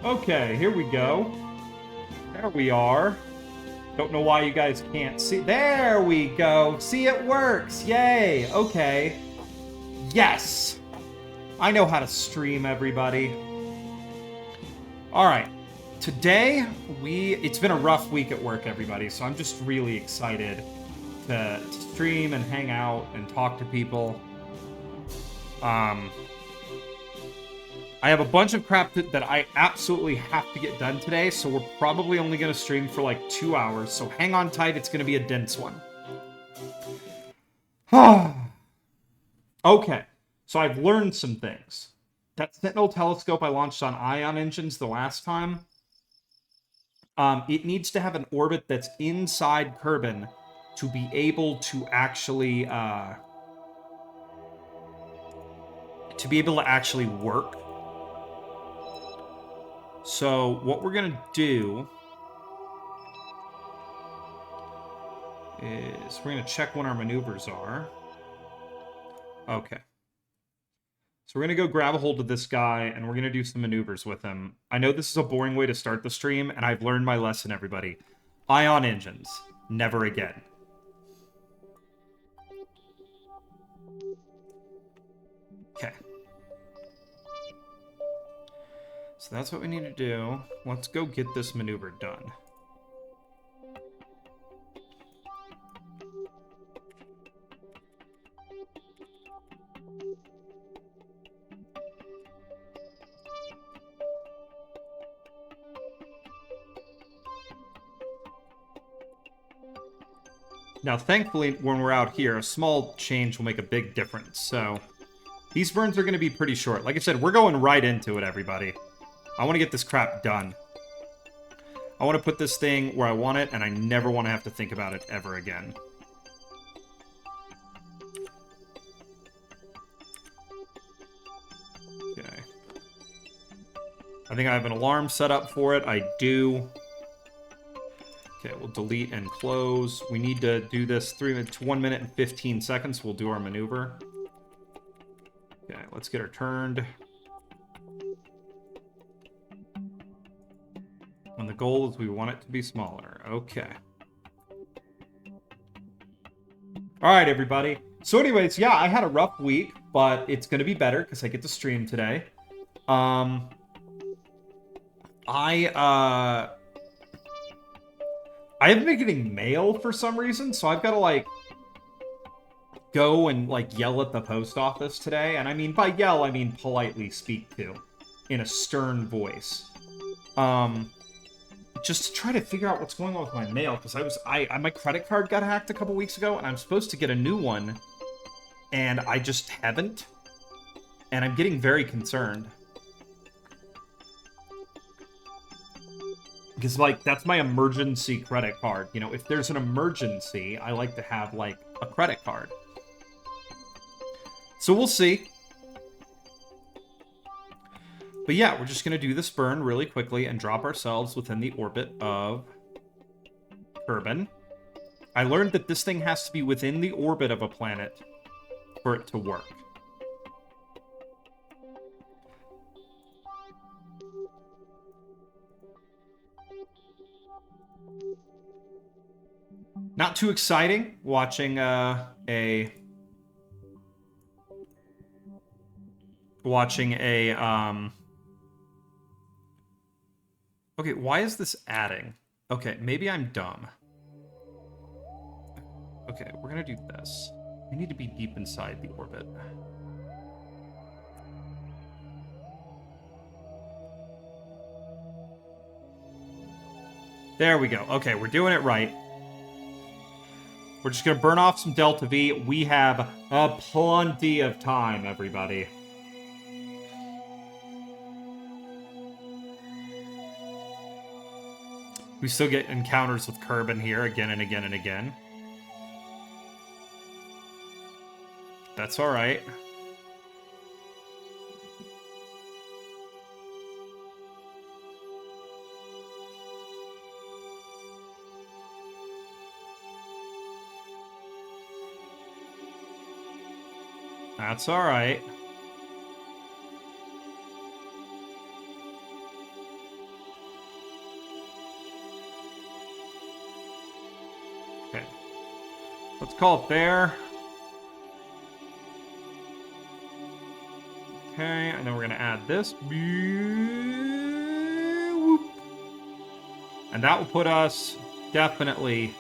Okay, here we go. There we are. Don't know why you guys can't see. There we go. See, it works. Yay. Okay. Yes. I know how to stream, everybody. All right. Today, it's been a rough week at work, everybody, so I'm just really excited to stream and hang out and talk to people. I have a bunch of crap that I absolutely have to get done today, so we're probably only going to stream for like 2 hours, so hang on tight, it's going to be a dense one. Okay, so I've learned some things. That Sentinel telescope I launched on ion engines the last time, it needs to have an orbit that's inside Kerbin to be able to actually work. So what we're gonna do is we're gonna check when our maneuvers are. Okay. So we're gonna go grab a hold of this guy and we're gonna do some maneuvers with him. I know this is a boring way to start the stream, and I've learned my lesson, everybody. Ion engines, never again. Okay. So that's what we need to do. Let's go get this maneuver done. Now, thankfully, when we're out here, a small change will make a big difference, so these burns are going to be pretty short. Like I said, we're going right into it, everybody. I want to get this crap done. I want to put this thing where I want it, and I never want to have to think about it ever again. Okay. I think I have an alarm set up for it. I do. Okay, we'll delete and close. We need to do this 1 minute and 15 seconds. We'll do our maneuver. Okay, let's get her turned. And the goal is we want it to be smaller. Okay. All right, everybody. So anyways, yeah, I had a rough week, but it's going to be better because I get to stream today. I haven't been getting mail for some reason, so I've got to, like, go and, like, yell at the post office today. And I mean, by yell, I mean politely speak to, in a stern voice. Just to try to figure out what's going on with my mail, because my credit card got hacked a couple weeks ago, and I'm supposed to get a new one, and I just haven't. And I'm getting very concerned. Because, like, that's my emergency credit card. You know, if there's an emergency, I like to have, like, a credit card. So we'll see. But yeah, we're just going to do this burn really quickly and drop ourselves within the orbit of Kerbin. I learned that this thing has to be within the orbit of a planet for it to work. Not too exciting watching Okay, why is this adding? Okay, maybe I'm dumb. Okay, we're gonna do this. I need to be deep inside the orbit. There we go. Okay, we're doing it right. We're just gonna burn off some Delta V. We have plenty of time, everybody. We still get encounters with Kerbin here again and again and again. That's alright. That's alright. Let's call it there. Okay, and then we're going to add this. And that will put us definitely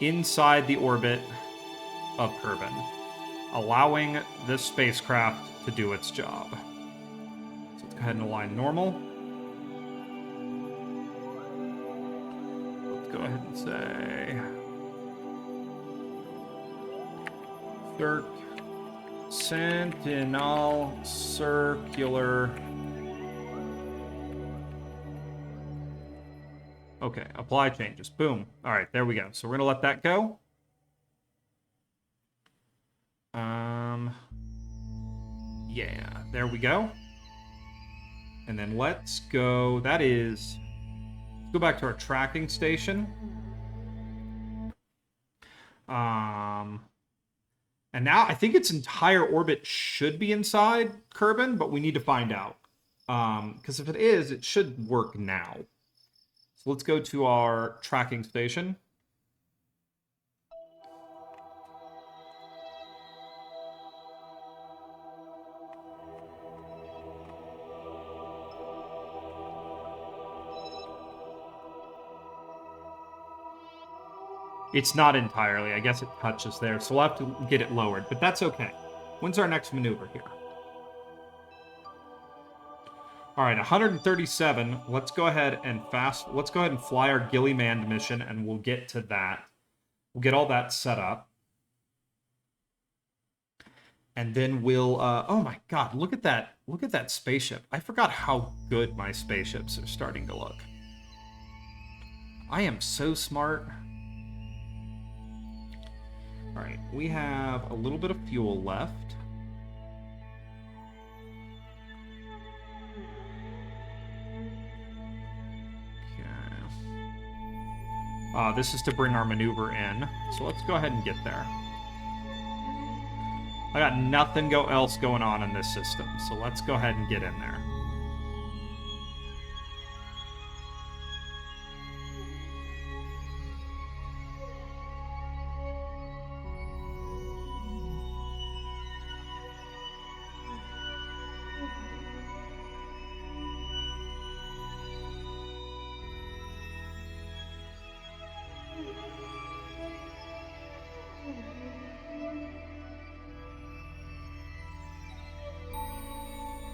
inside the orbit of Kerbin, allowing this spacecraft to do its job. So let's go ahead and align normal. Let's go ahead and say Sentinel circular. Okay, apply changes. Boom. All right, there we go. So we're going to let that go. Yeah, there we go. And then let's go. Let's go back to our tracking station. And now I think its entire orbit should be inside Kerbin, but we need to find out. Because if it is, it should work now. So let's go to our tracking station. It's not entirely. I guess it touches there, so we'll have to get it lowered, but that's okay. When's our next maneuver here? All right, 137. Let's go ahead and fly our Gilly manned mission, and we'll get to that. We'll get all that set up. And then we'll, oh my God, look at that. Look at that spaceship. I forgot how good my spaceships are starting to look. I am so smart. All right, we have a little bit of fuel left. Okay. This is to bring our maneuver in, so let's go ahead and get there. I got nothing else going on in this system, so let's go ahead and get in there.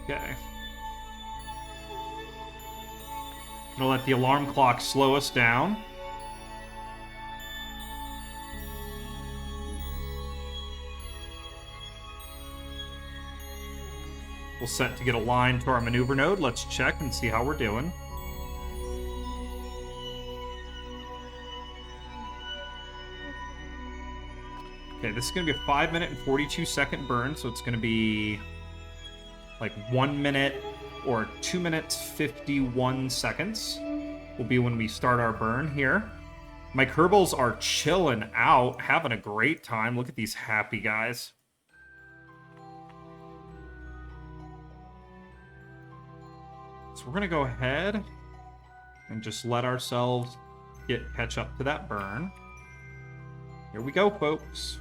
Okay. Gonna let the alarm clock slow us down. We'll set to get aligned to our maneuver node. Let's check and see how we're doing. Okay, this is gonna be a 5-minute and 42-second burn, so it's gonna be like 1 minute or 2 minutes 51 seconds will be when we start our burn here. My Kerbals are chilling out, having a great time. Look at these happy guys. So we're gonna go ahead and just let ourselves catch up to that burn. Here we go, folks.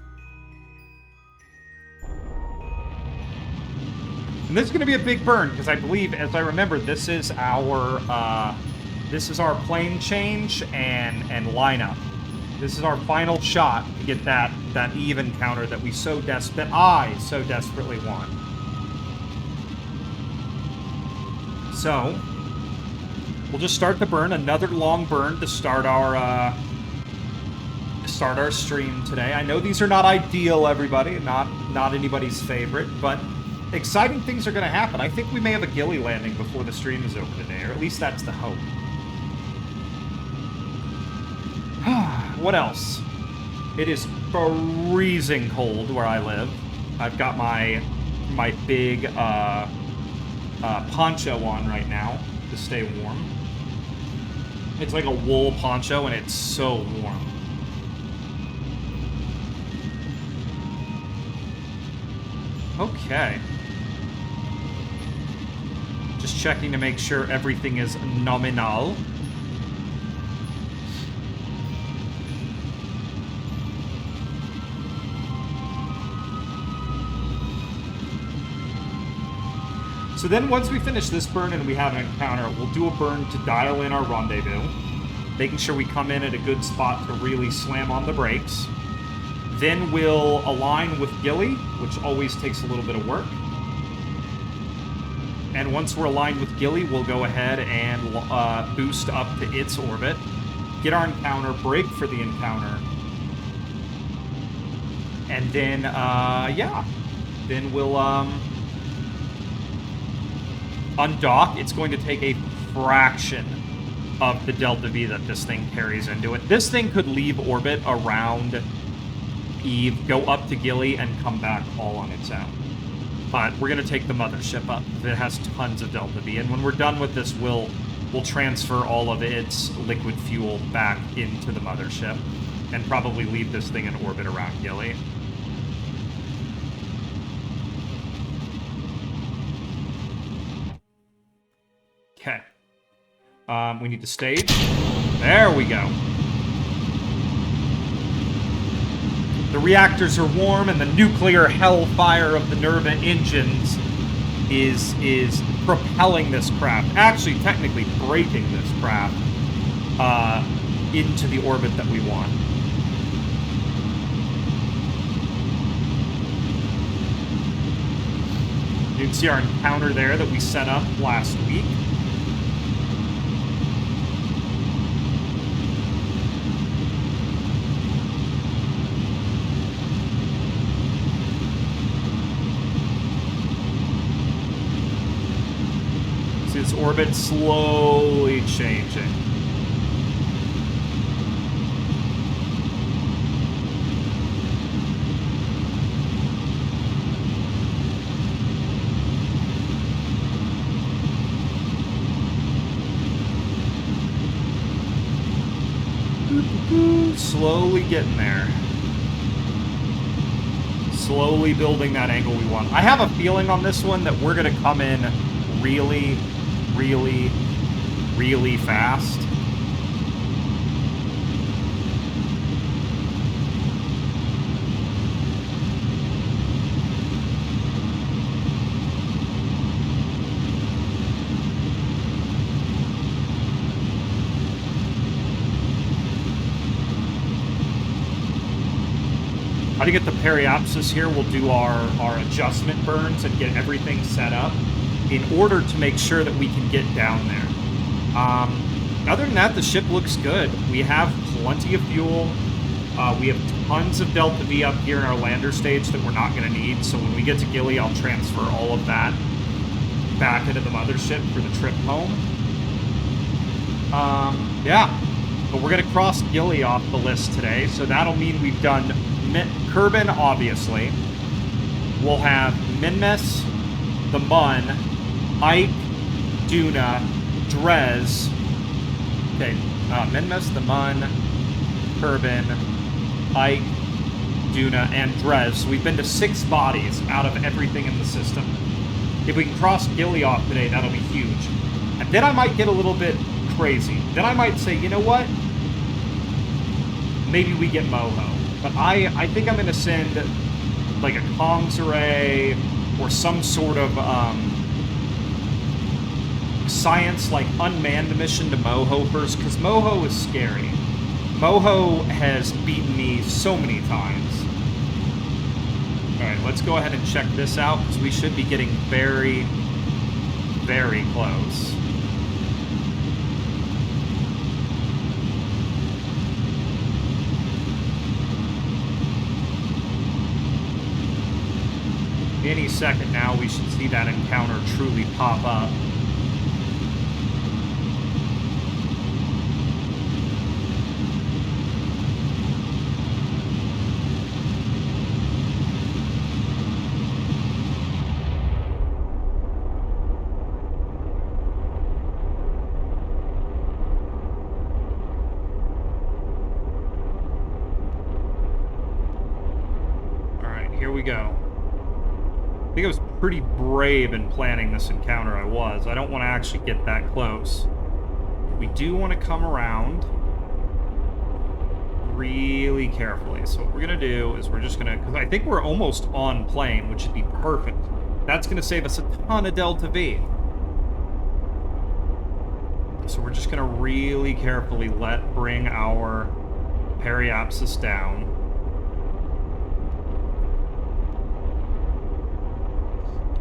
And this is going to be a big burn, because I believe, as I remember, this is our plane change and lineup. This is our final shot to get that even counter that I so desperately want. So we'll just start the burn, another long burn to start our stream today. I know these are not ideal, everybody, not anybody's favorite, but exciting things are going to happen. I think we may have a Gilly landing before the stream is over today, or at least that's the hope. What else? It is freezing cold where I live. I've got my big poncho on right now to stay warm. It's like a wool poncho, and it's so warm. Okay. Just checking to make sure everything is nominal. So then once we finish this burn and we have an encounter, we'll do a burn to dial in our rendezvous, making sure we come in at a good spot to really slam on the brakes. Then we'll align with Gilly, which always takes a little bit of work. And once we're aligned with Gilly, we'll go ahead and boost up to its orbit, get our encounter, brake for the encounter, and then, yeah, then we'll, undock. It's going to take a fraction of the Delta V that this thing carries into it. This thing could leave orbit around Eve, go up to Gilly, and come back all on its own. But we're going to take the mothership up. It has tons of Delta V, and when we're done with this, we'll transfer all of its liquid fuel back into the mothership and probably leave this thing in orbit around Gilly. Okay. We need to stage. There we go. The reactors are warm, and the nuclear hellfire of the Nerva engines is propelling this craft, actually technically braking this craft into the orbit that we want. You can see our encounter there that we set up last week. Its orbit slowly changing. Slowly getting there. Slowly building that angle we want. I have a feeling on this one that we're going to come in really fast. I think at the periapsis here, we'll do our adjustment burns and get everything set up in order to make sure that we can get down there. Other than that, the ship looks good. We have plenty of fuel. We have tons of Delta V up here in our lander stage that we're not going to need, so when we get to Gilly, I'll transfer all of that back into the mothership for the trip home. Yeah, but we're going to cross Gilly off the list today, so that'll mean we've done Kerbin, obviously. We'll have Minmes, the Mun, Ike, Duna, Drez. Okay, Minmes, the Mun, Kerbin, Ike, Duna, and Drez. So we've been to 6 bodies out of everything in the system. If we can cross Gilly off today, that'll be huge. And then I might get a little bit crazy. Then I might say, you know what? Maybe we get Moho. But I think I'm going to send like a comms array or some sort of science, like, unmanned mission to Moho first, because Moho is scary. Moho has beaten me so many times. Alright, let's go ahead and check this out, because we should be getting very, very close. Any second now, we should see that encounter truly pop up. All right, here we go. I think I was pretty brave in planning this encounter. I don't want to actually get that close. We do want to come around really carefully. So what we're going to do is we're just going to... because I think we're almost on plane, which would be perfect. That's going to save us a ton of Delta V. So we're just going to really carefully bring our periapsis down.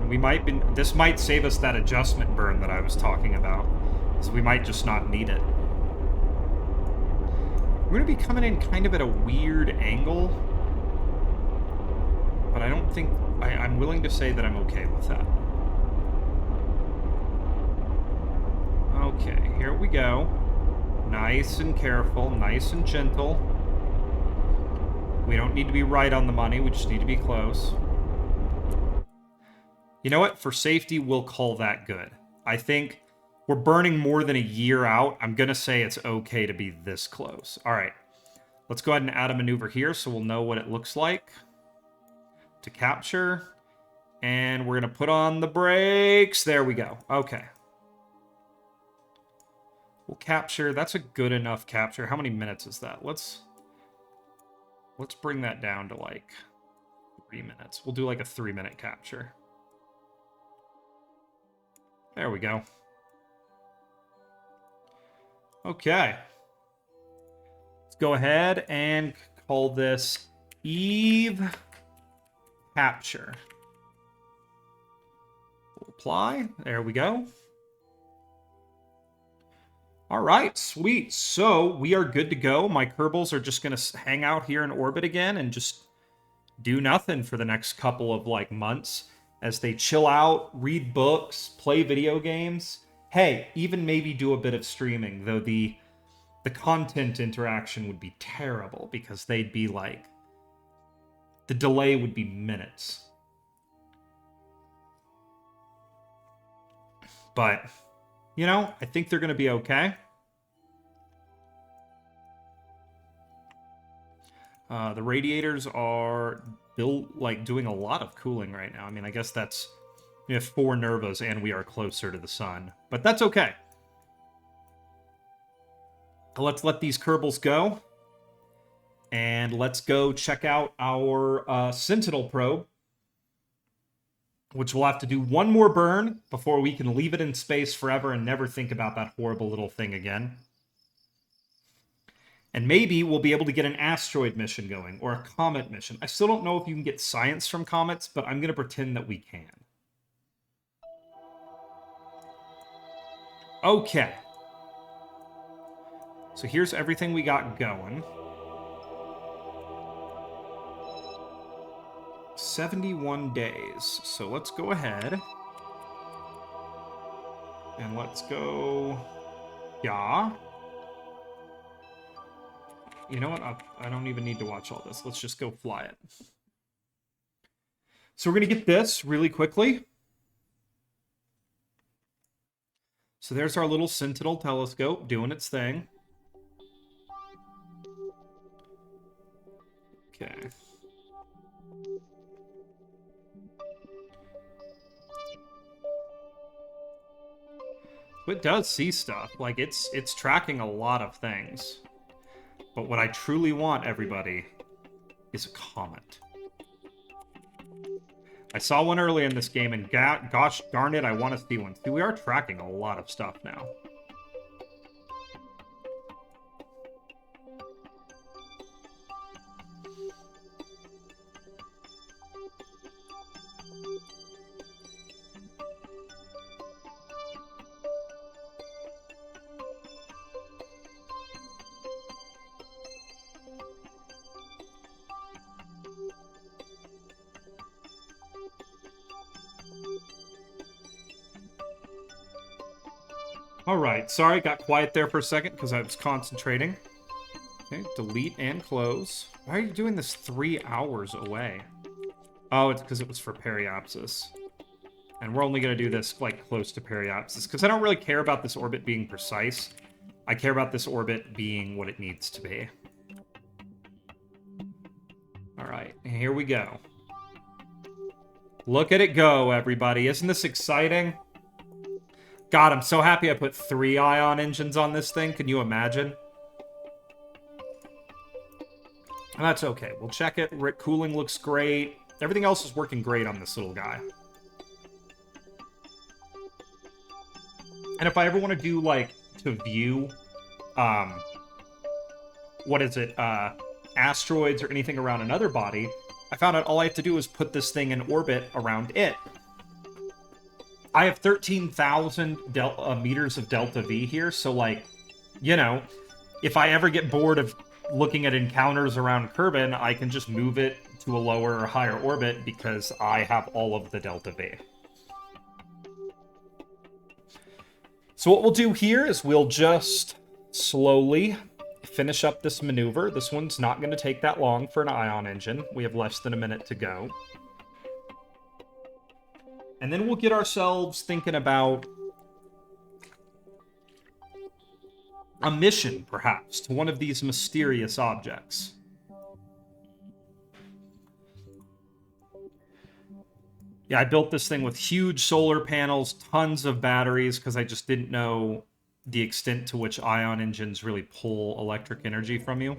And this might save us that adjustment burn that I was talking about. So we might just not need it. We're going to be coming in kind of at a weird angle. But I don't think... I'm willing to say that I'm okay with that. Okay, here we go. Nice and careful, nice and gentle. We don't need to be right on the money, we just need to be close. You know what? For safety, we'll call that good. I think we're burning more than a year out. I'm going to say it's okay to be this close. All right. Let's go ahead and add a maneuver here so we'll know what it looks like to capture. And we're going to put on the brakes. There we go. Okay. We'll capture. That's a good enough capture. How many minutes is that? Let's bring that down to like 3 minutes. We'll do like a 3-minute capture. There we go. Okay. Let's go ahead and call this Eve Capture. We'll apply. There we go. All right, sweet. So we are good to go. My Kerbals are just going to hang out here in orbit again and just do nothing for the next couple of like months as they chill out, read books, play video games. Hey, even maybe do a bit of streaming, though the content interaction would be terrible because they'd be like, the delay would be minutes. But, you know, I think they're going to be okay. The radiators are doing a lot of cooling right now. I mean, I guess that's... We have 4 Nervas and we are closer to the sun. But that's okay. Let's let these Kerbals go. And let's go check out our Sentinel probe. Which we'll have to do one more burn before we can leave it in space forever and never think about that horrible little thing again. And maybe we'll be able to get an asteroid mission going, or a comet mission. I still don't know if you can get science from comets, but I'm going to pretend that we can. Okay. So here's everything we got going. 71 days. So let's go ahead. And let's go... Yeah. You know what? I don't even need to watch all this. Let's just go fly it. So we're going to get this really quickly. So there's our little Sentinel telescope doing its thing. Okay. It does see stuff. Like, it's tracking a lot of things. But what I truly want, everybody, is a comet. I saw one earlier in this game, and gosh darn it, I want to see one. See, we are tracking a lot of stuff now. Alright, sorry, got quiet there for a second because I was concentrating. Okay, delete and close. Why are you doing this 3 hours away? Oh, it's because it was for periapsis. And we're only going to do this, like, close to periapsis, because I don't really care about this orbit being precise. I care about this orbit being what it needs to be. Alright, here we go. Look at it go, everybody. Isn't this exciting? God, I'm so happy I put 3 ion engines on this thing. Can you imagine? And that's okay. We'll check it. Cooling looks great. Everything else is working great on this little guy. And if I ever want to do, like, to view, what is it, asteroids or anything around another body, I found out all I have to do is put this thing in orbit around it. I have 13,000 meters of delta V here, so, like, you know, if I ever get bored of looking at encounters around Kerbin, I can just move it to a lower or higher orbit because I have all of the delta V. So what we'll do here is we'll just slowly finish up this maneuver. This one's not going to take that long for an ion engine. We have less than a minute to go. And then we'll get ourselves thinking about a mission, perhaps, to one of these mysterious objects. Yeah, I built this thing with huge solar panels, tons of batteries, because I just didn't know the extent to which ion engines really pull electric energy from you.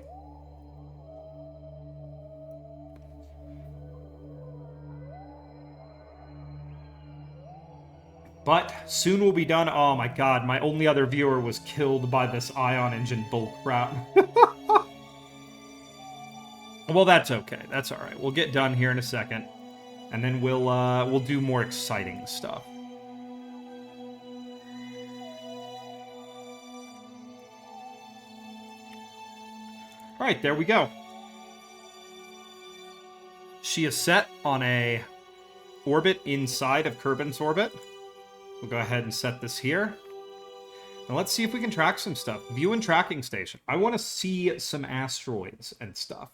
But soon we'll be done. Oh my god, my only other viewer was killed by this ion engine bullcrap. Well, that's okay. That's all right. We'll get done here in a second, and then we'll do more exciting stuff. All right, there we go. She is set on a orbit inside of Kerbin's orbit. We'll go ahead and set this here. And let's see if we can track some stuff. View and tracking station. I want to see some asteroids and stuff.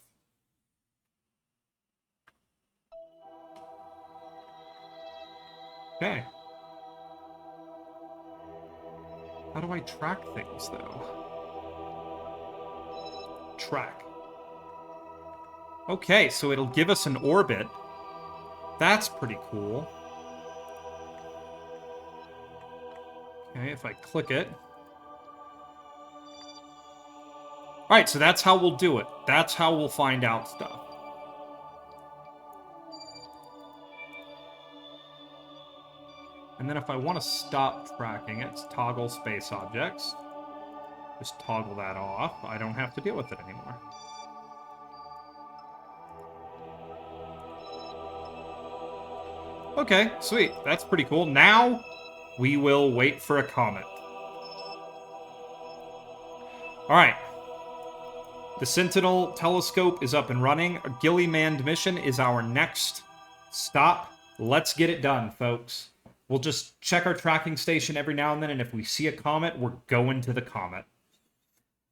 Okay. How do I track things, though? Track. Okay, so it'll give us an orbit. That's pretty cool. Okay, if I click it. Alright, so that's how we'll do it. That's how we'll find out stuff. And then if I want to stop tracking it, it's toggle space objects. Just toggle that off. I don't have to deal with it anymore. Okay, sweet. That's pretty cool. Now, we will wait for a comet. Alright. The Sentinel telescope is up and running. A Gilly manned mission is our next stop. Let's get it done, folks. We'll just check our tracking station every now and then, and if we see a comet, we're going to the comet.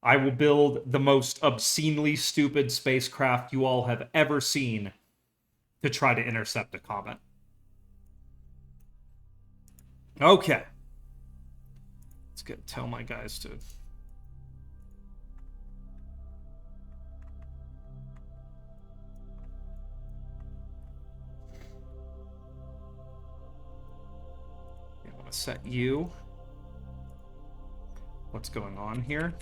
I will build the most obscenely stupid spacecraft you all have ever seen to try to intercept a comet. Okay. Let's tell my guys to... I want to set you. What's going on here?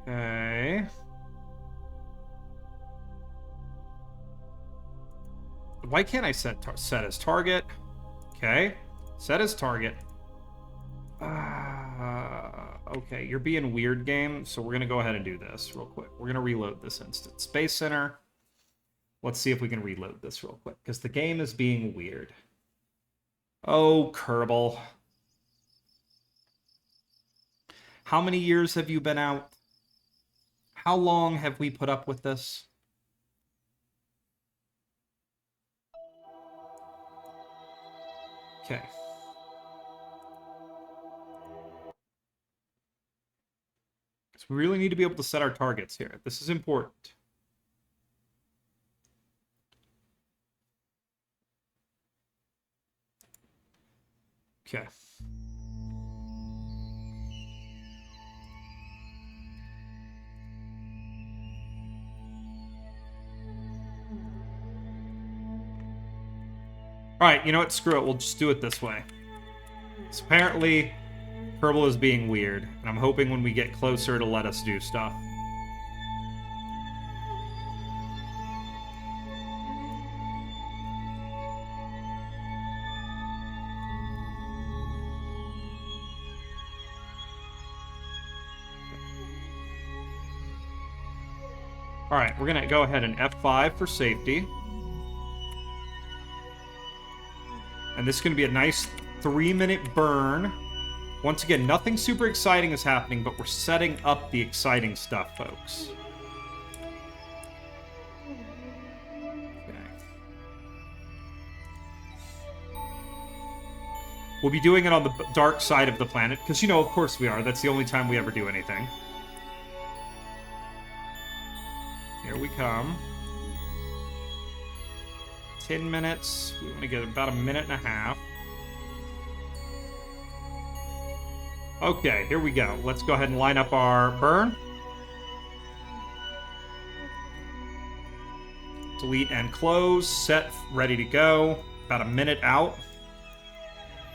Okay. Why can't I set as target? Okay. Set as target. Okay, you're being weird, game, so we're going to go ahead and do this real quick. We're going to reload this instance. Space Center. Let's see if we can reload this real quick, because the game is being weird. Oh, Kerbal. How many years have you been out? How long have we put up with this? Okay. So we really need to be able to set our targets here. This is important. Okay. Alright, you know what? Screw it. We'll just do it this way. So apparently, Kerbal is being weird, and I'm hoping when we get closer it'll let us do stuff. Alright, we're gonna go ahead and F5 for safety. And this is gonna be a nice 3-minute burn. Once again, nothing super exciting is happening, but we're setting up the exciting stuff, folks. We'll be doing it on the dark side of the planet, because, you know, of course we are. That's the only time we ever do anything. Here we come. 10 minutes. We want to get about a minute and a half. Okay, here we go. Let's go ahead and line up our burn. Delete and close. Set, ready to go. About a minute out.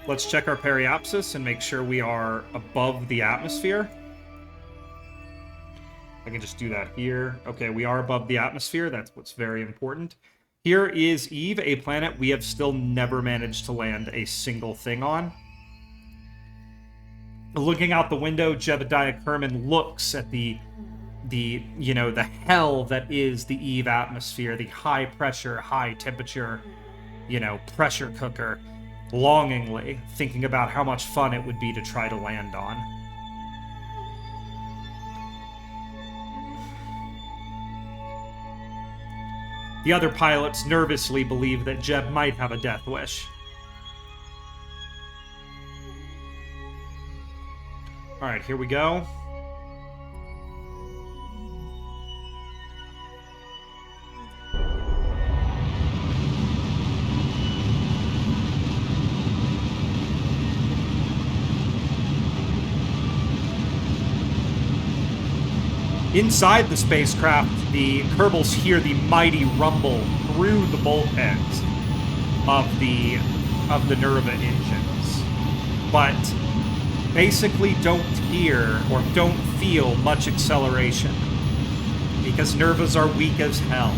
Let's check our periapsis and make sure we are above the atmosphere. I can just do that here. Okay, we are above the atmosphere. That's what's very important. Here is Eve, a planet we have still never managed to land a single thing on. Looking out the window, Jebediah Kerman looks at the hell that is the Eve atmosphere, the high pressure, high temperature, pressure cooker, longingly, thinking about how much fun it would be to try to land on. The other pilots nervously believe that Jeb might have a death wish. Alright, here we go. Inside the spacecraft, the Kerbals hear the mighty rumble through the bulkheads of the Nerva engines, but basically don't hear or don't feel much acceleration because Nervas are weak as hell.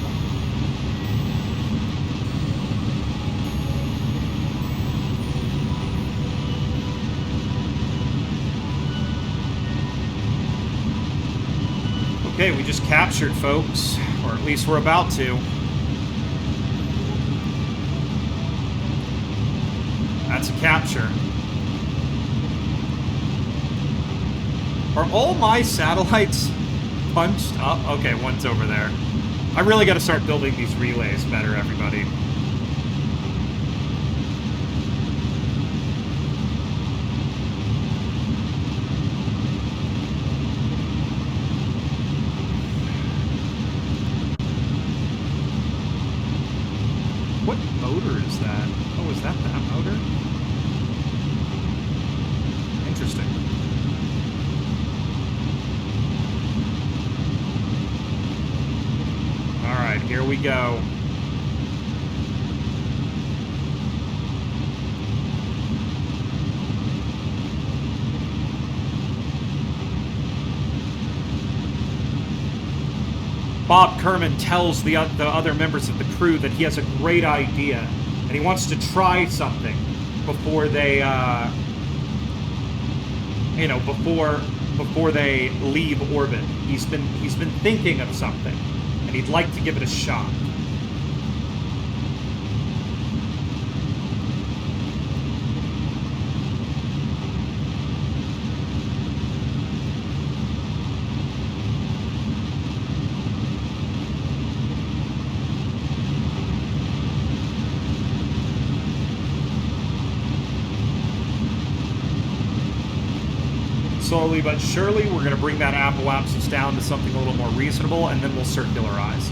Okay, we just captured, folks. Or at least we're about to. That's a capture. Are all my satellites punched up? Okay, one's over there. I really gotta start building these relays better, everybody. What motor is that? Oh, is that motor? Interesting. Alright, here we go. Bob Kerman tells the other members of the crew that he has a great idea, and he wants to try something before they, before they leave orbit. He's been thinking of something, and he'd like to give it a shot. Slowly but surely, we're going to bring that apoapsis down to something a little more reasonable, and then we'll circularize.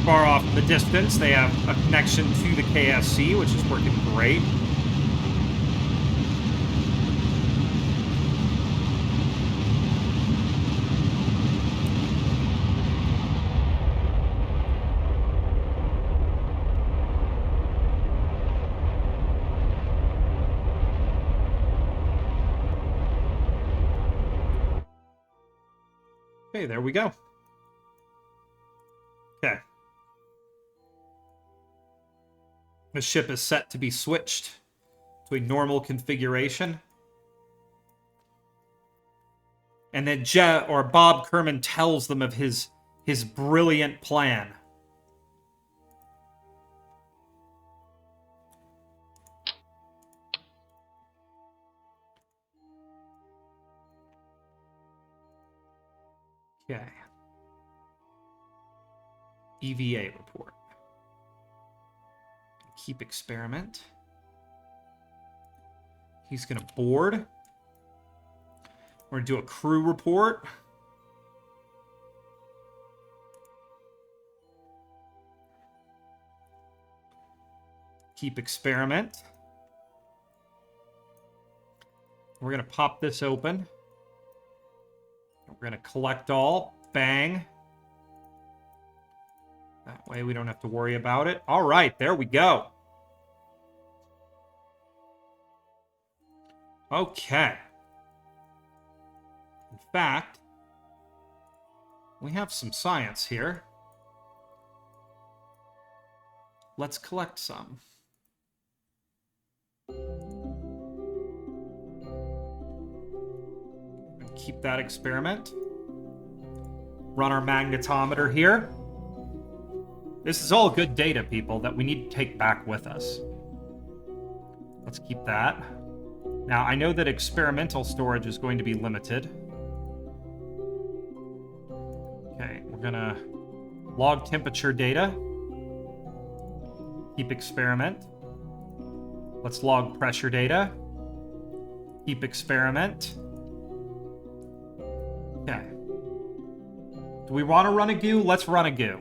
Far off in the distance, they have a connection to the KSC, which is working great. Okay, there we go. Okay. The ship is set to be switched to a normal configuration. And then Bob Kerman tells them of his brilliant plan. Okay. EVA report. Keep experiment. He's going to board. We're going to do a crew report. Keep experiment. We're going to pop this open. We're going to collect all. Bang. That way we don't have to worry about it. All right, there we go. Okay. In fact, we have some science here. Let's collect some. Keep that experiment. Run our magnetometer here. This is all good data, people, that we need to take back with us. Let's keep that. Now, I know that experimental storage is going to be limited. Okay, we're gonna log temperature data. Keep experiment. Let's log pressure data. Keep experiment. Okay. Do we want to run a goo? Let's run a goo.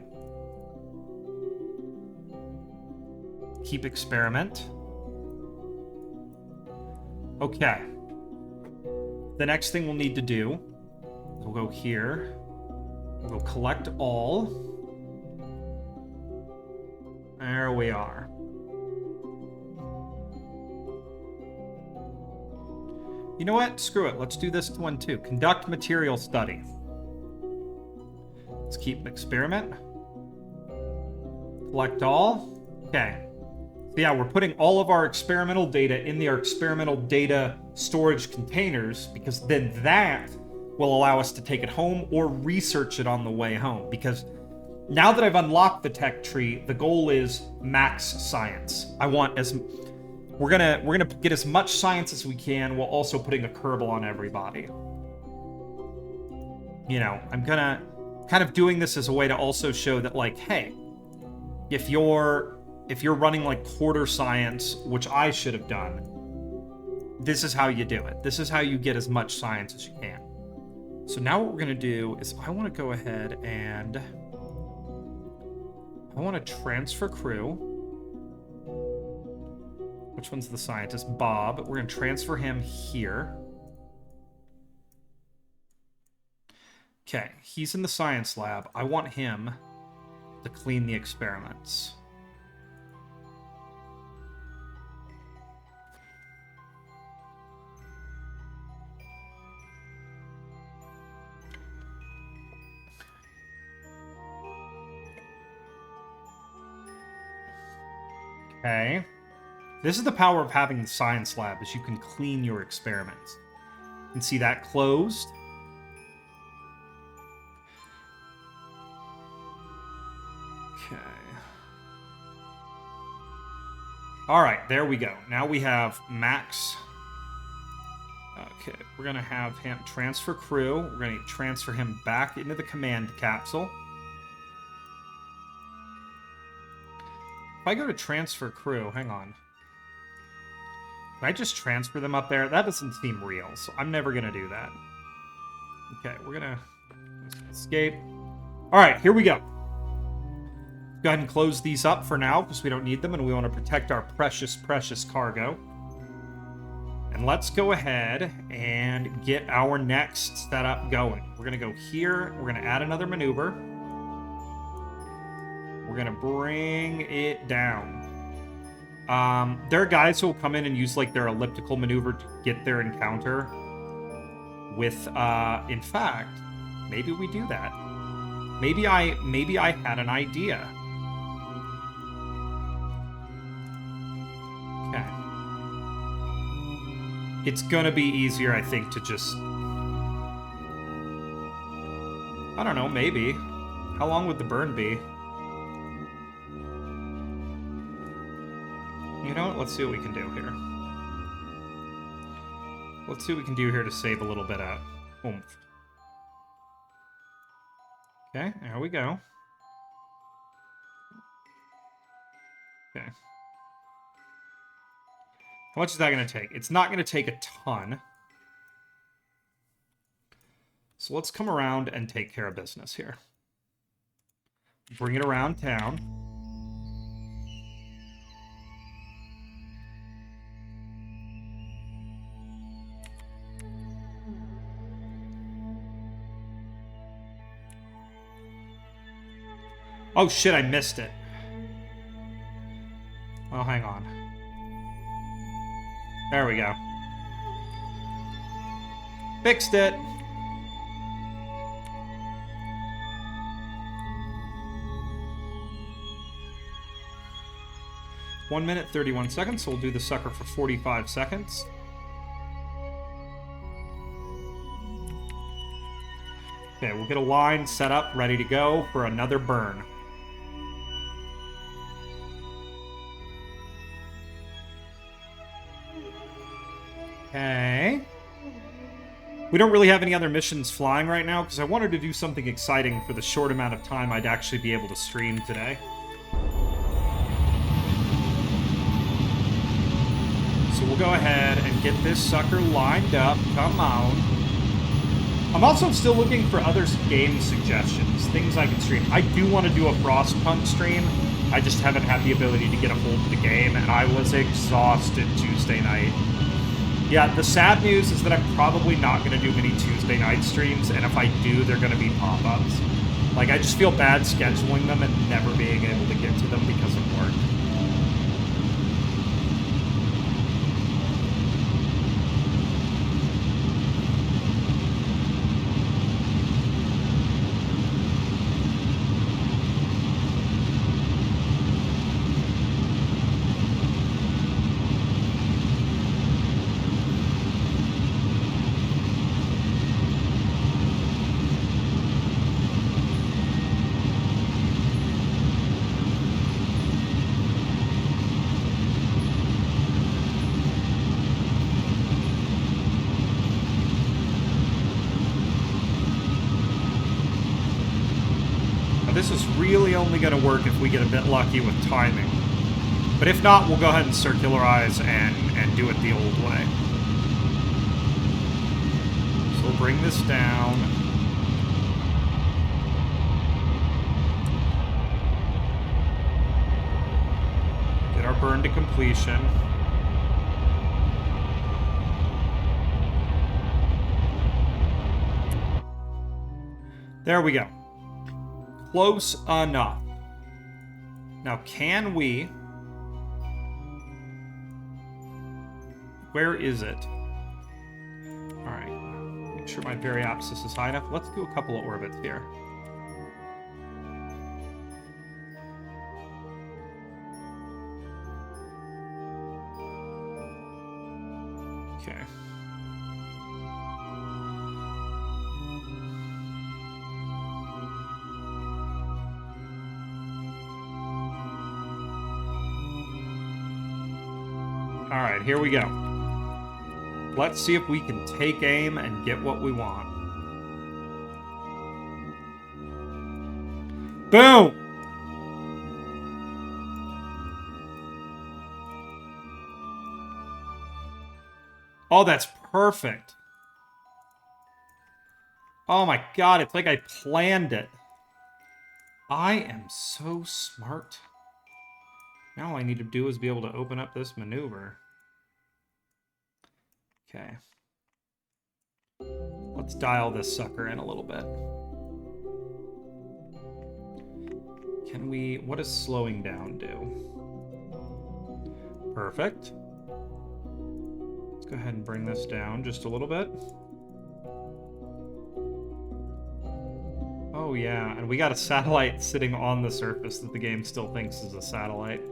Keep experiment. Okay. The next thing we'll need to do is we'll go here. We'll go collect all. There we are. You know what? Screw it. Let's do this one too. Conduct material study. Let's keep experiment. Collect all. Okay. So yeah, we're putting all of our experimental data in our experimental data storage containers, because then that will allow us to take it home or research it on the way home. Because now that I've unlocked the tech tree, the goal is max science. We're gonna get as much science as we can while also putting a Kerbal on everybody. You know, I'm gonna kind of doing this as a way to also show that, like, hey, if you're running like quarter science, which I should have done, this is how you do it. This is how you get as much science as you can. So now what we're gonna do is I want to go ahead and I want to transfer crew. Which one's the scientist? Bob. We're going to transfer him here. Okay, he's in the science lab. I want him to clean the experiments. Okay. This is the power of having the science lab, is you can clean your experiments. You can see that closed. Okay. All right, there we go. Now we have Max. Okay, we're going to have him transfer crew. We're going to transfer him back into the command capsule. If I go to transfer crew, hang on. Can I just transfer them up there? That doesn't seem real, so I'm never going to do that. Okay, we're going to escape. All right, here we go. Go ahead and close these up for now, because we don't need them, and we want to protect our precious, precious cargo. And let's go ahead and get our next setup going. We're going to go here. We're going to add another maneuver. We're going to bring it down. There are guys who will come in and use like their elliptical maneuver to get their encounter with, in fact, Maybe we do that. Maybe I had an idea. Okay. It's gonna be easier, I think, to just... I don't know, maybe. How long would the burn be? You know what? Let's see what we can do here. Let's see what we can do here to save a little bit of oomph. Okay, there we go. Okay. How much is that going to take? It's not going to take a ton. So let's come around and take care of business here. Bring it around town. Oh shit, I missed it. Well, hang on. There we go. Fixed it. One minute, 31 seconds, so we'll do the sucker for 45 seconds. Okay, we'll get a line set up, ready to go for another burn. Okay. We don't really have any other missions flying right now, because I wanted to do something exciting for the short amount of time I'd actually be able to stream today. So we'll go ahead and get this sucker lined up. Come on. I'm also still looking for other game suggestions, things I can stream. I do want to do a Frostpunk stream. I just haven't had the ability to get a hold of the game, and I was exhausted Tuesday night. Yeah, the sad news is that I'm probably not going to do many Tuesday night streams, and if I do, they're going to be pop-ups. Like, I just feel bad scheduling them and never being able to get to them because of work. This is really only going to work if we get a bit lucky with timing. But if not, we'll go ahead and circularize and do it the old way. So we'll bring this down. Get our burn to completion. There we go. Close enough. Now, can we... Where is it? Alright. Make sure my Variapsis is high enough. Let's do a couple of orbits here. Okay. Alright, here we go. Let's see if we can take aim and get what we want. Boom! Oh, that's perfect. Oh my god, it's like I planned it. I am so smart. Now all I need to do is be able to open up this maneuver. Okay. Let's dial this sucker in a little bit. Can we... What does slowing down do? Perfect. Let's go ahead and bring this down just a little bit. Oh yeah, and we got a satellite sitting on the surface that the game still thinks is a satellite.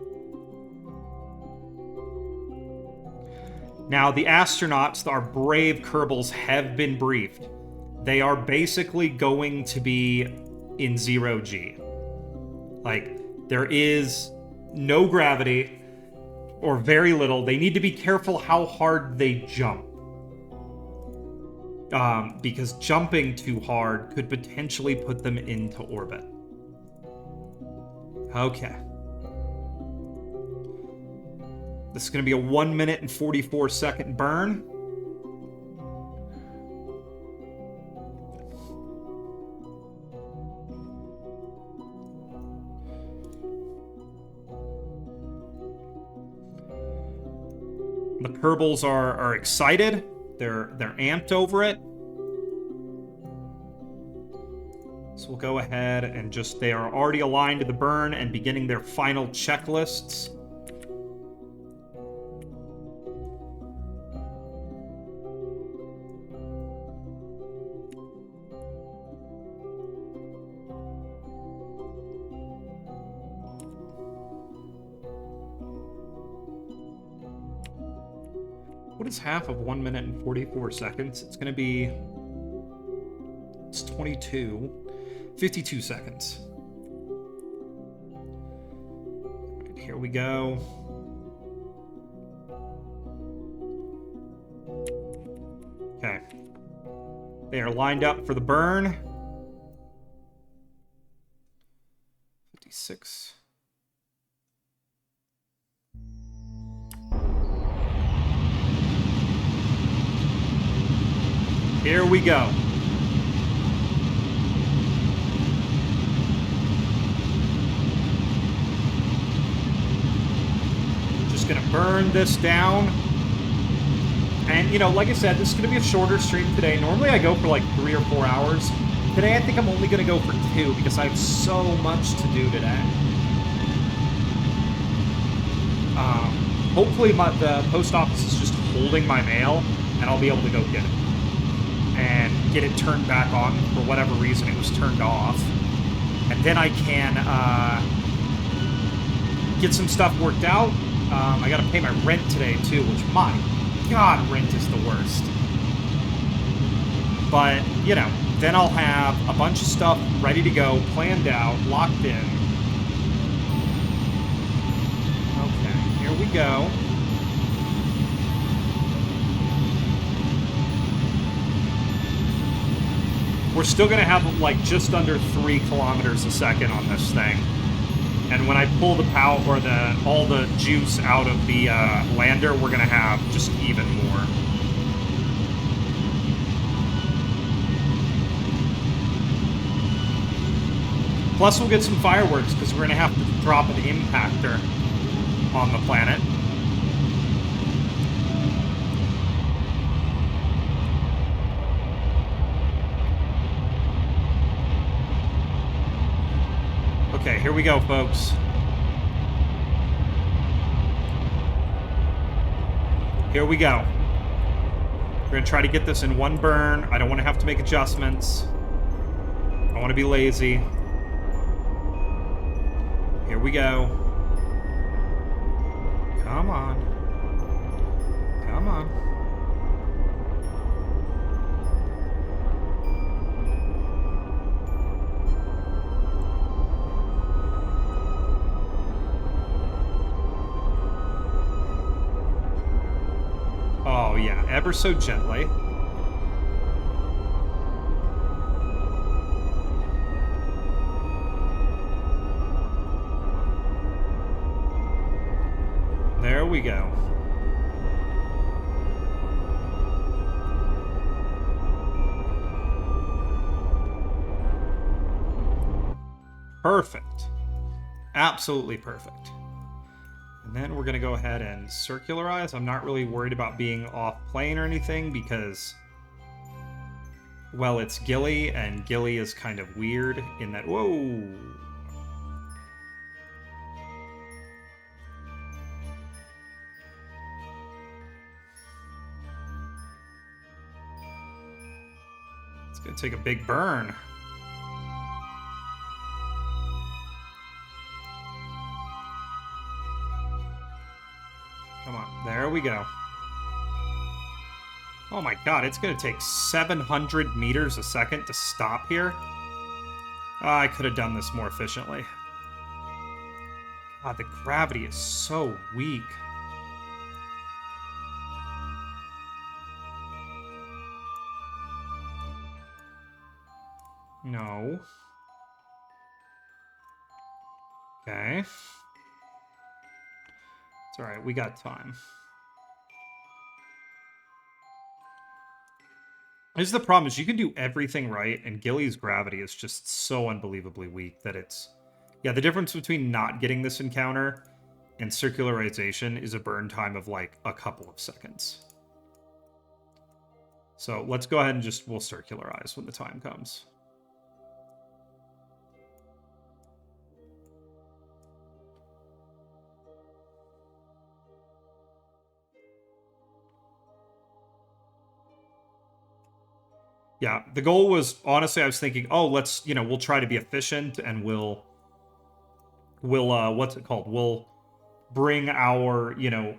Now, the astronauts, our brave Kerbals, have been briefed. They are basically going to be in 0G. Like, there is no gravity, or very little. They need to be careful how hard they jump. Because jumping too hard could potentially put them into orbit. Okay. This is going to be a 1 minute and 44 second burn. The Kerbals are excited. They're amped over it. So we'll go ahead and just, they are already aligned to the burn and beginning their final checklists. What is half of 1 minute and 44 seconds? It's going to be... It's 52 seconds. All right, here we go. Okay. They are lined up for the burn. 56. Here we go. Just gonna burn this down. And, you know, like I said, this is gonna be a shorter stream today. Normally I go for like 3 or 4 hours. Today I think I'm only gonna go for 2 because I have so much to do today. Hopefully the post office is just holding my mail and I'll be able to go get it. And get it turned back on for whatever reason it was turned off. And then I can get some stuff worked out. I gotta pay my rent today too, which, my God, rent is the worst. But, you know, then I'll have a bunch of stuff ready to go, planned out, locked in. Okay, here we go. We're still going to have, like, just under 3 kilometers a second on this thing. And when I pull the power, or all the juice out of the lander, we're going to have just even more. Plus, we'll get some fireworks, because we're going to have to drop an impactor on the planet. Okay, here we go, folks. Here we go. We're going to try to get this in one burn. I don't want to have to make adjustments. I want to be lazy. Here we go. Come on. Come on. Oh, yeah, ever so gently. There we go. Perfect. Absolutely perfect. And then we're going to go ahead and circularize. I'm not really worried about being off plane or anything because, well, it's Gilly, and Gilly is kind of weird in that... Whoa! It's going to take a big burn. Come on. There we go. Oh my god, it's going to take 700 meters a second to stop here? I could have done this more efficiently. God, the gravity is so weak. No. Okay. It's alright, we got time. This is the problem, is you can do everything right, and Gilly's gravity is just so unbelievably weak that it's... Yeah, the difference between not getting this encounter and circularization is a burn time of, like, a couple of seconds. So let's go ahead and we'll circularize when the time comes. Yeah, the goal was, honestly, I was thinking, oh, let's, we'll try to be efficient, and we'll what's it called? We'll bring our,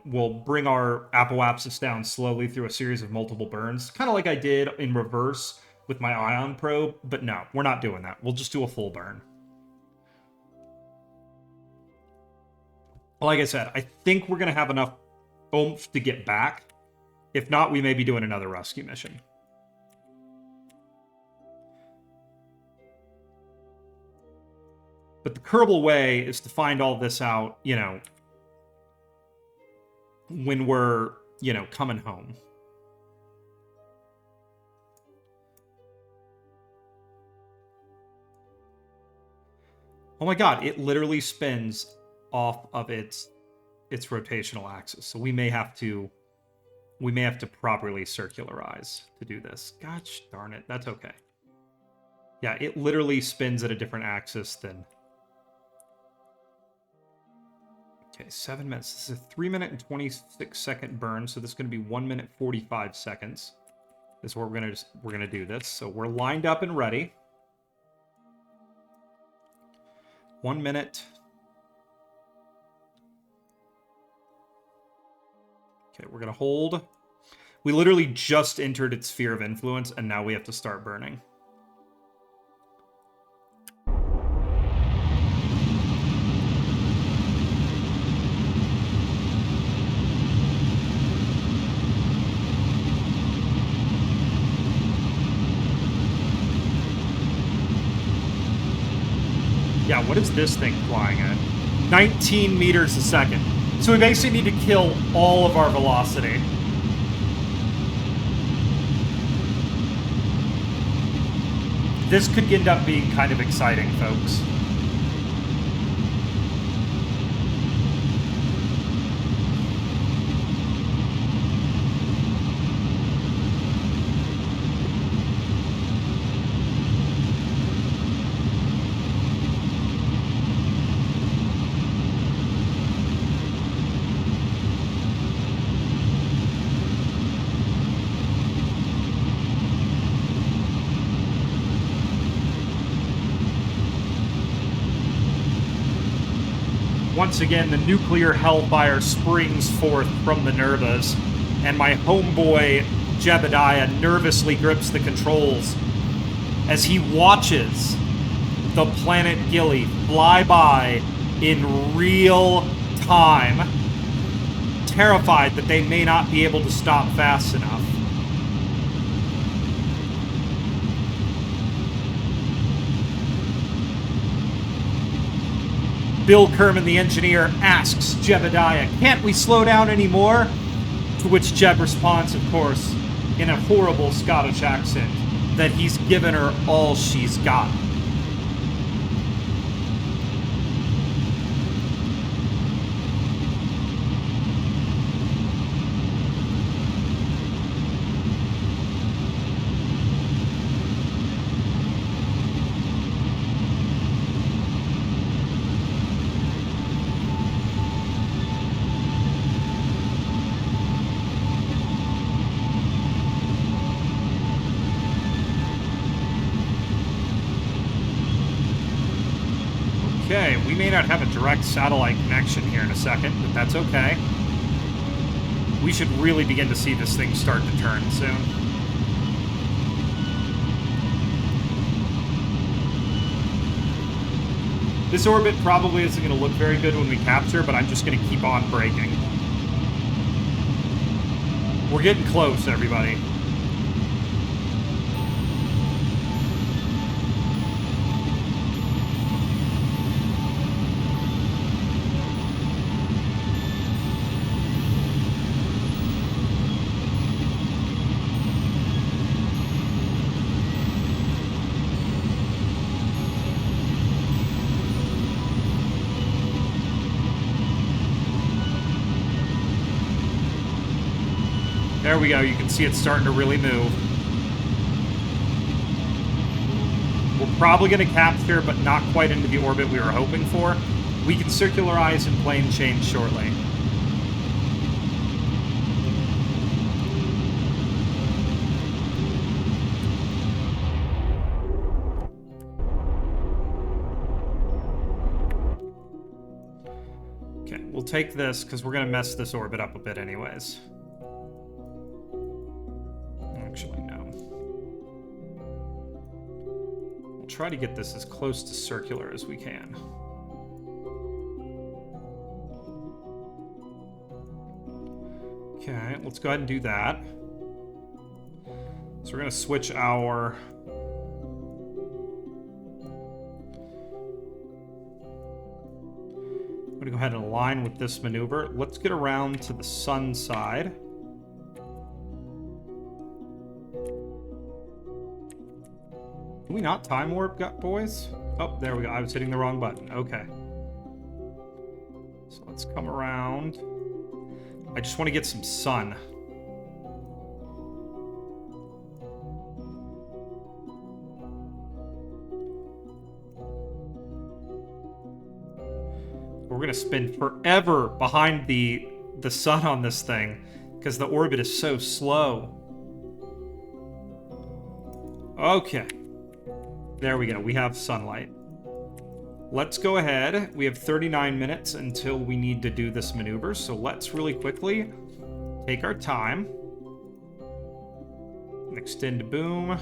we'll bring our apoapsis down slowly through a series of multiple burns, kind of like I did in reverse with my ion probe, but no, we're not doing that. We'll just do a full burn. Like I said, I think we're going to have enough oomph to get back. If not, we may be doing another rescue mission. But the Kerbal way is to find all this out, when we're, coming home. Oh my god, it literally spins off of its rotational axis. So we may have to properly circularize to do this. Gosh darn it, that's okay. Yeah, it literally spins at a different axis than... Okay, 7 minutes. This is a 3 minute and 26 second burn, so this is going to be 1 minute 45 seconds. This is where we're gonna do this. So we're lined up and ready. 1 minute. Okay, we're gonna hold. We literally just entered its sphere of influence, and now we have to start burning. Yeah, what is this thing flying at? 19 meters a second. So we basically need to kill all of our velocity. This could end up being kind of exciting, folks. Once again, the nuclear hellfire springs forth from the Nervas, and my homeboy Jebediah nervously grips the controls as he watches the planet Gilly fly by in real time, terrified that they may not be able to stop fast enough. Bill Kerman, the engineer, asks Jebediah, "Can't we slow down anymore?" To which Jeb responds, of course, in a horrible Scottish accent, that he's given her all she's got. Okay, we may not have a direct satellite connection here in a second, but that's okay. We should really begin to see this thing start to turn soon. This orbit probably isn't going to look very good when we capture, but I'm just going to keep on braking. We're getting close, everybody. There we go. You can see it starting to really move. We're probably going to capture, but not quite into the orbit we were hoping for. We can circularize and plane change shortly. Okay, we'll take this because we're going to mess this orbit up a bit anyways. Actually, no. We'll try to get this as close to circular as we can. Okay, let's go ahead and do that. So we're going to switch our... I'm going to go ahead and align with this maneuver. Let's get around to the sun side. Can we not time warp, boys? Oh, there we go. I was hitting the wrong button. Okay. So let's come around. I just want to get some sun. We're going to spin forever behind the sun on this thing because the orbit is so slow. Okay. There we go. We have sunlight. Let's go ahead. We have 39 minutes until we need to do this maneuver, so let's really quickly take our time. Extend to boom.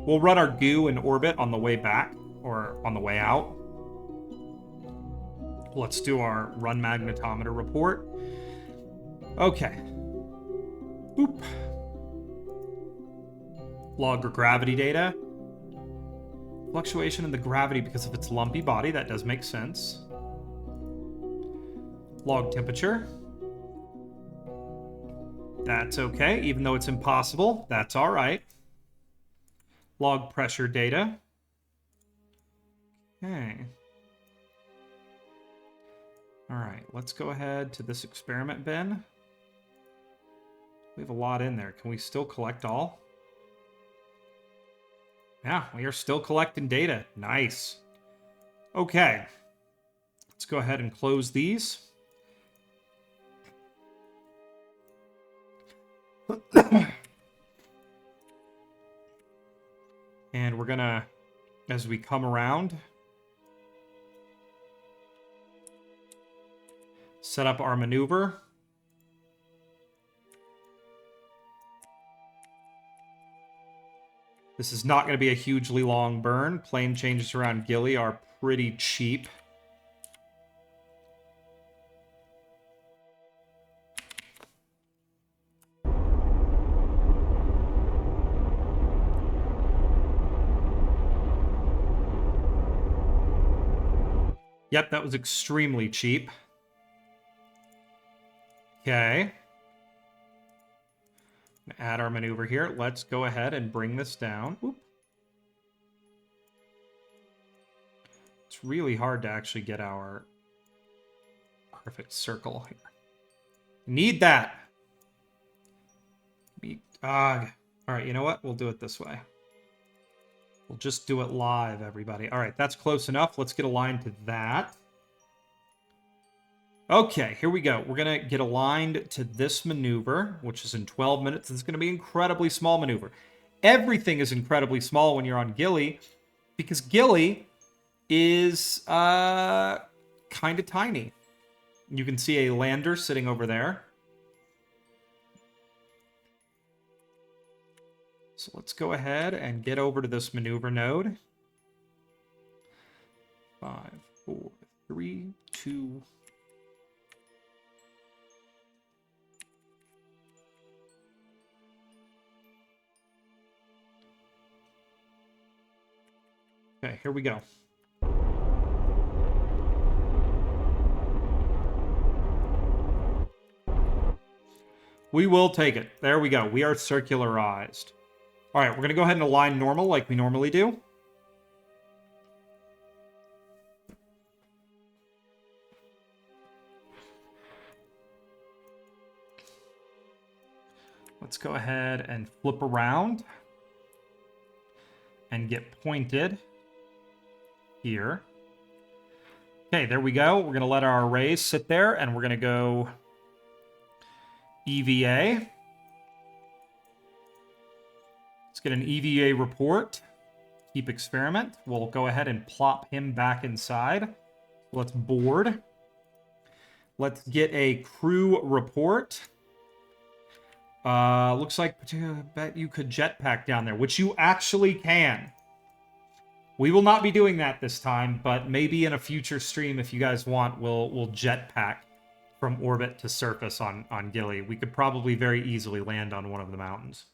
We'll run our goo in orbit on the way back, or on the way out. Let's do our run magnetometer report. Okay. Boop. Log gravity data. Fluctuation in the gravity because of its lumpy body. That does make sense. Log temperature. That's okay, even though it's impossible. That's all right. Log pressure data. Okay. All right, let's go ahead to this experiment bin. We have a lot in there. Can we still collect all? Yeah, we are still collecting data. Nice. Okay. Let's go ahead and close these. And we're gonna, as we come around, set up our maneuver. This is not going to be a hugely long burn. Plane changes around Gilly are pretty cheap. Yep, that was extremely cheap. Okay. Add our maneuver here. Let's go ahead and bring this down. Oop. It's really hard to actually get our perfect circle here. Need that. All right, you know what? We'll do it this way. We'll just do it live, everybody. All right, that's close enough. Let's get aligned to that. Okay, here we go. We're going to get aligned to this maneuver, which is in 12 minutes. It's going to be an incredibly small maneuver. Everything is incredibly small when you're on Gilly, because Gilly is kind of tiny. You can see a lander sitting over there. So let's go ahead and get over to this maneuver node. 5, 4, 3, 2. Okay, here we go. We will take it. There we go. We are circularized. All right, we're going to go ahead and align normal like we normally do. Let's go ahead and flip around and get pointed here. Okay, there we go. We're going to let our arrays sit there, and we're going to go EVA. Let's get an EVA report. Keep experiment. We'll go ahead and plop him back inside. Let's board. Let's get a crew report. Looks like I bet you could jetpack down there, which you actually can. We will not be doing that this time, but maybe in a future stream, if you guys want, we'll jetpack from orbit to surface on Gilly. We could probably very easily land on one of the mountains.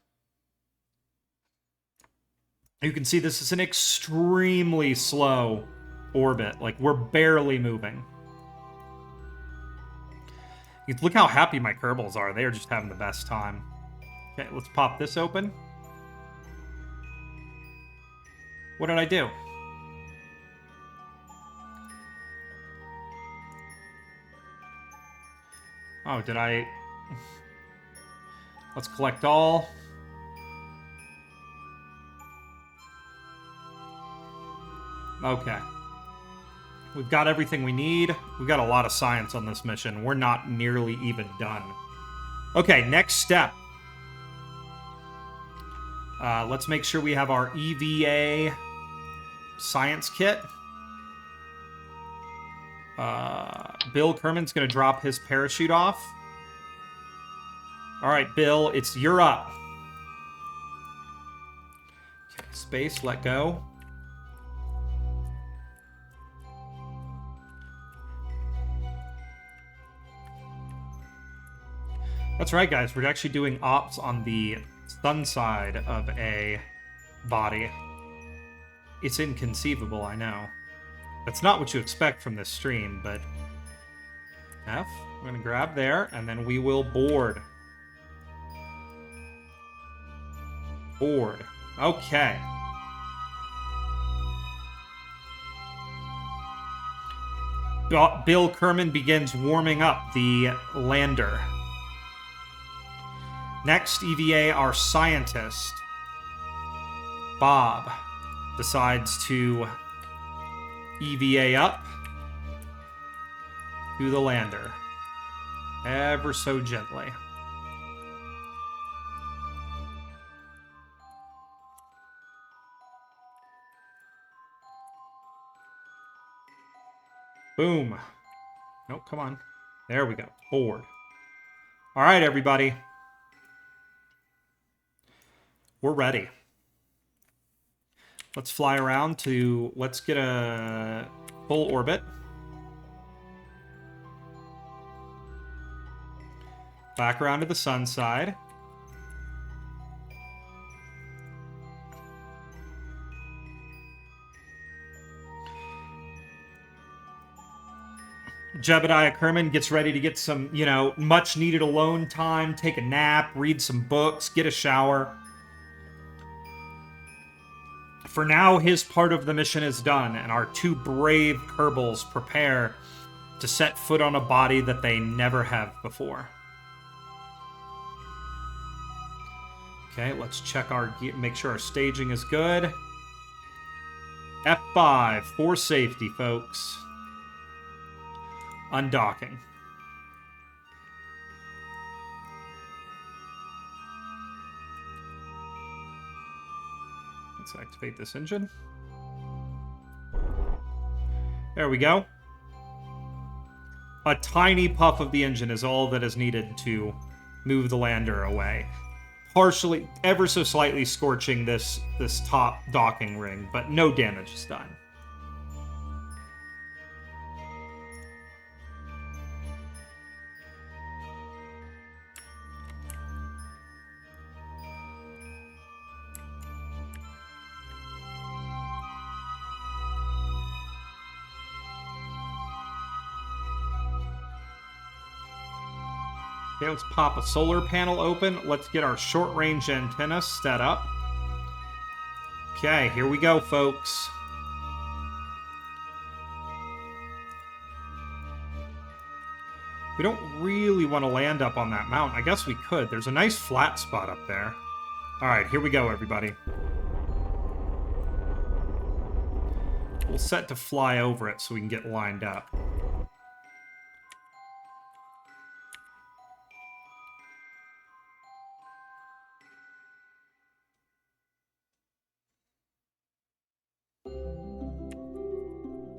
You can see this is an extremely slow orbit. Like, we're barely moving. Look how happy my Kerbals are. They are just having the best time. Okay, let's pop this open. What did I do? Oh, did I... Let's collect all. Okay. We've got everything we need. We've got a lot of science on this mission. We're not nearly even done. Okay, next step. Let's make sure we have our EVA science kit. Bill Kerman's going to drop his parachute off. All right, Bill, you're up. Okay, space, let go. That's right, guys. We're actually doing ops on the sun side of a body. It's inconceivable, I know. That's not what you expect from this stream, but... F. We're going to grab there, and then we will board. Board. Okay. Bill Kerman begins warming up the lander. Next, EVA, our scientist, Bob, decides to EVA up to the lander, ever so gently. Boom. Nope, come on. There we go. Forward. All right, everybody. We're ready. Let's fly around to... Let's get a full orbit. Back around to the sun side. Jebediah Kerman gets ready to get some, much needed alone time, take a nap, read some books, get a shower. For now, his part of the mission is done, and our two brave Kerbals prepare to set foot on a body that they never have before. Okay, let's check our gear, make sure our staging is good. F5 for safety, folks. Undocking. Let's activate this engine. There we go. A tiny puff of the engine is all that is needed to move the lander away. partially, ever so slightly scorching this top docking ring, but no damage is done. Okay, let's pop a solar panel open. Let's get our short-range antenna set up. Okay, here we go, folks. We don't really want to land up on that mountain. I guess we could. There's a nice flat spot up there. All right, here we go, everybody. We'll set to fly over it so we can get lined up.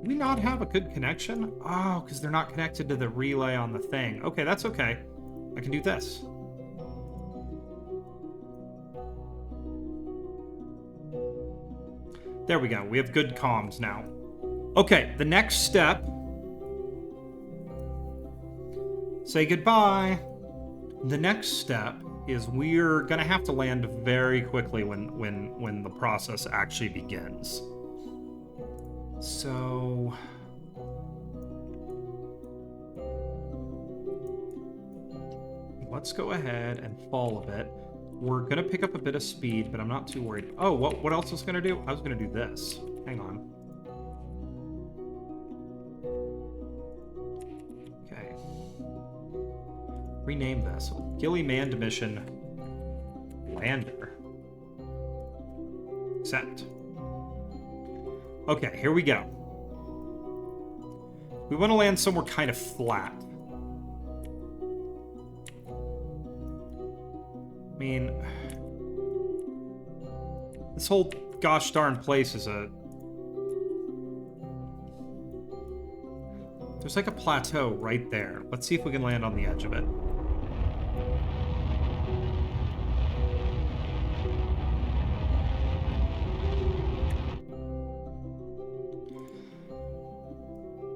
Do we not have a good connection? Oh, because they're not connected to the relay on the thing. Okay, that's okay. I can do this. There we go. We have good comms now. Okay, the next step. Say goodbye. The next step is we're gonna have to land very quickly when the process actually begins. So let's go ahead and fall a bit. We're gonna pick up a bit of speed, but I'm not too worried. Oh, what else was gonna do? I was gonna do this. Hang on. Okay. Rename this. Gilly manned mission lander. Accept. Okay, here we go. We want to land somewhere kind of flat. I mean, this whole gosh darn place is a... There's like a plateau right there. Let's see if we can land on the edge of it.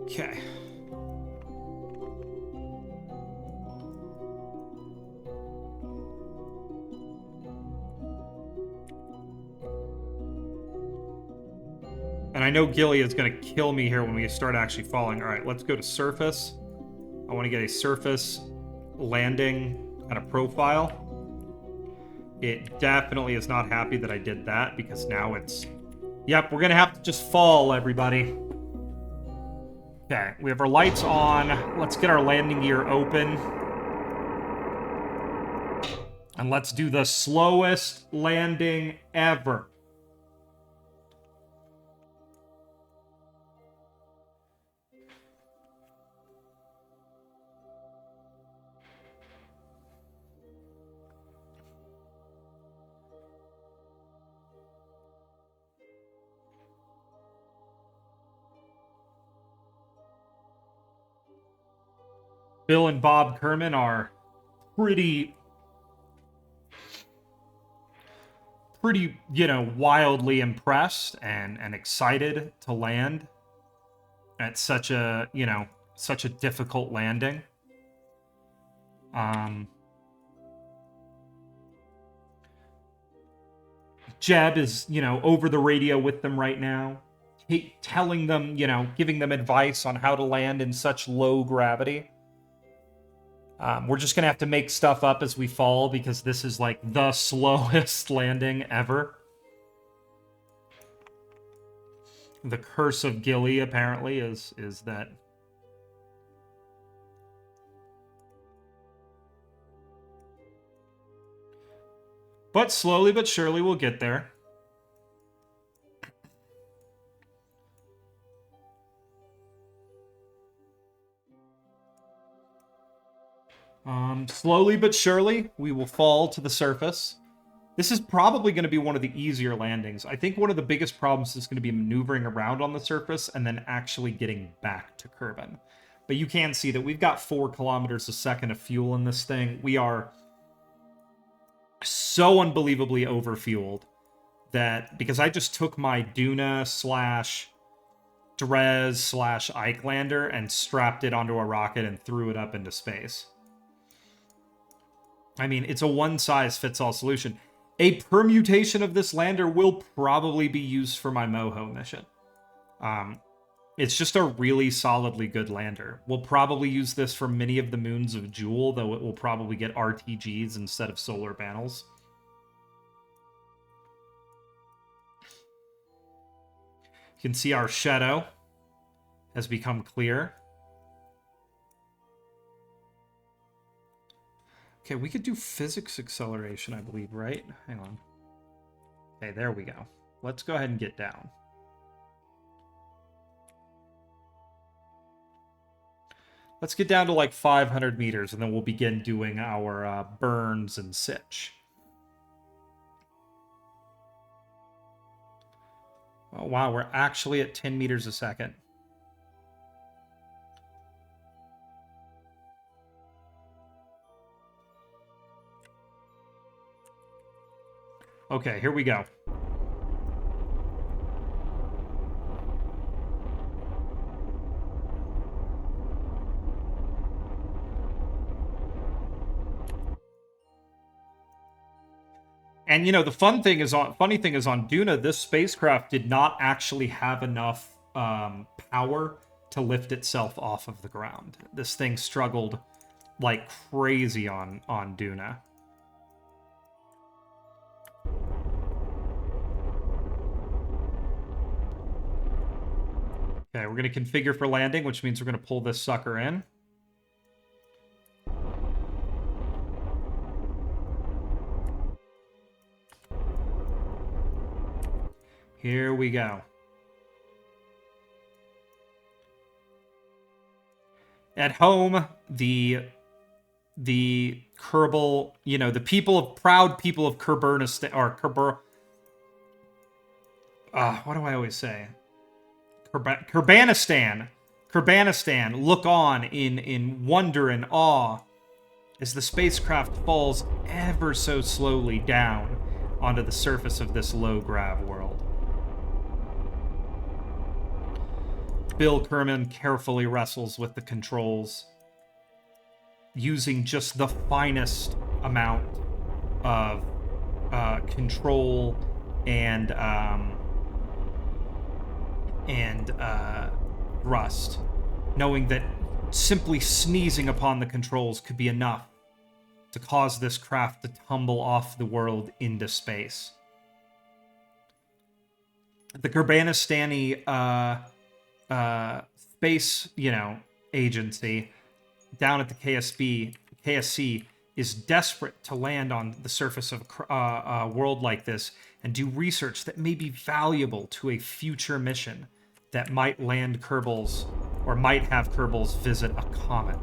Okay. And I know Gilly is going to kill me here when we start actually falling. All right, let's go to surface. I want to get a surface landing kind of profile. It definitely is not happy that I did that because now it's... Yep, we're going to have to just fall, everybody. Okay, we have our lights on. Let's get our landing gear open. And let's do the slowest landing ever. Bill and Bob Kerman are pretty, you know, wildly impressed and excited to land at such a, you know, such a difficult landing. Jeb is, you know, over the radio with them right now, telling them, you know, giving them advice on how to land in such low gravity. We're just going to have to make stuff up as we fall because this is like the slowest landing ever. The curse of Gilly, apparently, is that... But slowly but surely we'll get there. Slowly but surely, we will fall to the surface. This is probably going to be one of the easier landings. I think one of the biggest problems is going to be maneuvering around on the surface and then actually getting back to Kerbin. But you can see that we've got 4 kilometers a second of fuel in this thing. We are so unbelievably overfueled that because I just took my Duna / Drez / Icelander and strapped it onto a rocket and threw it up into space. I mean, it's a one-size-fits-all solution. A permutation of this lander will probably be used for my Moho mission. It's just a really solidly good lander. We'll probably use this for many of the moons of Jewel, though it will probably get RTGs instead of solar panels. You can see our shadow has become clear. Okay, we could do physics acceleration, I believe, right? Hang on. Okay, there we go. Let's go ahead and get down. Let's get down to like 500 meters, and then we'll begin doing our burns and sitch. Oh, wow, we're actually at 10 meters a second. Okay, here we go. And, you know, the funny thing is on Duna, this spacecraft did not actually have enough power to lift itself off of the ground. This thing struggled like crazy on Duna. Okay, we're going to configure for landing, which means we're going to pull this sucker in. Here we go. At home, the Kerbal, you know, the proud people of Kerbernistan, or what do I always say? Kerbanistan, look on in wonder and awe as the spacecraft falls ever so slowly down onto the surface of this low-grav world. Bill Kerman carefully wrestles with the controls, using just the finest amount of control and thrust, knowing that simply sneezing upon the controls could be enough to cause this craft to tumble off the world into space. The Kerbanistani space, agency down at the KSC is desperate to land on the surface of a world like this and do research that may be valuable to a future mission that might land Kerbals, or might have Kerbals visit a comet.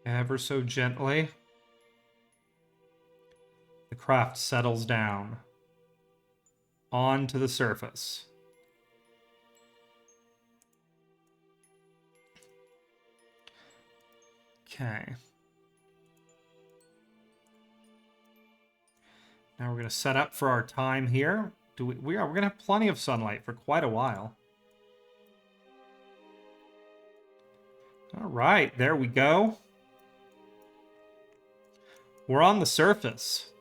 Ever so gently, the craft settles down onto the surface. Okay. Now we're going to set up for our time here. We're going to have plenty of sunlight for quite a while. All right, there we go. We're on the surface.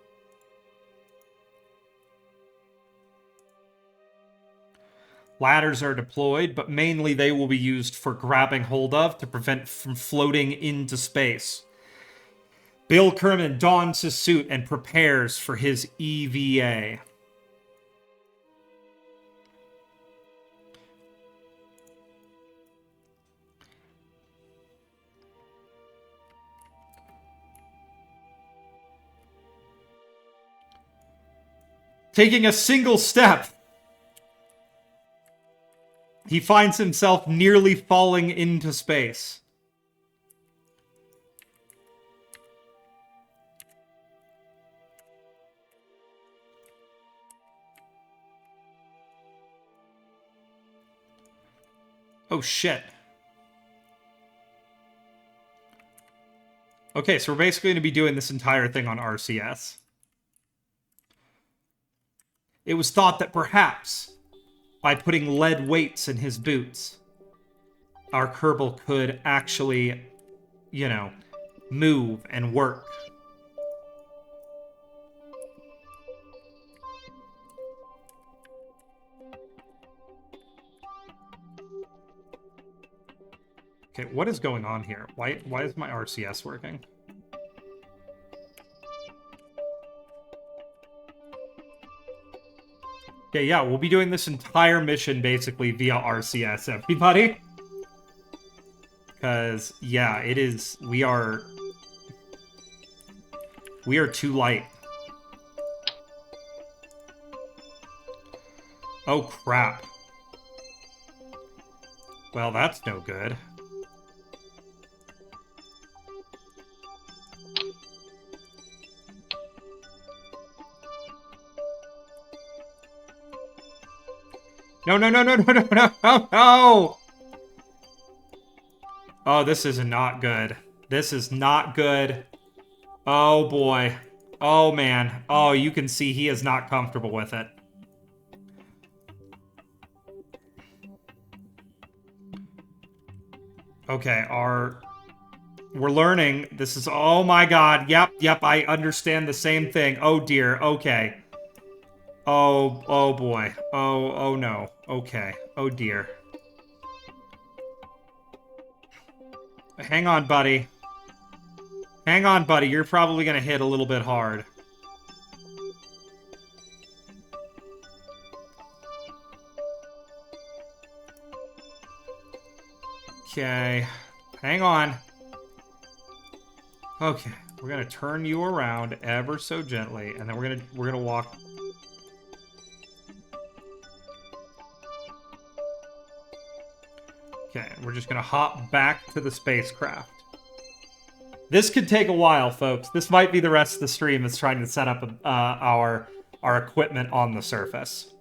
Ladders are deployed, but mainly they will be used for grabbing hold of to prevent from floating into space. Bill Kerman dons his suit and prepares for his EVA. Taking a single step, he finds himself nearly falling into space. Oh, shit. Okay, so we're basically going to be doing this entire thing on RCS. It was thought that perhaps by putting lead weights in his boots, our Kerbal could actually, you know, move and work. Okay, what is going on here? Why is my RCS working? Okay, yeah, we'll be doing this entire mission basically via RCS, everybody. Because, yeah, it is... We are too light. Oh, crap. Well, that's no good. No, no, no, no, no, no, no, no, no! Oh, this is not good. This is not good. Oh, boy. Oh, man. Oh, you can see he is not comfortable with it. Okay, we're learning. This is... Oh, my God. Yep, I understand the same thing. Oh, dear. Okay. Oh, boy. Oh, no. Okay. Oh, dear. Hang on, buddy. Hang on, buddy. You're probably gonna hit a little bit hard. Okay. Hang on. Okay. We're gonna turn you around ever so gently, and then we're gonna walk... Okay, we're just gonna hop back to the spacecraft. This could take a while, folks. This might be the rest of the stream is trying to set up our equipment on the surface.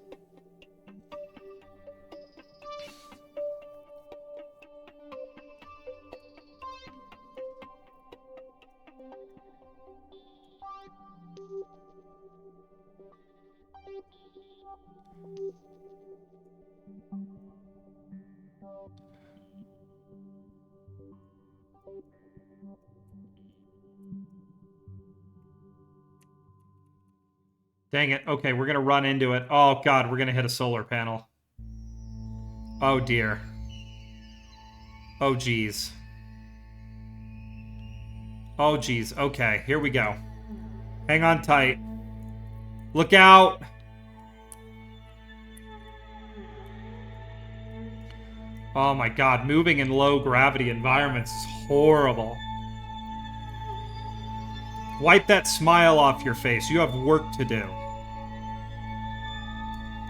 Dang it. Okay, we're gonna run into it. Oh, God, we're gonna hit a solar panel. Oh, dear. Oh, geez. Oh, geez. Okay, here we go. Hang on tight. Look out! Oh my God, moving in low gravity environments is horrible. Wipe that smile off your face. You have work to do.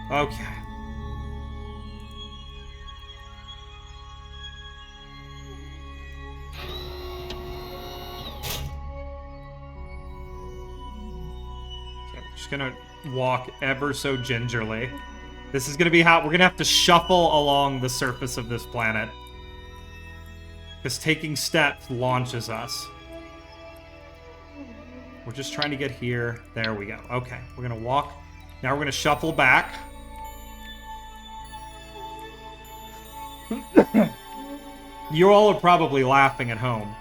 Okay. Just gonna walk ever so gingerly. This is gonna be how we're gonna have to shuffle along the surface of this planet. Because taking steps launches us. We're just trying to get here. There we go. Okay, we're gonna walk. Now we're gonna shuffle back. You all are probably laughing at home.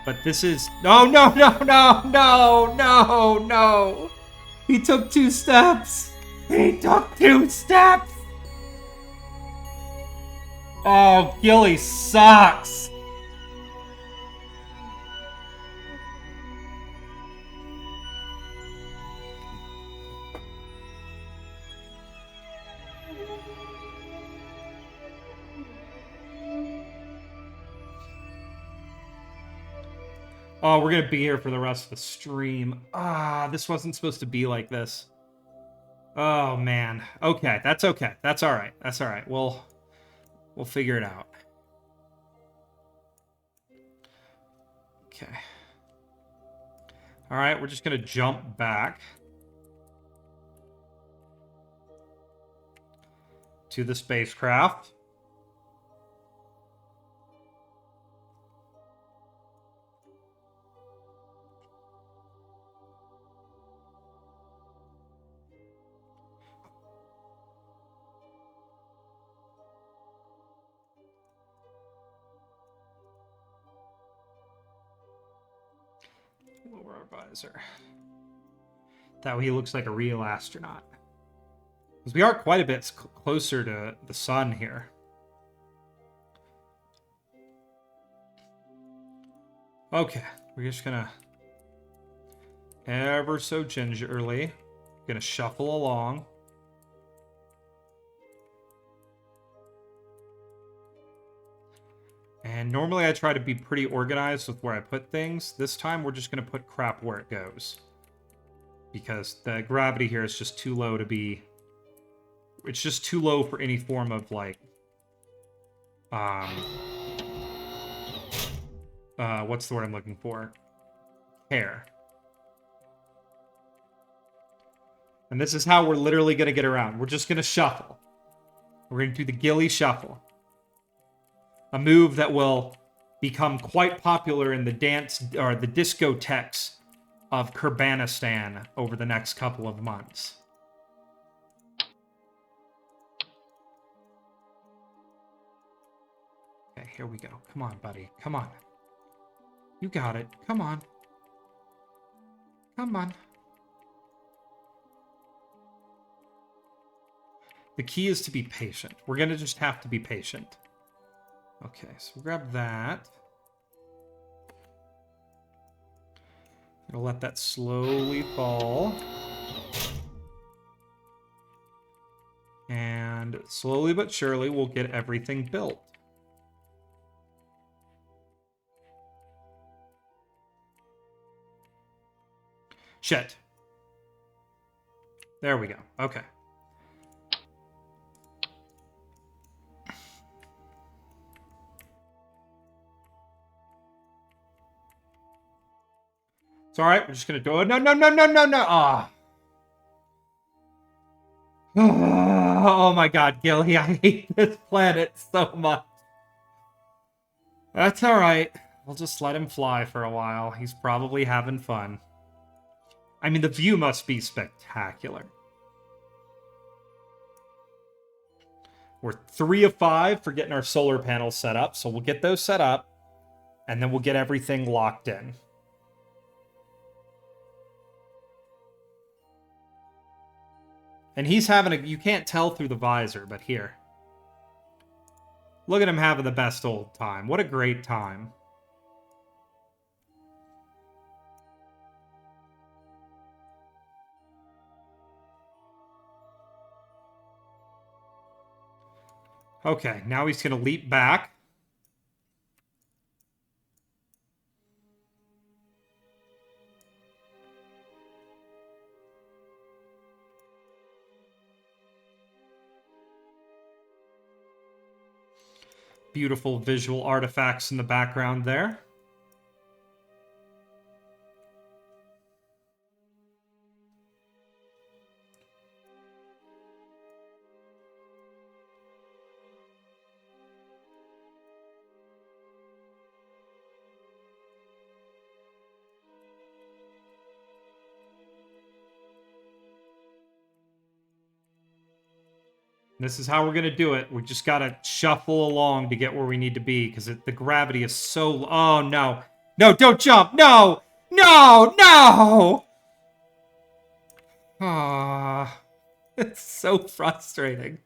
But this is... No, no, no, no, no, no, no! He took 2 steps! He took 2 steps! Oh, Gilly sucks! Oh, we're gonna be here for the rest of the stream. Ah, this wasn't supposed to be like this. Oh, man. Okay, that's okay. That's alright. That's alright. We'll figure it out. Okay. Alright, we're just gonna jump back to the spacecraft. Lower our visor. That way he looks like a real astronaut. Because we are quite a bit closer to the sun here. Okay, we're just gonna ever so gingerly gonna shuffle along. And normally I try to be pretty organized with where I put things. This time we're just gonna put crap where it goes. Because the gravity here is just too low to be... It's just too low for any form of, like... what's the word I'm looking for? Care. And this is how we're literally going to get around. We're just going to shuffle. We're going to do the Gilly shuffle. A move that will become quite popular in the dance or the discotheques of Kerbanistan over the next couple of months. Okay, here we go. Come on, buddy. Come on. You got it. Come on. Come on. The key is to be patient. We're going to just have to be patient. Okay, so we'll grab that. We'll let that slowly fall. And slowly but surely we'll get everything built. Shit. There we go. Okay. It's alright, we're just gonna do it. No, no, no, no, no, no! Ah. Oh my god, Gilly, I hate this planet so much. That's alright. We'll just let him fly for a while. He's probably having fun. I mean, the view must be spectacular. We're 3 of 5 for getting our solar panels set up, so we'll get those set up, and then we'll get everything locked in. And he's having a... You can't tell through the visor, but here. Look at him having the best old time. What a great time. Okay, now he's going to leap back. Beautiful visual artifacts in the background there. This is how we're going to do it. We just got to shuffle along to get where we need to be, because the gravity is so... Oh, no. No, don't jump! No! No! No! Ah, it's so frustrating.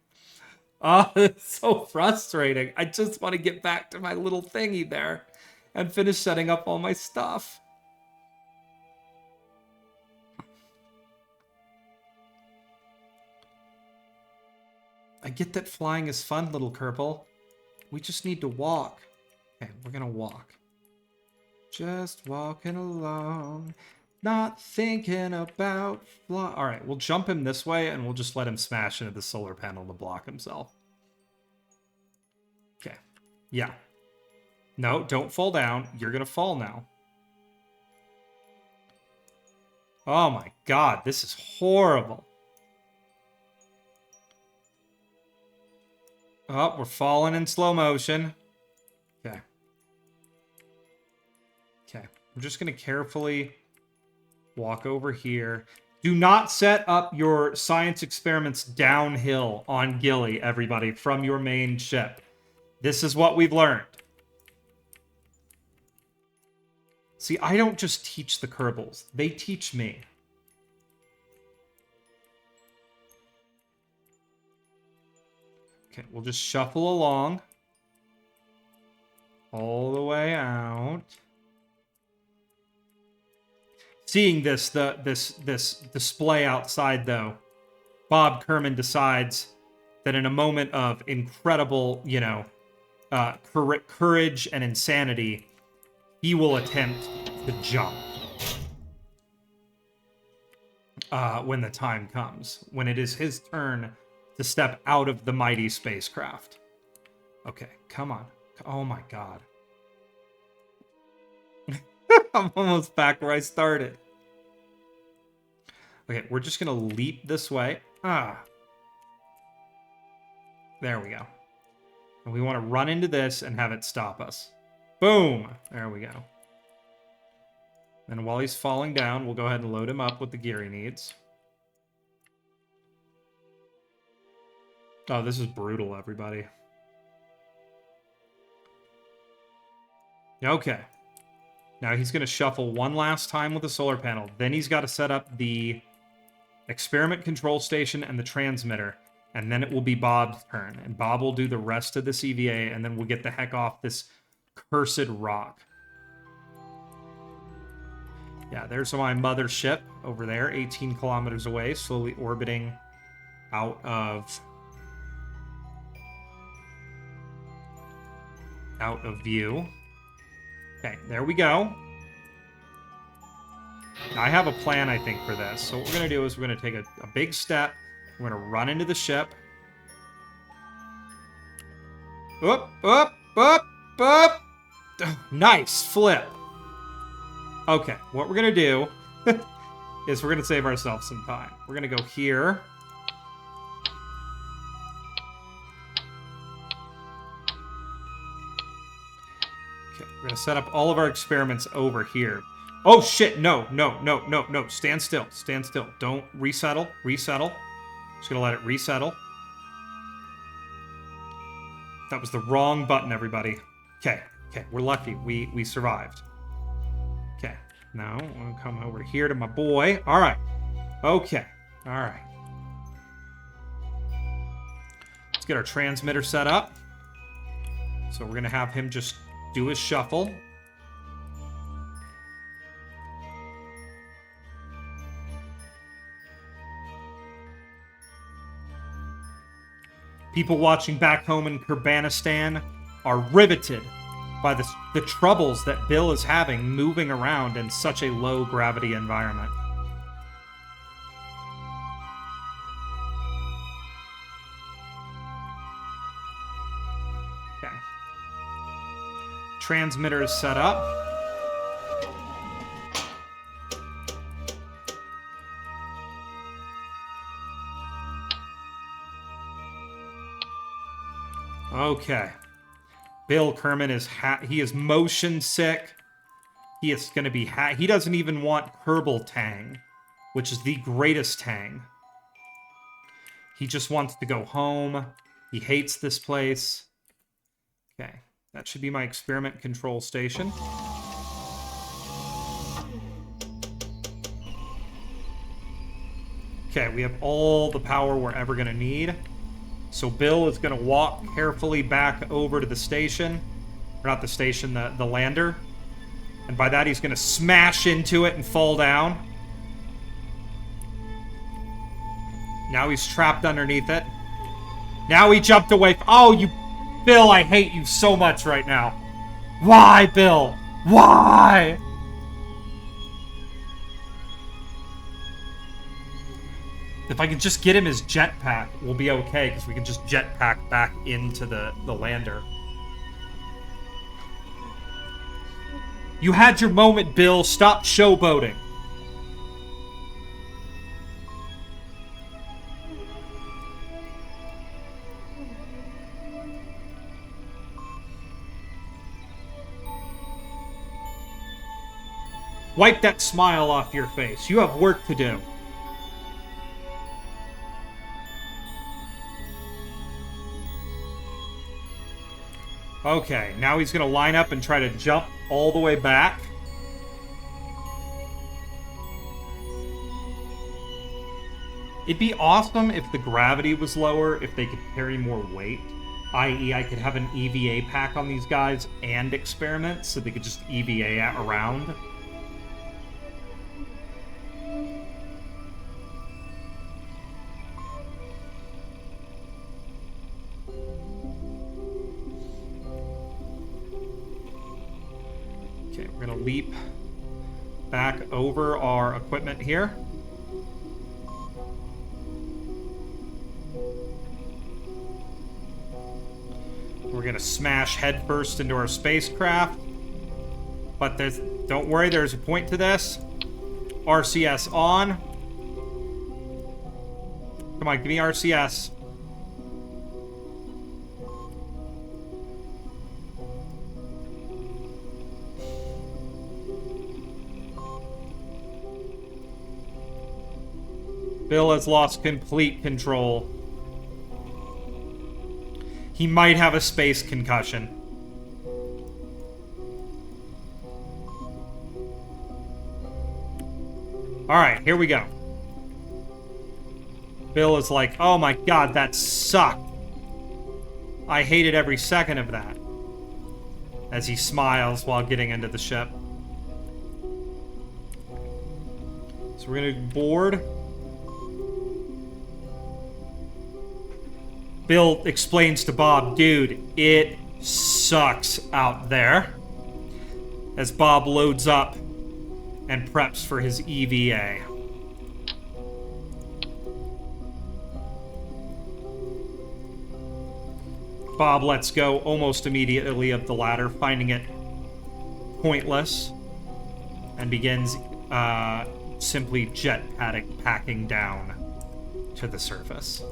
Oh, it's so frustrating. I just want to get back to my little thingy there and finish setting up all my stuff. I get that flying is fun, little Kerbal. We just need to walk. Okay, we're gonna walk. Just walking along, not thinking about fly. All right, we'll jump him this way, and we'll just let him smash into the solar panel to block himself. Okay, yeah. No, don't fall down. You're gonna fall now. Oh my god, this is horrible. Oh, we're falling in slow motion. Okay. Okay. We're just going to carefully walk over here. Do not set up your science experiments downhill on Gilly, everybody, from your main ship. This is what we've learned. See, I don't just teach the Kerbals. They teach me. Okay, we'll just shuffle along. All the way out. Seeing this display outside, though, Bob Kerman decides that in a moment of incredible, you know, courage and insanity, he will attempt to jump when the time comes, when it is his turn to step out of the mighty spacecraft. Okay, come on. Oh my god. I'm almost back where I started. Okay, we're just gonna leap this way. There we go. And we want to run into this and have it stop us. Boom! There we go. And while he's falling down, we'll go ahead and load him up with the gear he needs. Oh, this is brutal, everybody. Okay. Now he's going to shuffle one last time with the solar panel. Then he's got to set up the experiment control station and the transmitter. And then it will be Bob's turn. And Bob will do the rest of this EVA, and then we'll get the heck off this cursed rock. Yeah, there's my mothership over there, 18 kilometers away, slowly orbiting out of view. Okay, there we go. Now, I have a plan, I think, for this. So what we're going to do is we're going to take a big step. We're going to run into the ship. Up, up, up, up. Nice flip. Okay, what we're going to do is we're going to save ourselves some time. We're going to go here. Okay, we're going to set up all of our experiments over here. Oh, shit, no. Stand still, stand still. Don't resettle, resettle. Just gonna let it resettle. That was the wrong button, everybody. Okay, we're lucky. We survived. Okay, now we'll come over here to my boy. All right. Okay, all right. Let's get our transmitter set up. So we're gonna have him just do his shuffle. People watching back home in Kerbanistan are riveted by the troubles that Bill is having moving around in such a low-gravity environment. Okay. Transmitter is set up. Okay. Bill Kerman is he is motion sick. He is going to be he doesn't even want Kerbal Tang, which is the greatest Tang. He just wants to go home. He hates this place. Okay. That should be my experiment control station. Okay, we have all the power we're ever going to need. So Bill is going to walk carefully back over to the station. Or not the station, the lander. And by that, he's going to smash into it and fall down. Now he's trapped underneath it. Now he jumped away. Oh, you... Bill, I hate you so much right now. Why, Bill? Why? If I can just get him his jetpack, we'll be okay, because we can just jetpack back into the lander. You had your moment, Bill. Stop showboating. Wipe that smile off your face. You have work to do. Okay, now he's going to line up and try to jump all the way back. It'd be awesome if the gravity was lower, if they could carry more weight. I.e., I could have an EVA pack on these guys and experiment, so they could just EVA around. Okay, we're gonna leap back over our equipment here. We're gonna smash headfirst into our spacecraft. But don't worry, there's a point to this. RCS on. Come on, give me RCS. Bill has lost complete control. He might have a space concussion. Alright, here we go. Bill is like, oh my god, that sucked. I hated every second of that. As he smiles while getting into the ship. So we're gonna board. Bill explains to Bob, dude, it sucks out there. As Bob loads up and preps for his EVA. Bob lets go almost immediately of the ladder, finding it pointless, and begins simply packing down to the surface.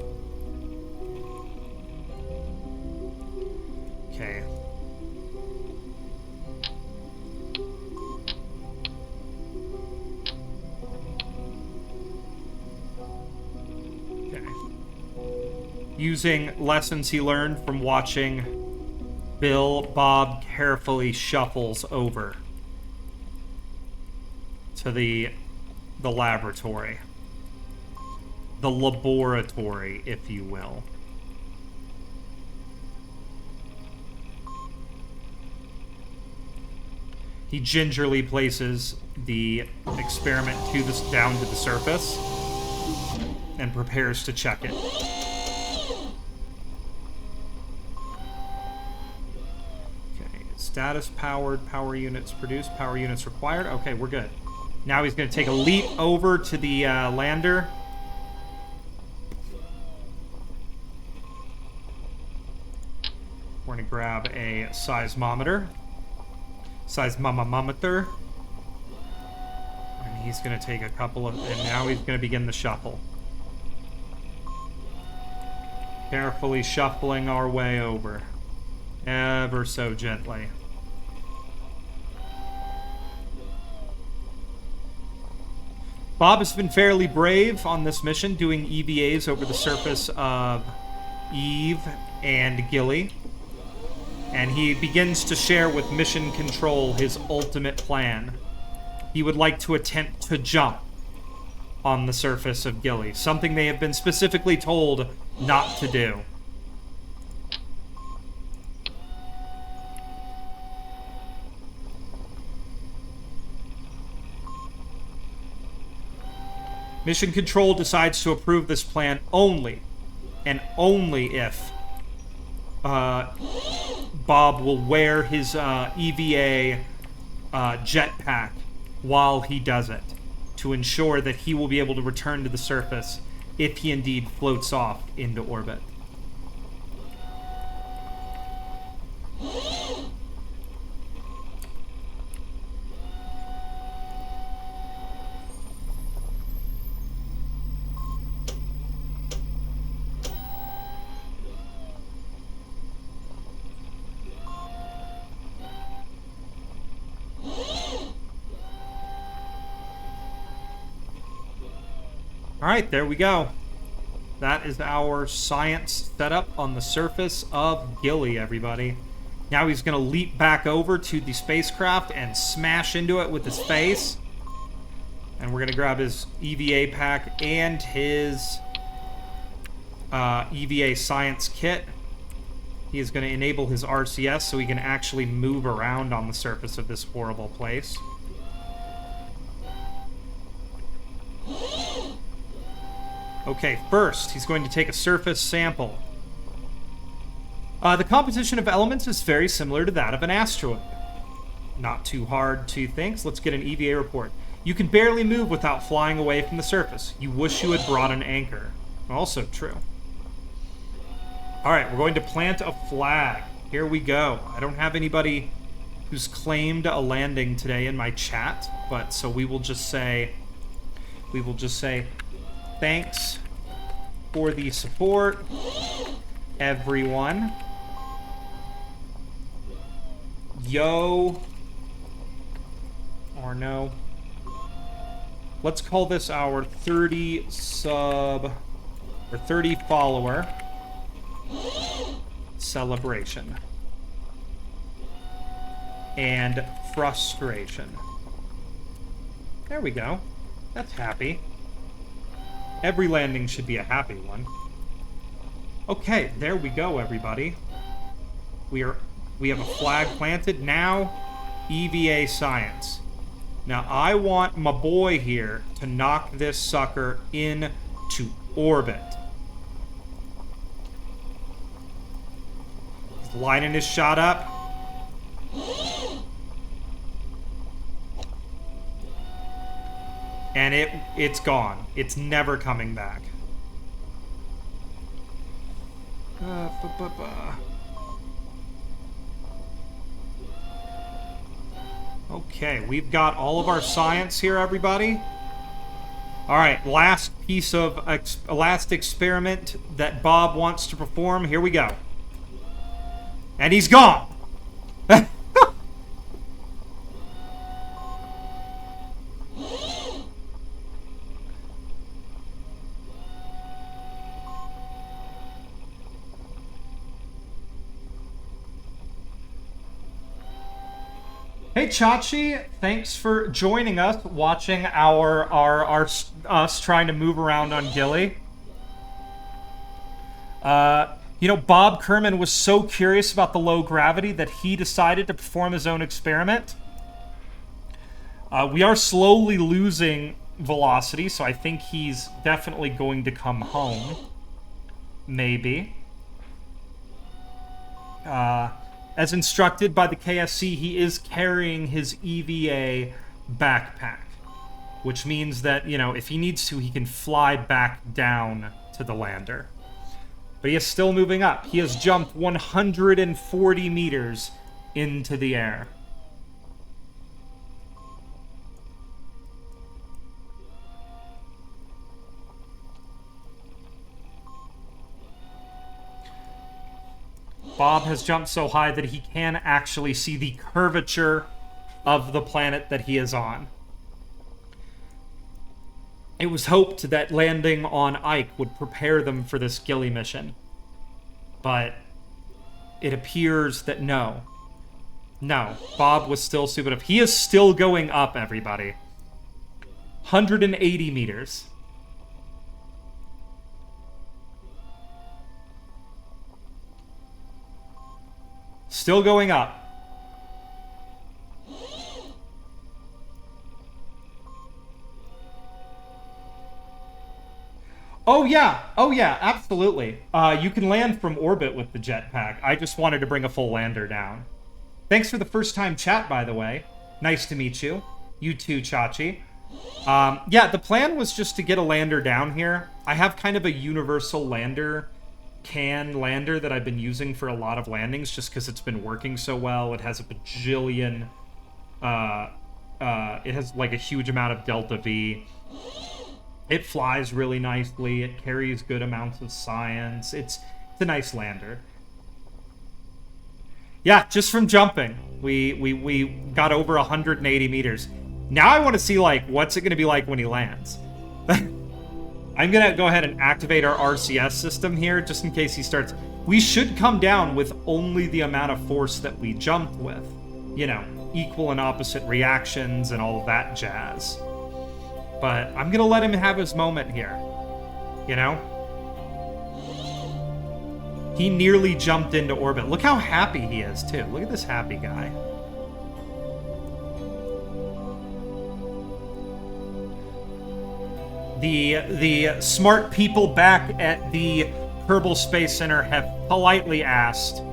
Okay. Using lessons he learned from watching Bill, Bob carefully shuffles over to the laboratory. The laboratory, if you will. He gingerly places the experiment down to the surface and prepares to check it. Okay, status powered, power units produced, power units required. Okay, we're good. Now he's going to take a leap over to the lander. We're going to grab a seismometer. Seismometer. And he's going to take a couple of... And now he's going to begin the shuffle. Carefully shuffling our way over. Ever so gently. Bob has been fairly brave on this mission, doing EVAs over the surface of Eve and Gilly. And he begins to share with Mission Control his ultimate plan. He would like to attempt to jump on the surface of Gilly, something they have been specifically told not to do. Mission Control decides to approve this plan only, and only if Bob will wear his EVA jetpack while he does it, to ensure that he will be able to return to the surface if he indeed floats off into orbit. Alright, there we go. That is our science setup on the surface of Gilly, everybody. Now he's going to leap back over to the spacecraft and smash into it with his face. And we're going to grab his EVA pack and his EVA science kit. He is going to enable his RCS so he can actually move around on the surface of this horrible place. Okay, first, he's going to take a surface sample. The composition of elements is very similar to that of an asteroid. Not too hard to think. Let's get an EVA report. You can barely move without flying away from the surface. You wish you had brought an anchor. Also true. Alright, we're going to plant a flag. Here we go. I don't have anybody who's claimed a landing today in my chat, but so we will just say thanks for the support, everyone. Yo. Or no. Let's call this our 30 sub or 30 follower celebration. And frustration. There we go. That's happy. Every landing should be a happy one. Okay, there we go, everybody. We have a flag planted. Now, EVA science. Now, I want my boy here to knock this sucker into orbit. He's lining his shot up. And it's gone. It's never coming back. Okay, we've got all of our science here, everybody. Alright, last piece of last experiment that Bob wants to perform. Here we go. And he's gone! Hey Chachi, thanks for joining us, watching us trying to move around on Gilly. You know, Bob Kerman was so curious about the low gravity that he decided to perform his own experiment. We are slowly losing velocity, so I think he's definitely going to come home. Maybe. As instructed by the KSC, he is carrying his EVA backpack. Which means that, you know, if he needs to, he can fly back down to the lander. But he is still moving up. He has jumped 140 meters into the air. Bob has jumped so high that he can actually see the curvature of the planet that he is on. It was hoped that landing on Ike would prepare them for this Gilly mission. But it appears that no. No, Bob was still stupid enough. He is still going up, everybody. 180 meters. Still going up. Oh yeah, absolutely. You can land from orbit with the jetpack. I just wanted to bring a full lander down. Thanks for the first time chat, by the way. Nice to meet you. You too, Chachi. Yeah, the plan was just to get a lander down here. I have kind of a universal lander lander that I've been using for a lot of landings just because it's been working so well. It has a bajillion, it has like a huge amount of delta V. It flies really nicely. It carries good amounts of science. It's a nice lander. Yeah, just from jumping, we got over 180 meters. Now I want to see, like, what's it going to be like when he lands. I'm going to go ahead and activate our RCS system here, just in case he starts... We should come down with only the amount of force that we jumped with. You know, equal and opposite reactions and all of that jazz. But I'm gonna let him have his moment here. You know? He nearly jumped into orbit. Look how happy he is, too. Look at this happy guy. The smart people back at the Kerbal Space Center have politely asked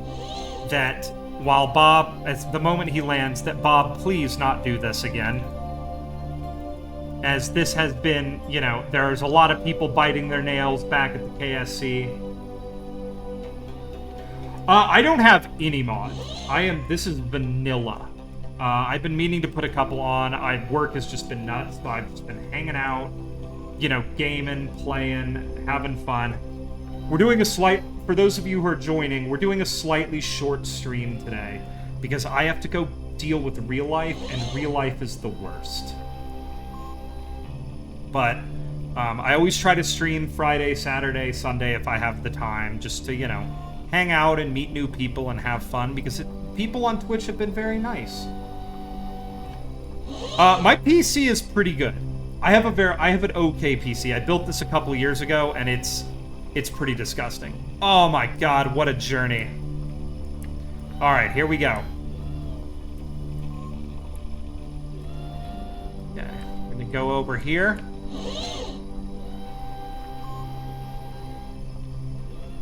that while Bob, at the moment he lands, that Bob please not do this again. As this has been, you know, there's a lot of people biting their nails back at the KSC. I don't have any mod. This is vanilla. I've been meaning to put a couple on. Work has just been nuts, so I've just been hanging out, you know, gaming, playing, having fun. We're doing for those of you who are joining, we're doing a slightly short stream today, because I have to go deal with real life, and real life is the worst. But I always try to stream Friday, Saturday, Sunday if I have the time, just to, you know, hang out and meet new people and have fun, because people on Twitch have been very nice. My PC is pretty good. I have an okay PC. I built this a couple years ago, and it's pretty disgusting. Oh my god, what a journey. Alright, here we go. Okay, we're gonna go over here.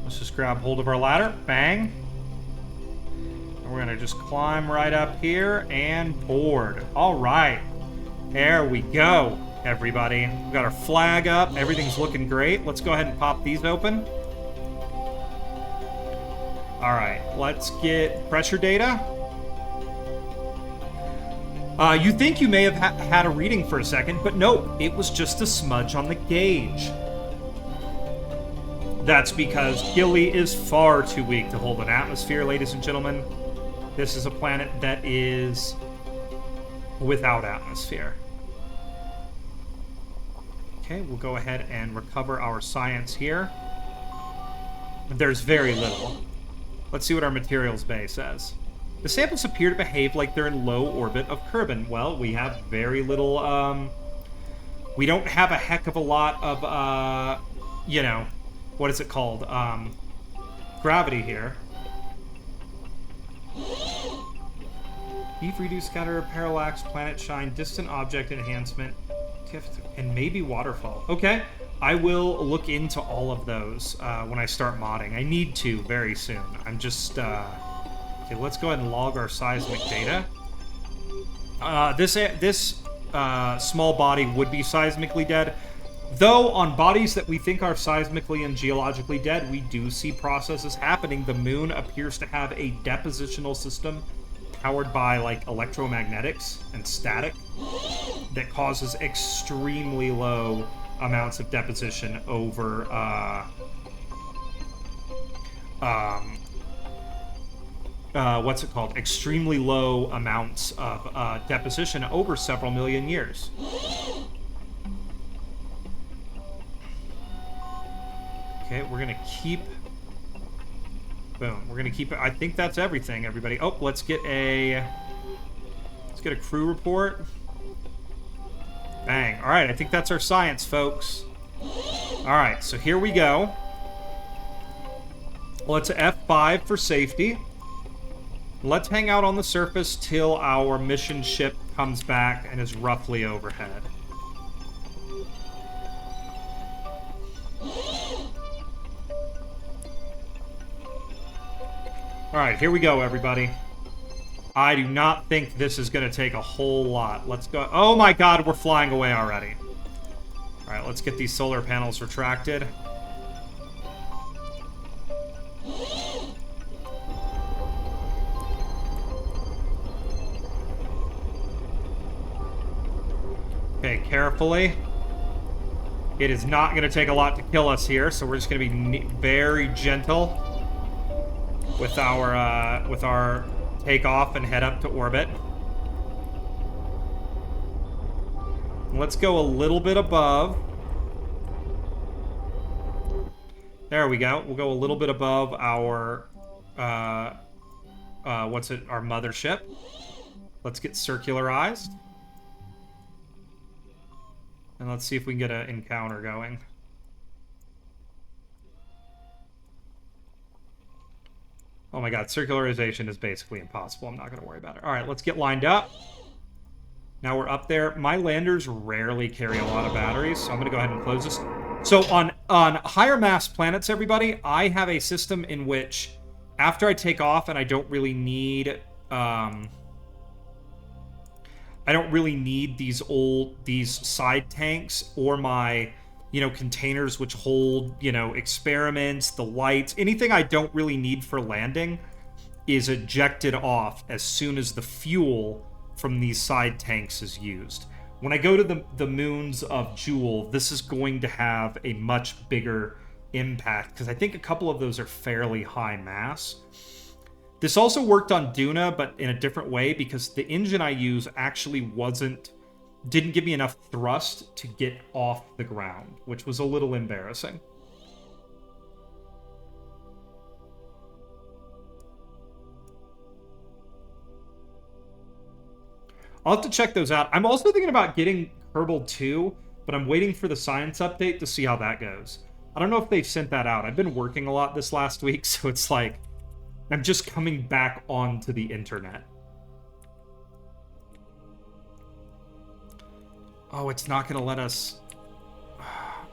Let's just grab hold of our ladder. Bang. And we're gonna just climb right up here and board. Alright. There we go, everybody. We've got our flag up. Everything's looking great. Let's go ahead and pop these open. Alright, let's get pressure data. You think you may have had a reading for a second, but no, it was just a smudge on the gauge. That's because Gilly is far too weak to hold an atmosphere, ladies and gentlemen. This is a planet that is without atmosphere. Okay, we'll go ahead and recover our science here. There's very little. Let's see what our materials bay says. The samples appear to behave like they're in low orbit of Kerbin. Well, we have very little, we don't have a heck of a lot of, you know, what is it called? Gravity here. Beef reduce scatter, parallax, planet shine, distant object enhancement, and maybe waterfall. Okay, I will look into all of those when I start modding. I need to very soon. I'm just, okay, let's go ahead and log our seismic data. This small body would be seismically dead. Though, on bodies that we think are seismically and geologically dead, we do see processes happening. The moon appears to have a depositional system powered by, like, electromagnetics and static that causes extremely low amounts of deposition over, what's it called? Extremely low amounts of deposition over several million years. Okay, we're gonna keep... Boom. We're gonna keep it... I think that's everything, everybody. Oh, let's get a crew report. Bang. Alright, I think that's our science, folks. Alright, so here we go. Let's F5 for safety. Let's hang out on the surface till our mission ship comes back and is roughly overhead. Alright, here we go, everybody. I do not think this is going to take a whole lot. Let's go. Oh my god, we're flying away already. Alright, let's get these solar panels retracted. Okay, carefully. It is not going to take a lot to kill us here, so we're just going to be very gentle with our takeoff and head up to orbit. Let's go a little bit above. There we go. We'll go a little bit above our our mothership. Let's get circularized. And let's see if we can get an encounter going. Oh my god, circularization is basically impossible. I'm not going to worry about it. All right, let's get lined up. Now we're up there. My landers rarely carry a lot of batteries, so I'm going to go ahead and close this. So on higher mass planets, everybody, I have a system in which after I take off and I don't really need these side tanks or my, containers which hold, experiments, the lights, anything I don't really need for landing is ejected off as soon as the fuel from these side tanks is used. When I go to the moons of Jewel, this is going to have a much bigger impact because I think a couple of those are fairly high mass. This also worked on Duna, but in a different way because the engine I use actually didn't give me enough thrust to get off the ground, which was a little embarrassing. I'll have to check those out. I'm also thinking about getting Kerbal 2, but I'm waiting for the science update to see how that goes. I don't know if they've sent that out. I've been working a lot this last week, so it's like I'm just coming back onto the internet. Oh, it's not going to let us...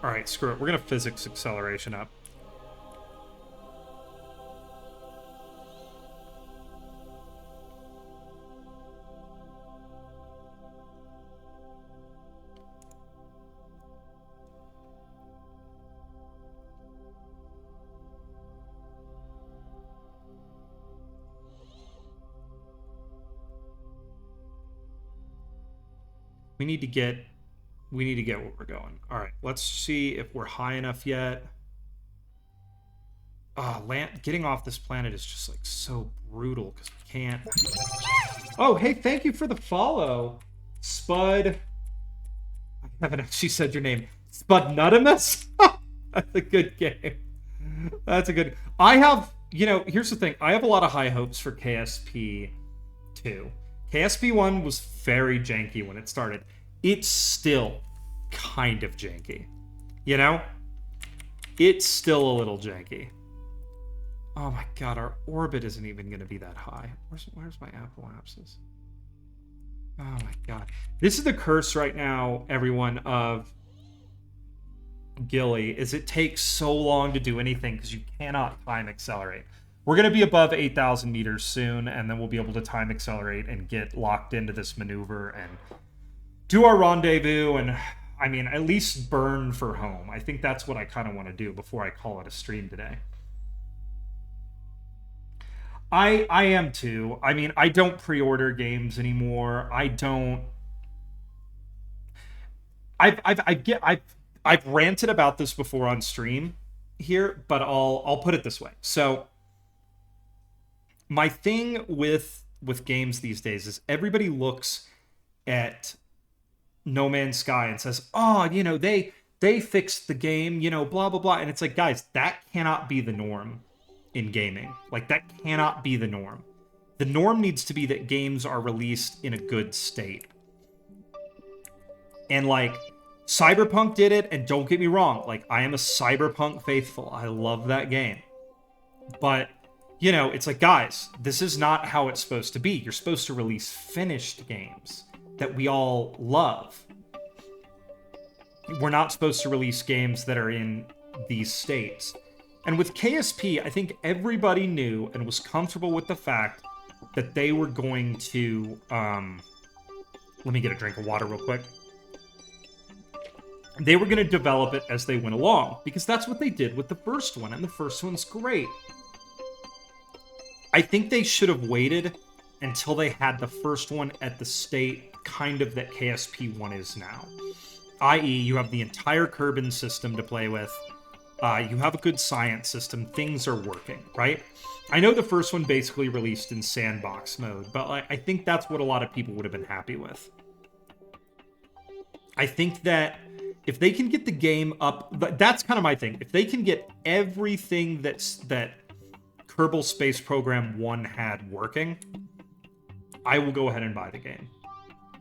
All right, screw it. We're going to physics acceleration up. We need to get what we're going. All right, let's see if we're high enough yet. Getting off this planet is just like so brutal because we can't. Oh, hey, thank you for the follow, Spud. I haven't actually said your name. Spudnutimus? That's a good game. That's a good. I have, here's the thing. I have a lot of high hopes for KSP 2. KSP 1 was very janky when it started. It's still kind of janky. It's still a little janky. Oh my god, our orbit isn't even going to be that high. Where's my Apple Apps? Oh my god. This is the curse right now, everyone, of Gilly, is it takes so long to do anything because you cannot time accelerate. We're going to be above 8,000 meters soon, and then we'll be able to time accelerate and get locked into this maneuver and do our rendezvous and, at least burn for home. I think that's what I kind of want to do before I call it a stream today. I am too. I don't pre-order games anymore. I've ranted about this before on stream here, but I'll put it this way. So my thing with games these days is everybody looks at No Man's Sky and says, "Oh, they fixed the game, blah blah blah." And it's like, guys, that cannot be the norm in gaming. Like, that cannot be the norm. The norm needs to be that games are released in a good state. And like Cyberpunk did it, and don't get me wrong, like I am a Cyberpunk faithful. I love that game. But it's like, guys, this is not how it's supposed to be. You're supposed to release finished games that we all love. We're not supposed to release games that are in these states. And with KSP, I think everybody knew and was comfortable with the fact that they were going to... let me get a drink of water real quick. They were going to develop it as they went along, because that's what they did with the first one, and the first one's great. I think they should have waited until they had the first one at the state kind of that KSP 1 is now. I.e., you have the entire Kerbal system to play with. You have a good science system. Things are working, right? I know the first one basically released in sandbox mode, but I think that's what a lot of people would have been happy with. I think that if they can get the game up, that's kind of my thing. If they can get everything that Kerbal Space Program 1 had working, I will go ahead and buy the game.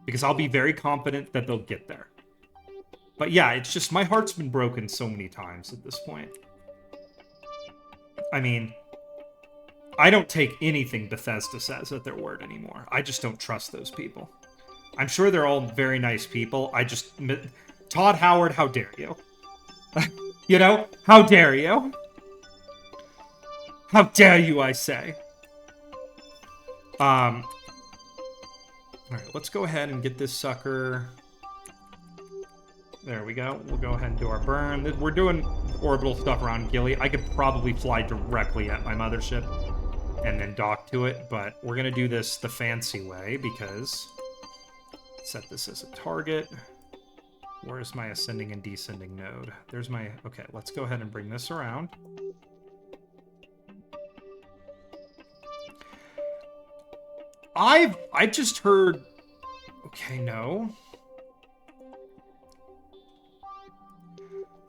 Because I'll be very confident that they'll get there. But yeah, it's just my heart's been broken so many times at this point. I mean, I don't take anything Bethesda says at their word anymore. I just don't trust those people. I'm sure they're all very nice people. I just... Todd Howard, how dare you? You know? How dare you? How dare you, I say. Alright, let's go ahead and get this sucker. There we go. We'll go ahead and do our burn. We're doing orbital stuff around Gilly. I could probably fly directly at my mothership and then dock to it, but we're going to do this the fancy way because... Set this as a target. Where's my ascending and descending node? There's my... Okay, let's go ahead and bring this around. I just heard... Okay, no.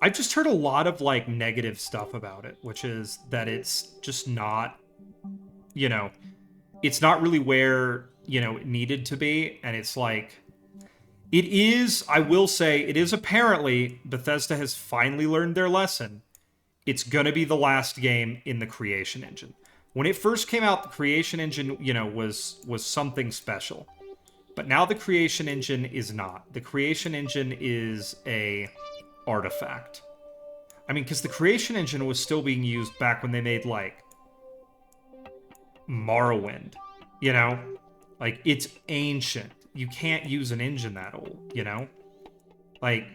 I just heard a lot of, like, negative stuff about it, which is that it's just not, you know, it's not really where, you know, it needed to be, and it's like... It is, I will say, it is apparently, Bethesda has finally learned their lesson. It's gonna be the last game in the Creation Engine. When it first came out, the Creation Engine, you know, was something special. But now the Creation Engine is not. The Creation Engine is a artifact. I mean, because the Creation Engine was still being used back when they made, like, Morrowind. You know? Like, it's ancient. You can't use an engine that old, you know? Like,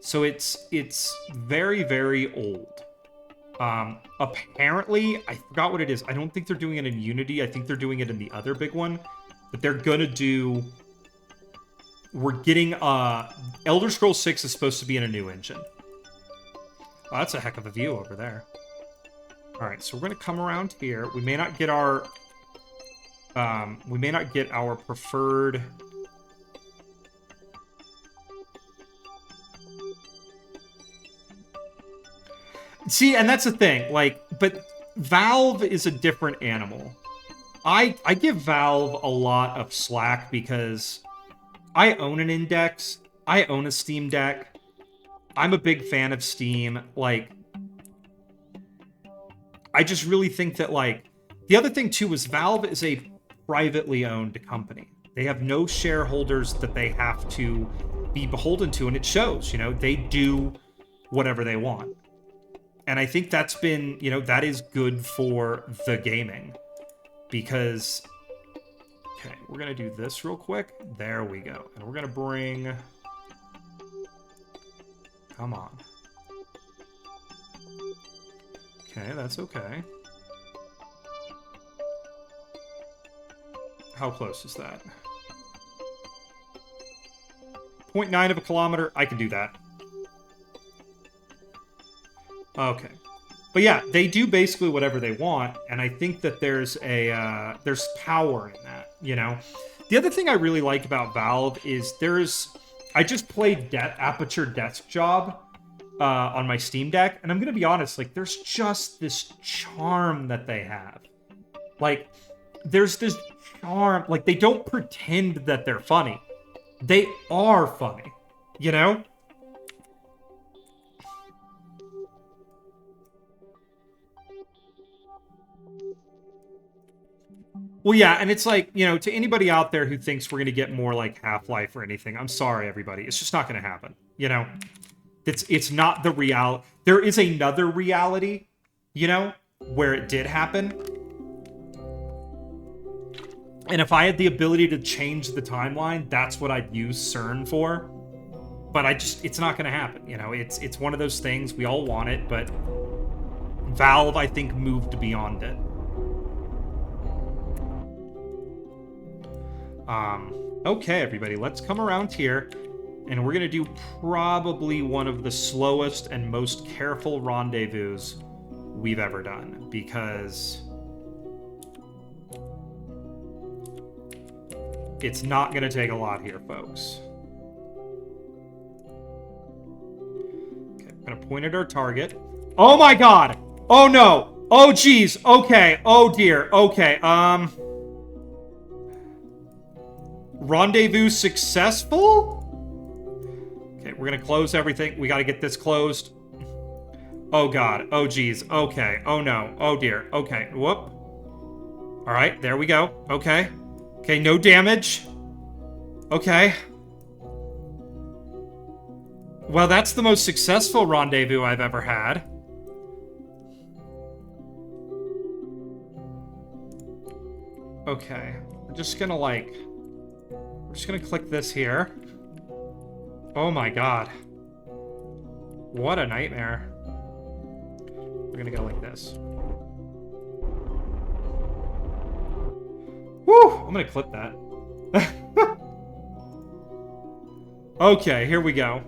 so it's very, very old. Apparently, I forgot what it is. I don't think they're doing it in Unity. I think they're doing it in the other big one. But they're gonna do... We're getting, Elder Scrolls 6 is supposed to be in a new engine. Oh, that's a heck of a view over there. Alright, so we're gonna come around here. We may not get our... preferred... See, and that's the thing, like, but Valve is a different animal. I give Valve a lot of slack because I own an Index, I own a Steam Deck, I'm a big fan of Steam, like, I just really think that, like, the other thing, too, is Valve is a privately owned company. They have no shareholders that they have to be beholden to, and it shows, you know, they do whatever they want. And I think that's been, you know, that is good for the gaming. Because, okay, we're going to do this real quick. There we go. And we're going to bring... Come on. Okay, that's okay. How close is that? 0.9 of a kilometer. I can do that. Okay. But yeah, they do basically whatever they want, and I think that there's a there's power in that, you know? The other thing I really like about Valve is I just played Aperture Desk Job on my Steam Deck, and I'm gonna be honest, like, there's just this charm that they have. Like, there's this charm, like, they don't pretend that they're funny. They are funny, you know? Well, yeah, and it's like, you know, to anybody out there who thinks we're going to get more like Half-Life or anything, I'm sorry, everybody. It's just not going to happen, you know? It's not the reality. There is another reality, you know, where it did happen. And if I had the ability to change the timeline, that's what I'd use CERN for. But it's not going to happen, you know? It's one of those things, we all want it, but Valve, I think, moved beyond it. Okay, everybody, let's come around here, and we're gonna do probably one of the slowest and most careful rendezvous we've ever done, because it's not gonna take a lot here, folks. Okay, I'm gonna point at our target. Oh my god! Oh no! Oh geez! Okay, oh dear, okay, Rendezvous successful? Okay, we're gonna close everything. We gotta get this closed. Oh god. Oh geez. Okay. Oh no. Oh dear. Okay. Whoop. Alright, there we go. Okay. Okay, no damage. Okay. Well, that's the most successful rendezvous I've ever had. Okay. We're just gonna click this here. Oh my god. What a nightmare. We're gonna go like this. Woo! I'm gonna clip that. Okay, here we go.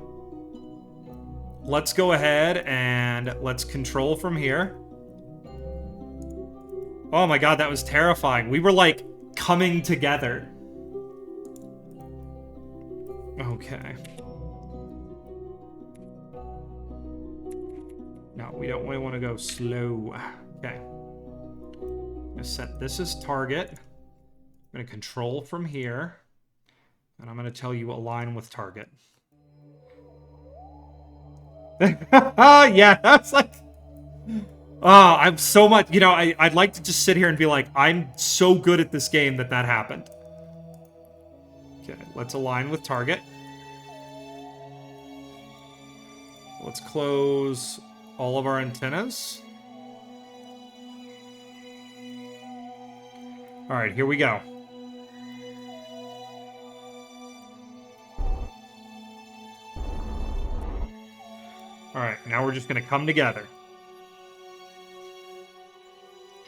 Let's go ahead and let's control from here. Oh my god, that was terrifying. We were like coming together. Okay. No, we don't really want to go slow. Okay. I'm gonna set this as target. I'm gonna control from here. And I'm gonna tell you align with target. Yeah, that's like... Oh, I'm so much... You know, I'd like to just sit here and be like, I'm so good at this game that happened. Okay, let's align with target. Let's close all of our antennas. Alright, here we go. Alright, now we're just gonna come together.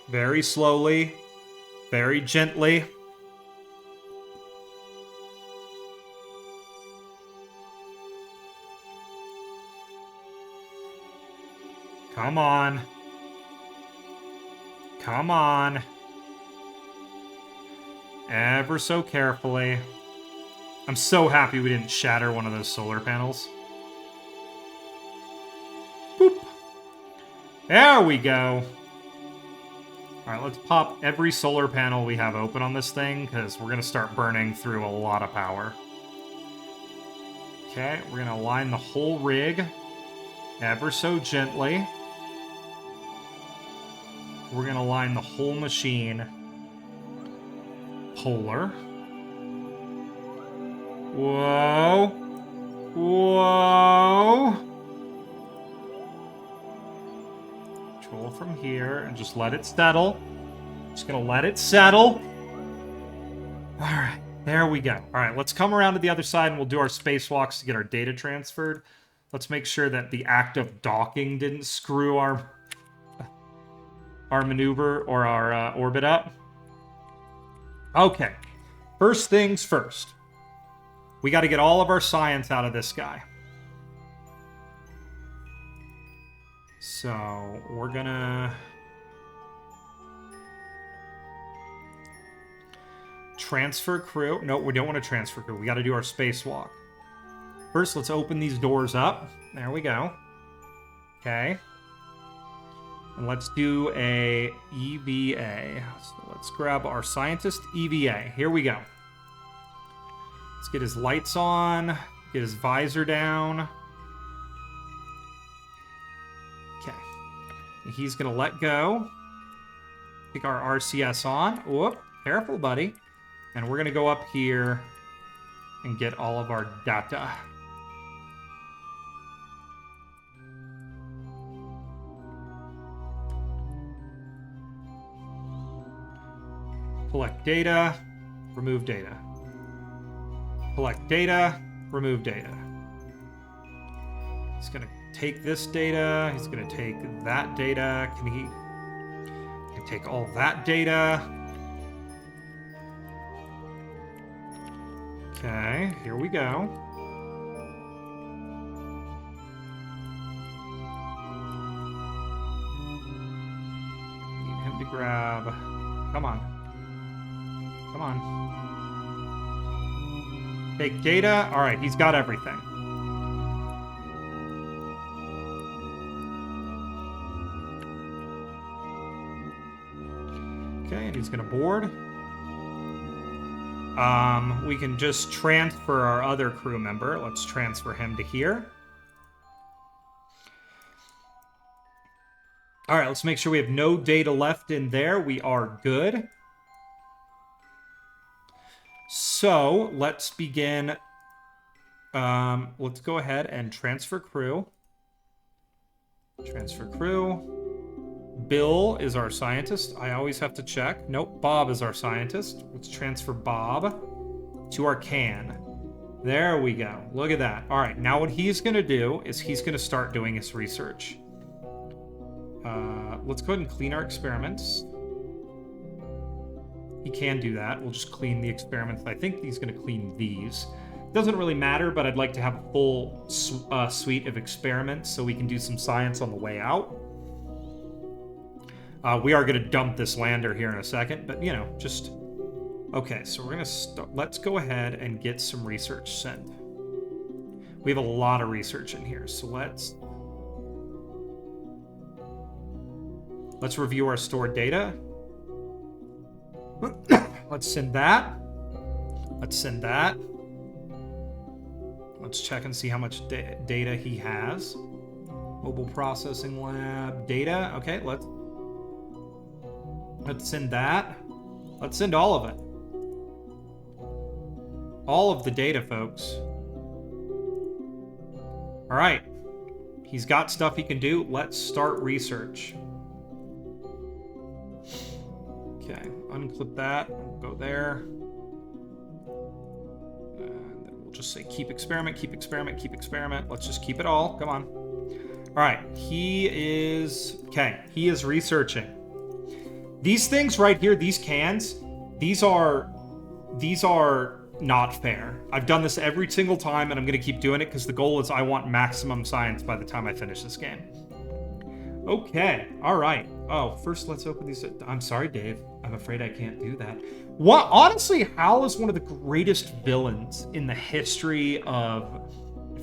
Very slowly, very gently. Come on. Come on. Ever so carefully. I'm so happy we didn't shatter one of those solar panels. Boop. There we go. Alright, let's pop every solar panel we have open on this thing, because we're going to start burning through a lot of power. Okay, we're going to align the whole rig ever so gently. We're going to align the whole machine polar. Whoa. Whoa. Control from here and just let it settle. Just gonna let it settle. Alright, there we go. Alright, let's come around to the other side and we'll do our spacewalks to get our data transferred. Let's make sure that the act of docking didn't screw our maneuver or our orbit up. Okay, first things first. We got to get all of our science out of this guy. So, we're gonna... transfer crew. No, we don't want to transfer crew. We got to do our spacewalk. First, let's open these doors up. There we go. Okay. And let's do a EVA. So let's grab our scientist EVA. Here we go. Let's get his lights on. Get his visor down. Okay. And he's going to let go. Pick our RCS on. Whoop. Careful, buddy. And we're going to go up here and get all of our data. Collect data, remove data. Collect data, remove data. He's gonna take this data, he's gonna take that data. Can he take all that data? Okay, here we go. Need him to grab. Come on. Come on. Take data. All right, he's got everything. Okay, and he's gonna board. We can just transfer our other crew member. Let's transfer him to here. All right, let's make sure we have no data left in there. We are good. So let's begin. Let's go ahead and transfer crew. Transfer crew. Bill is our scientist. I always have to check. Nope, Bob is our scientist. Let's transfer Bob to our can. There we go. Look at that. All right, now what he's going to do is he's going to start doing his research. Let's go ahead and clean our experiments. He can do that. We'll just clean the experiments. I think he's going to clean these. Doesn't really matter, but I'd like to have a full suite of experiments so we can do some science on the way out. We are going to dump this lander here in a second, but, you know, just... Okay, so we're going to start... Let's go ahead and get some research sent. We have a lot of research in here, so let's review our stored data. Let's send that. Let's send that. Let's check and see how much data he has. Mobile processing lab data. Okay, let's send that. Let's send all of it. All of the data, folks. All right. He's got stuff he can do. Let's start research. Okay, unclip that. We'll go there. And then we'll just say keep experiment, keep experiment, keep experiment. Let's just keep it all. Come on. All right, he is... Okay, he is researching. These things right here, these cans, these are not fair. I've done this every single time, and I'm going to keep doing it because the goal is I want maximum science by the time I finish this game. Okay, all right. Oh, first let's open these. I'm sorry, Dave. I'm afraid I can't do that. What? Honestly, Hal is one of the greatest villains in the history of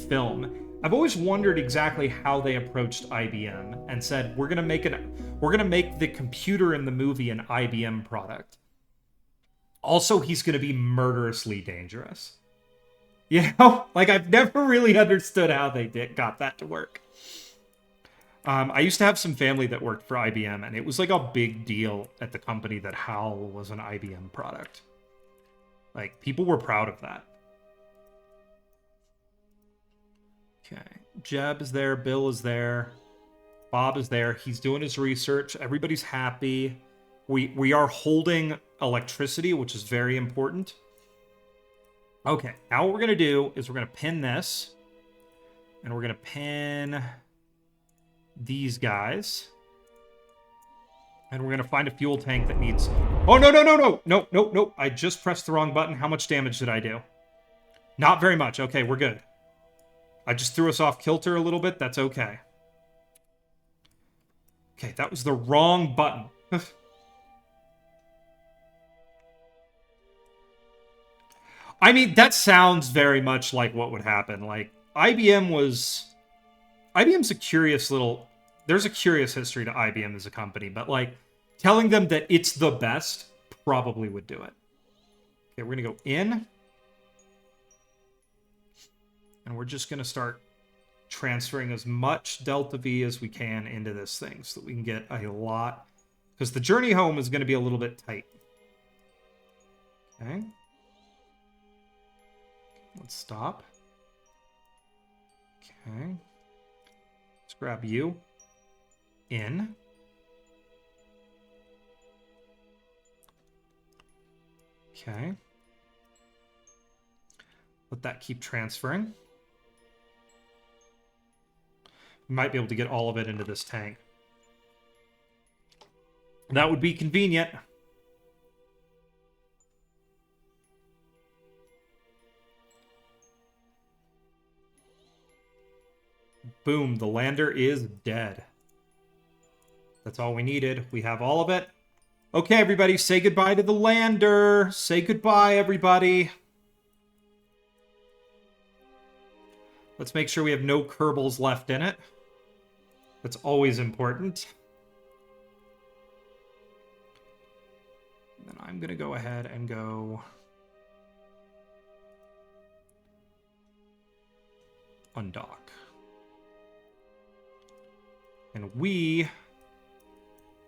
film. I've always wondered exactly how they approached IBM and said, we're gonna make the computer in the movie an IBM product. Also, he's gonna be murderously dangerous. You know, like I've never really understood how they got that to work. I used to have some family that worked for IBM, and it was like a big deal at the company that HAL was an IBM product. Like, people were proud of that. Okay, Jeb is there, Bill is there, Bob is there. He's doing his research. Everybody's happy. We are holding electricity, which is very important. Okay, now what we're going to do is we're going to pin this, and we're going to pin these guys, and we're going to find a fuel tank that needs... Oh, no. I just pressed the wrong button. How much damage did I do? Not very much. Okay, we're good. I just threw us off kilter a little bit. That's okay. Okay, that was the wrong button. I mean, that sounds very much like what would happen. Like, IBM's a curious little... There's a curious history to IBM as a company, but, like, telling them that it's the best probably would do it. Okay, we're going to go in. And we're just going to start transferring as much Delta V as we can into this thing so that we can get a lot... Because the journey home is going to be a little bit tight. Okay. Let's stop. Okay. Let's grab you. In. Okay. Let that keep transferring. We might be able to get all of it into this tank. That would be convenient. Boom, the lander is dead. That's all we needed. We have all of it. Okay, everybody, say goodbye to the lander. Say goodbye, everybody. Let's make sure we have no Kerbals left in it. That's always important. And then I'm going to go ahead and go undock. And we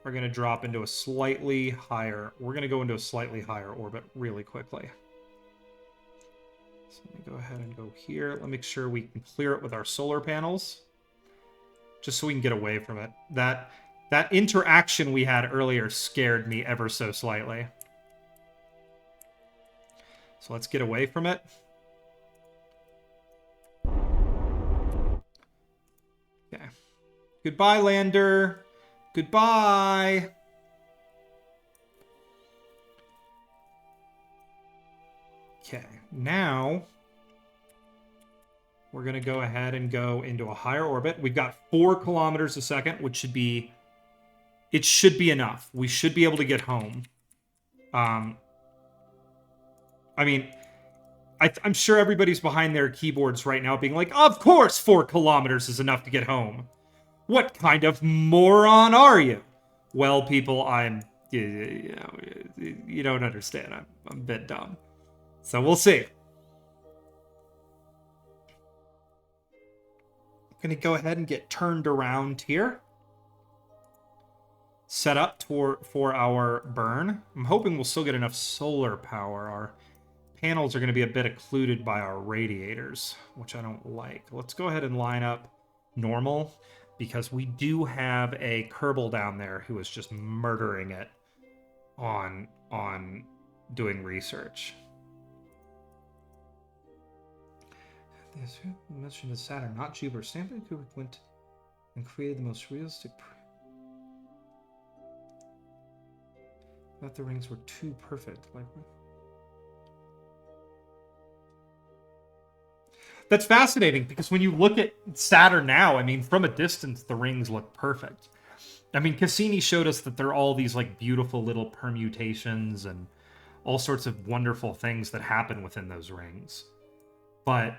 are going to drop into a slightly higher... We're going to go into a slightly higher orbit really quickly. So let me go ahead and go here. Let me make sure we can clear it with our solar panels. Just so we can get away from it. That interaction we had earlier scared me ever so slightly. So let's get away from it. Okay. Goodbye, lander. Goodbye. Okay, now we're going to go ahead and go into a higher orbit. We've got 4 kilometers a second, which should be... It should be enough. We should be able to get home. I mean, I'm sure everybody's behind their keyboards right now being like, of course 4 kilometers is enough to get home. What kind of moron are you? Well, people, you don't understand. I'm a bit dumb. So we'll see. I'm going to go ahead and get turned around here. Set up for our burn. I'm hoping we'll still get enough solar power. Our panels are going to be a bit occluded by our radiators, which I don't like. Let's go ahead and line up normal, because we do have a Kerbal down there who is just murdering it on doing research. This mentioned is Saturn, not Jupiter. Stanley Kubrick went and created the most realistic... I thought the rings were too perfect. Like, that's fascinating, because when you look at Saturn now, I mean, from a distance, the rings look perfect. I mean, Cassini showed us that there are all these like beautiful little permutations and all sorts of wonderful things that happen within those rings. But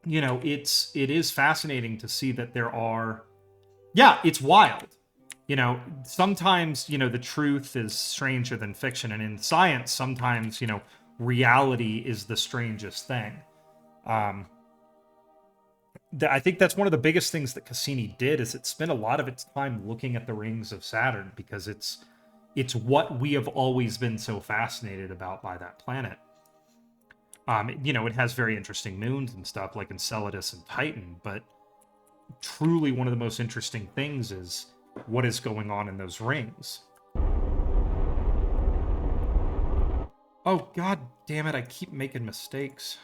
you know, it is fascinating to see that there are... Yeah, it's wild. You know, sometimes, you know, the truth is stranger than fiction. And in science, sometimes, you know, reality is the strangest thing. I think that's one of the biggest things that Cassini did, is it spent a lot of its time looking at the rings of Saturn, because it's what we have always been so fascinated about by that planet. You know, it has very interesting moons and stuff like Enceladus and Titan, but truly one of the most interesting things is what is going on in those rings. Oh, god damn it, I keep making mistakes.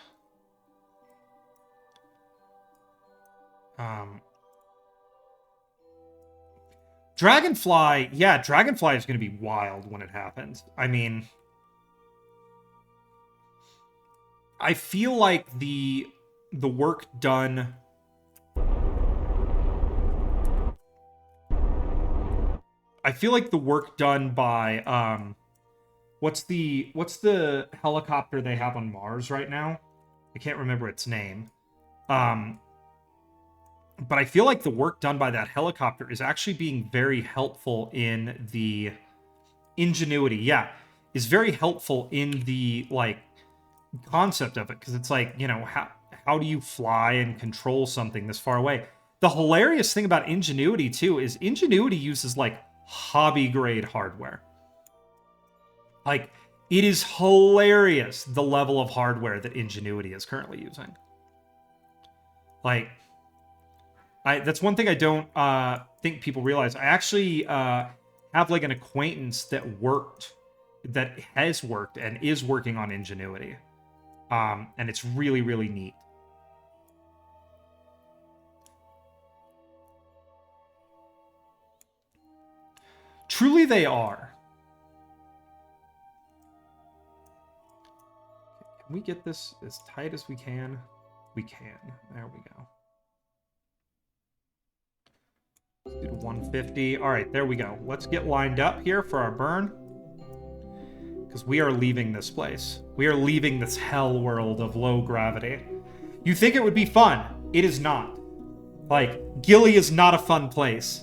Dragonfly, yeah, Dragonfly is going to be wild when it happens. I mean, I feel like the work done... I feel like the work done by, what's the helicopter they have on Mars right now? I can't remember its name. But I feel like the work done by that helicopter is actually being very helpful in the ingenuity. Yeah, is very helpful in the, like, concept of it. Because it's like, you know, how do you fly and control something this far away? The hilarious thing about Ingenuity, too, is Ingenuity uses, like, hobby-grade hardware. Like, it is hilarious, the level of hardware that Ingenuity is currently using. Like, that's one thing I don't think people realize. I actually have, like, an acquaintance that has worked and is working on Ingenuity. And it's really, really neat. Truly they are. Can we get this as tight as we can? We can. There we go. Let's do 150. All right, there we go. Let's get lined up here for our burn. Because we are leaving this place. We are leaving this hell world of low gravity. You think it would be fun. It is not. Like, Gilly is not a fun place.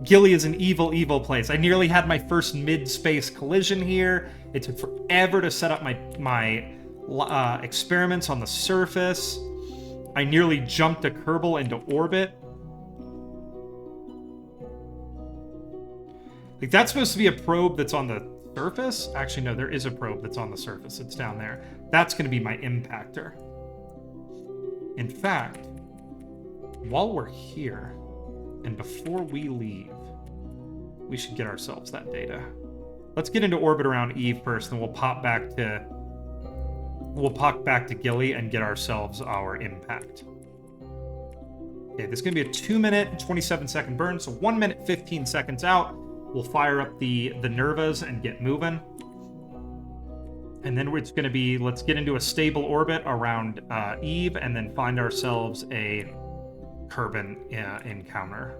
Gilly is an evil, evil place. I nearly had my first mid-space collision here. It took forever to set up my experiments on the surface. I nearly jumped a Kerbal into orbit. Like, that's supposed to be a probe that's on the surface? Actually, no, there is a probe that's on the surface. It's down there. That's going to be my impactor. In fact, while we're here, and before we leave, we should get ourselves that data. Let's get into orbit around Eve first, and we'll pop back to Gilly and get ourselves our impact. Okay, this is going to be a 2-minute, 27-second burn, so 1 minute, 15 seconds out. We'll fire up the Nervas and get moving. And then it's going to be, let's get into a stable orbit around Eve, and then find ourselves a Kerbin encounter.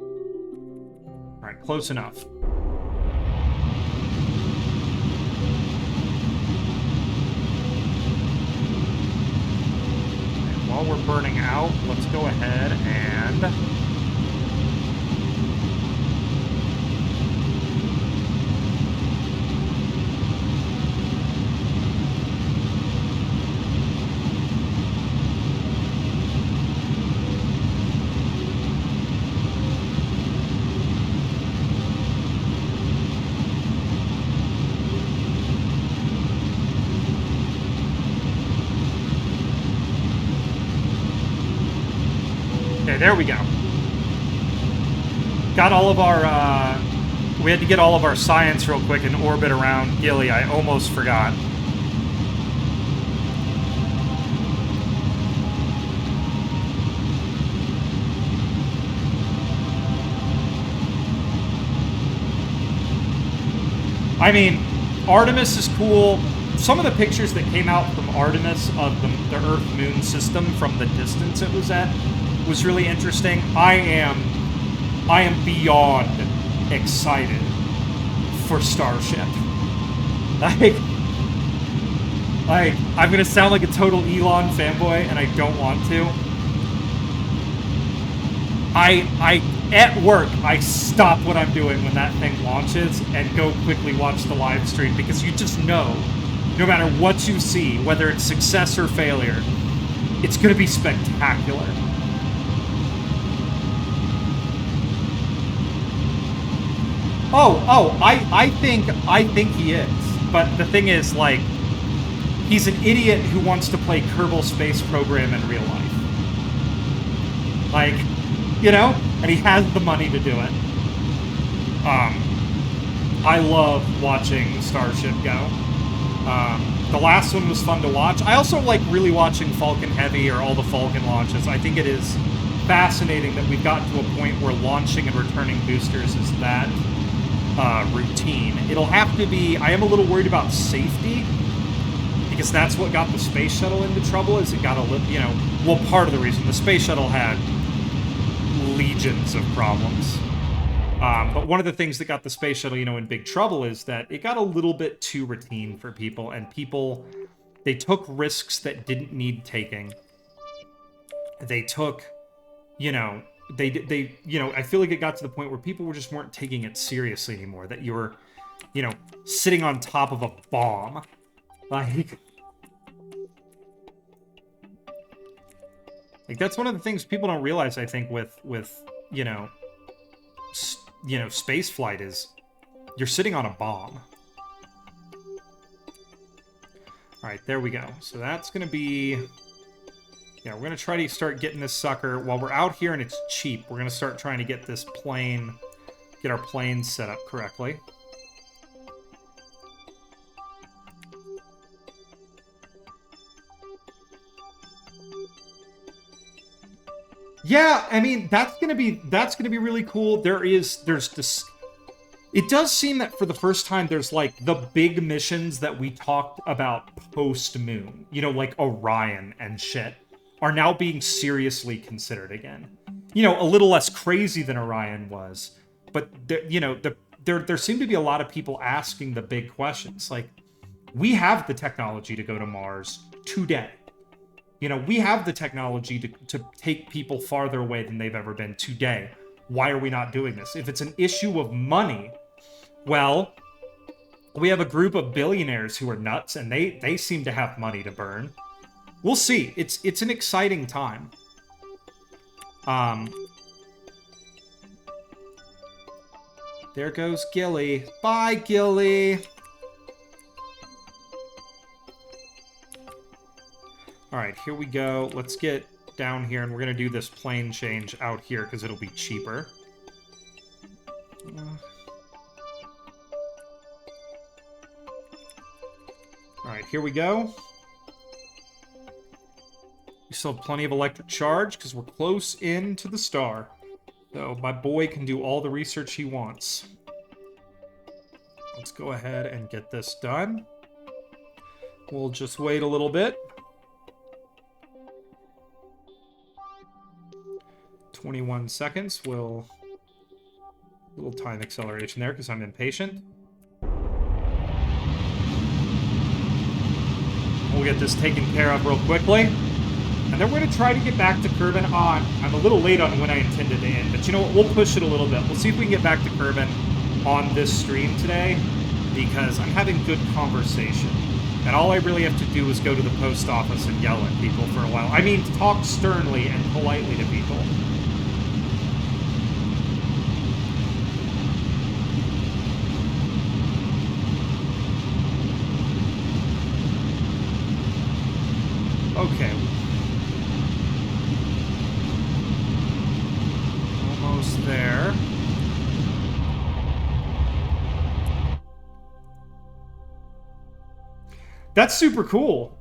All right, close enough. And while we're burning out, let's go ahead and... There we go. Got all of our, we had to get all of our science real quick in orbit around Gilly. I almost forgot. I mean, Artemis is cool. Some of the pictures that came out from Artemis of the Earth-Moon system from the distance it was at was really interesting. I am beyond excited for Starship. Like I'm gonna sound like a total Elon fanboy, and I don't want to. At work, I stop what I'm doing when that thing launches and go quickly watch the live stream, because you just know, no matter what you see, whether it's success or failure, it's gonna be spectacular. I think he is. But the thing is, like, he's an idiot who wants to play Kerbal Space Program in real life. Like, you know? And he has the money to do it. I love watching Starship go. The last one was fun to watch. I also like really watching Falcon Heavy or all the Falcon launches. I think it is fascinating that we've gotten to a point where launching and returning boosters is that routine. It'll have to be... I am a little worried about safety, because that's what got the space shuttle into trouble, is it got a little, you know... Well, part of the reason. The space shuttle had legions of problems. But one of the things that got the space shuttle, you know, in big trouble is that it got a little bit too routine for people, and people... They took risks that didn't need taking. They took, you know... They, you know, I feel like it got to the point where people weren't taking it seriously anymore. That you were, you know, sitting on top of a bomb. Like that's one of the things people don't realize, I think, with you know, space flight is you're sitting on a bomb. All right, there we go. So that's going to be... Yeah, we're going to try to start getting this sucker while we're out here and it's cheap. We're going to start trying to get this plane, get our plane set up correctly. Yeah, I mean, that's going to be really cool. There's this... It does seem that for the first time, there's, like, the big missions that we talked about post-Moon. You know, like Orion and shit. Are now being seriously considered again. You know, a little less crazy than Orion was, but there seem to be a lot of people asking the big questions. Like, we have the technology to go to Mars today. You know, we have the technology to take people farther away than they've ever been today. Why are we not doing this? If it's an issue of money, well, we have a group of billionaires who are nuts, and they seem to have money to burn. We'll see. It's an exciting time. There goes Gilly. Bye, Gilly. Alright, here we go. Let's get down here, and we're going to do this plane change out here, because it'll be cheaper. Alright, here we go. We still have plenty of electric charge, because we're close in to the star. So my boy can do all the research he wants. Let's go ahead and get this done. We'll just wait a little bit. 21 seconds. We'll... a little time acceleration there, because I'm impatient. We'll get this taken care of real quickly. And then we're going to try to get back to Kerbin on... I'm a little late on when I intended to end, but you know what? We'll push it a little bit. We'll see if we can get back to Kerbin on this stream today, because I'm having good conversation. And all I really have to do is go to the post office and yell at people for a while. I mean, talk sternly and politely to people. Okay. Almost there. That's super cool.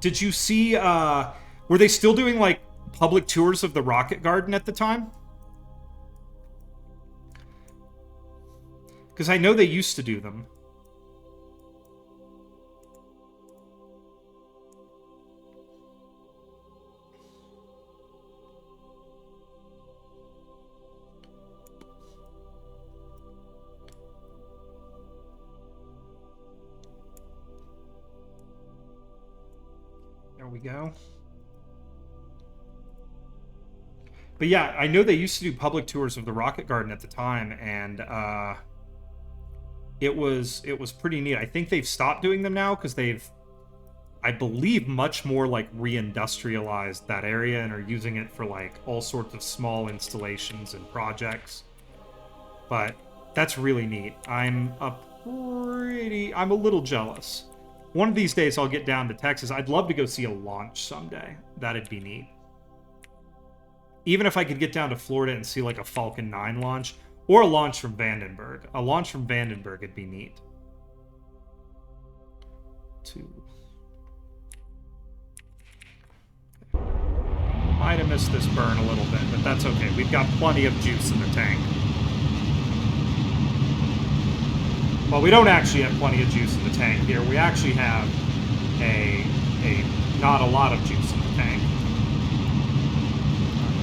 Did you see, were they still doing, like, public tours of the Rocket Garden at the time? Because I know they used to do them. There we go. But yeah, I know they used to do public tours of the Rocket Garden at the time, and it was pretty neat. I think they've stopped doing them now because they've, I believe, much more like re-industrialized that area and are using it for like all sorts of small installations and projects. But that's really neat. I'm a little jealous. One of these days I'll get down to Texas. I'd love to go see a launch someday. That'd be neat. Even if I could get down to Florida and see like a Falcon 9 launch, or a launch from Vandenberg. A launch from Vandenberg would be neat. 2. Might have missed this burn a little bit, but that's okay. We've got plenty of juice in the tank. Well, we don't actually have plenty of juice in the tank here. We actually have not a lot of juice in the tank.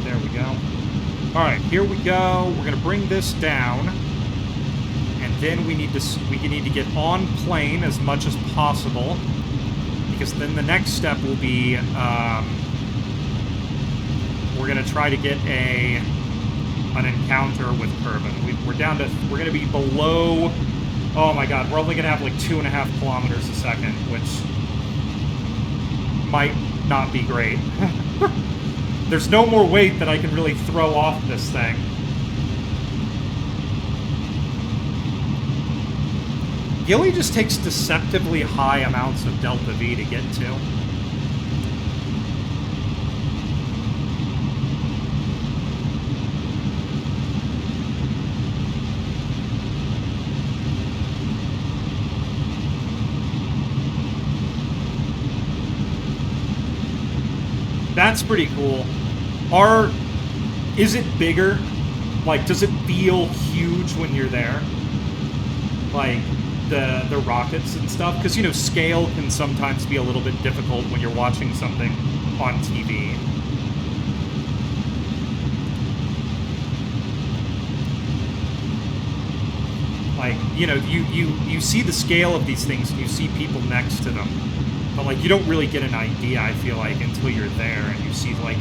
There we go. Alright, here we go. We're going to bring this down. And then we need to get on plane as much as possible. Because then the next step will be, we're going to try to get an encounter with Kerbin. We're going to be below... Oh my god, we're only going to have like 2.5 kilometers a second, which might not be great. There's no more weight that I can really throw off this thing. Gilly just takes deceptively high amounts of Delta V to get to. That's pretty cool. Is it bigger? Like, does it feel huge when you're there? Like, the rockets and stuff? Because, you know, scale can sometimes be a little bit difficult when you're watching something on TV. Like, you know, you see the scale of these things and you see people next to them. But, like, you don't really get an idea, I feel like, until you're there and you see, like,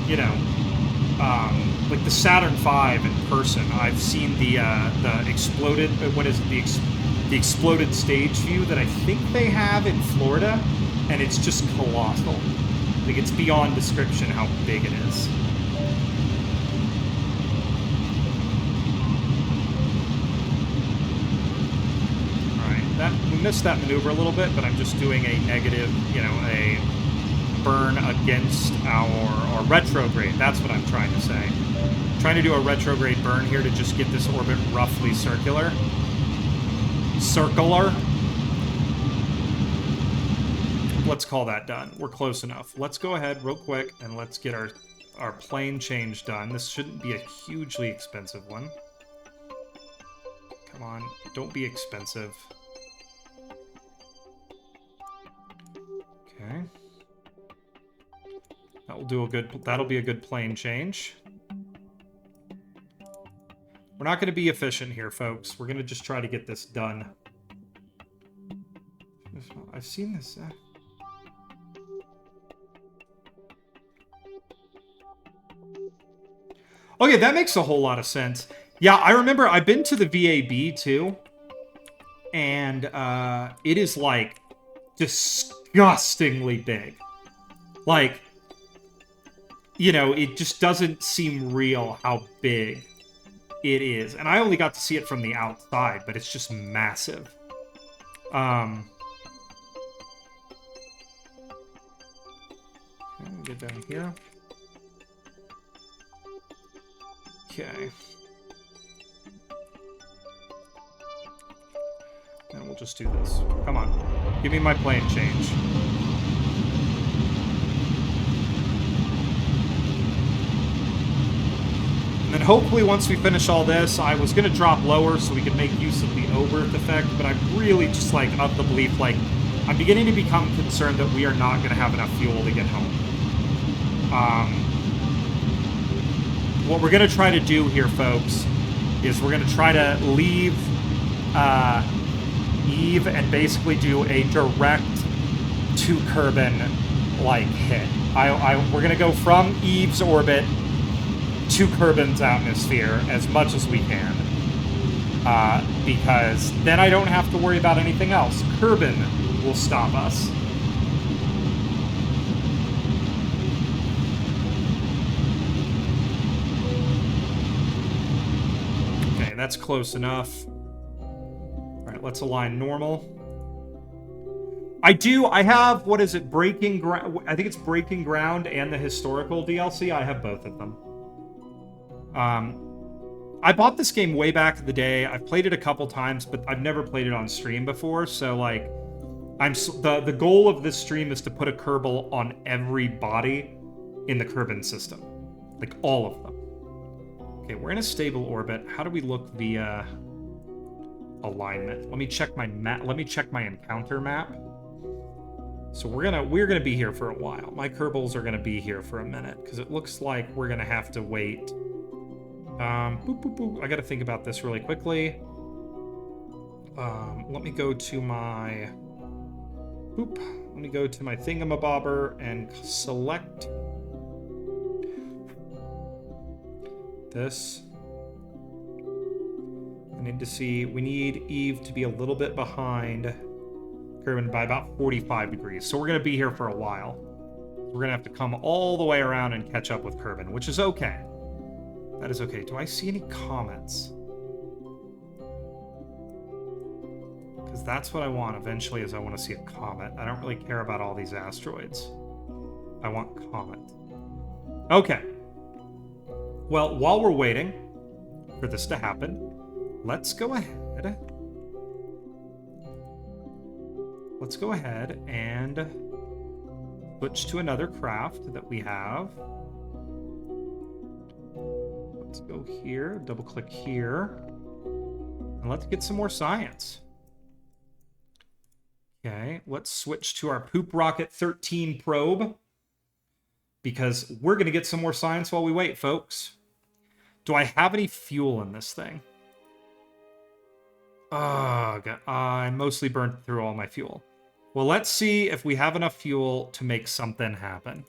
you know, like the Saturn V in person. I've seen the exploded, what is it, the exploded stage view that I think they have in Florida. And it's just colossal. Like, it's beyond description how big it is. We missed that maneuver a little bit, but I'm just doing a negative, a burn against our retrograde. That's what I'm trying to say. I'm trying to do a retrograde burn here to just get this orbit roughly circular. Let's call that done. We're close enough. Let's go ahead real quick and let's get our plane change done. This shouldn't be a hugely expensive one. Come on, don't be expensive. Okay. That'll be a good plane change. We're not going to be efficient here, folks. We're going to just try to get this done. I've seen this. Okay, that makes a whole lot of sense. Yeah, I remember I've been to the VAB too. And it is like disgustingly big. Like, it just doesn't seem real how big it is. And I only got to see it from the outside, but it's just massive. Okay, get down here. Okay. And we'll just do this. Come on. Give me my plane change. And then hopefully once we finish all this, I was going to drop lower so we could make use of the Oberth effect, but I'm really just, like, of the belief, like, I'm beginning to become concerned that we are not going to have enough fuel to get home. What we're going to try to do here, folks, is we're going to try to leave Eve and basically do a direct to Kerbin like hit. We're going to go from Eve's orbit to Kerbin's atmosphere as much as we can. Because then I don't have to worry about anything else. Kerbin will stop us. Okay, that's close enough. Alright, let's align normal. I have, what is it, Breaking Ground? I think it's Breaking Ground and the Historical DLC. I have both of them. I bought this game way back in the day. I've played it a couple times, but I've never played it on stream before, so, like, the goal of this stream is to put a Kerbal on every body in the Kerbin system. Like, all of them. Okay, we're in a stable orbit. How do we look via alignment? Let me check my map. Let me check my encounter map. So we're gonna be here for a while. My Kerbals are gonna be here for a minute because it looks like we're gonna have to wait. Boop, boop, boop. I gotta think about this really quickly. Let me go to my boop. Let me go to my thingamabobber and select this. I need to see. We need Eve to be a little bit behind Kerbin by about 45 degrees. So we're gonna be here for a while. We're gonna have to come all the way around and catch up with Kerbin, which is okay. That is okay. Do I see any comets? Because that's what I want eventually, is I want to see a comet. I don't really care about all these asteroids. I want comet. Okay. Well, while we're waiting for this to happen, let's go ahead. Let's go ahead and switch to another craft that we have. Let's go here, double click here, and let's get some more science. Okay, let's switch to our Poop Rocket 13 probe, because we're going to get some more science while we wait, folks. Do I have any fuel in this thing? Oh, God. I mostly burned through all my fuel. Well, let's see if we have enough fuel to make something happen.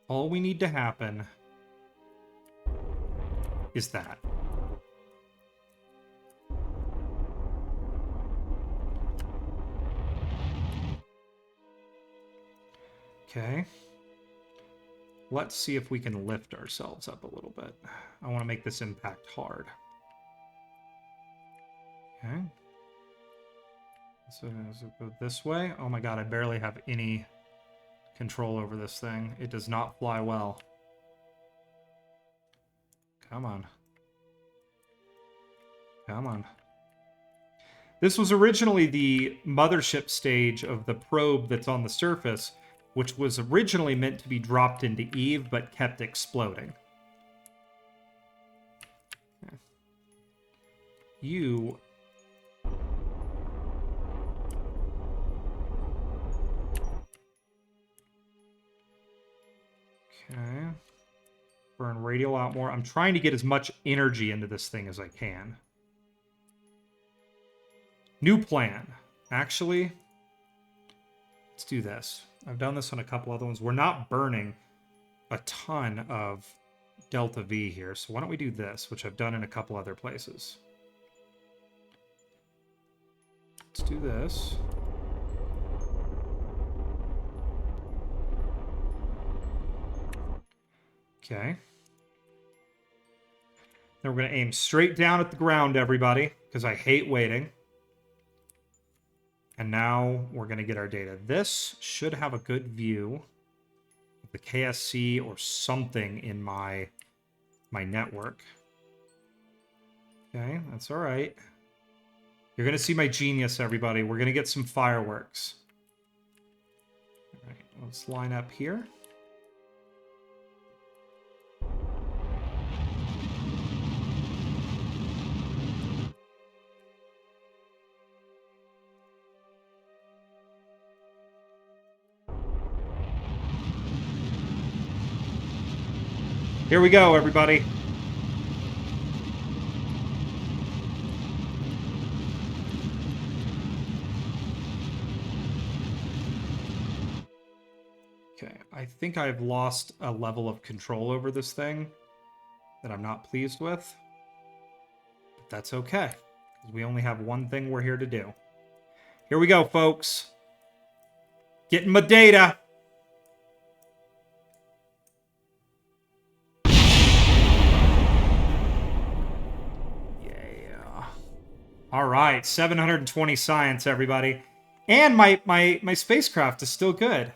All we need to happen is that. Okay. Let's see if we can lift ourselves up a little bit. I want to make this impact hard. Okay. So go this way. Oh my god, I barely have any control over this thing. It does not fly well. Come on. Come on. This was originally the mothership stage of the probe that's on the surface, which was originally meant to be dropped into Eve, but kept exploding. You... Okay. Burn radial out more. I'm trying to get as much energy into this thing as I can. New plan. Actually, let's do this. I've done this on a couple other ones. We're not burning a ton of delta V here, so why don't we do this, which I've done in a couple other places. Let's do this. Okay. Then we're going to aim straight down at the ground, everybody, because I hate waiting. And now we're going to get our data. This should have a good view of the KSC or something in my network. Okay, that's all right. You're going to see my genius, everybody. We're going to get some fireworks. All right, let's line up here. Here we go, everybody. Okay, I think I've lost a level of control over this thing that I'm not pleased with. But that's okay, because we only have one thing we're here to do. Here we go, folks. Getting my data. All right, 720 science, everybody. And my spacecraft is still good.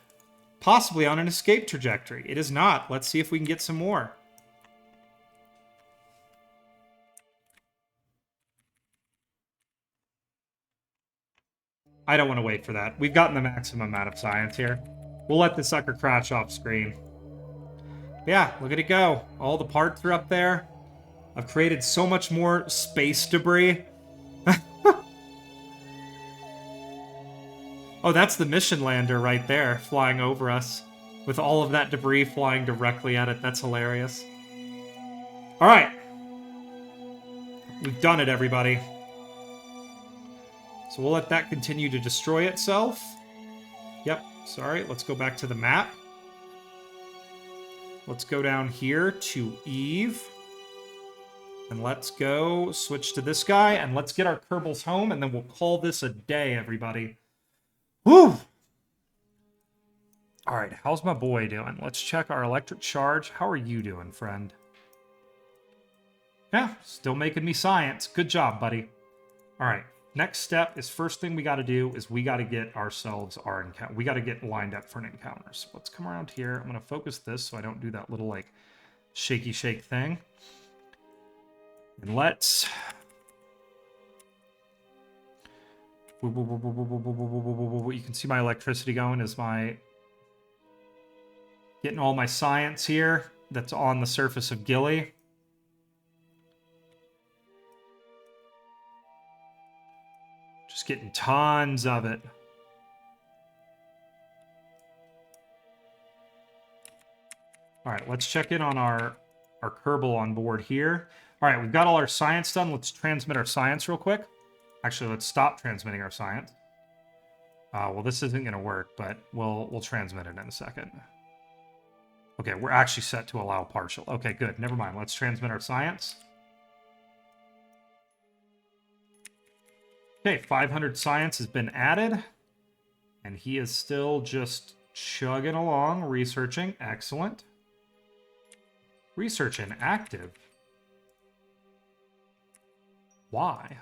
Possibly on an escape trajectory. It is not. Let's see if we can get some more. I don't want to wait for that. We've gotten the maximum amount of science here. We'll let the sucker crash off screen. Yeah, look at it go. All the parts are up there. I've created so much more space debris. Oh, that's the mission lander right there, flying over us. With all of that debris flying directly at it. That's hilarious. Alright. We've done it, everybody. So we'll let that continue to destroy itself. Yep, sorry. Let's go back to the map. Let's go down here to Eve. And let's go switch to this guy. And let's get our Kerbals home. And then we'll call this a day, everybody. Woo! Alright, how's my boy doing? Let's check our electric charge. How are you doing, friend? Yeah, still making me science. Good job, buddy. Alright, next step is first thing we got to do is we got to get ourselves our encounter. We got to get lined up for an encounter. So let's come around here. I'm going to focus this so I don't do that little, like, shaky shake thing. And let's... You can see my electricity going as my... Getting all my science here that's on the surface of Gilly. Just getting tons of it. All right, let's check in on our Kerbal on board here. All right, we've got all our science done. Let's transmit our science real quick. Actually, let's stop transmitting our science. Well, this isn't going to work, but we'll transmit it in a second. Okay, we're actually set to allow partial. Okay, good. Never mind. Let's transmit our science. Okay, 500 science has been added. And he is still just Chugging along, researching. Excellent. Research inactive. Why?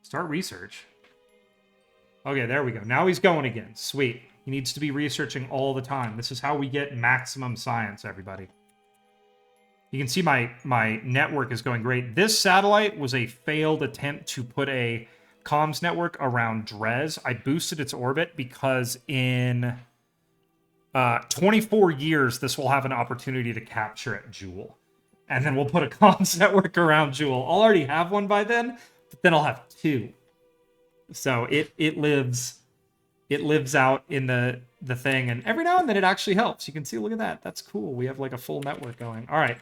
Start research. Okay, there we go. Now he's going again. Sweet. He needs to be researching all the time. This is how we get maximum science, everybody. You can see my network is going great. This satellite was a failed attempt to put a comms network around Dres. I boosted its orbit because in 24 years, this will have an opportunity to capture at Jewel. And then we'll put a comms network around Jewel. I'll already have one by then, but then I'll have two. So it lives out in the thing, and every now and then it actually helps. You can see, look at that. That's cool. We have like a full network going. All right.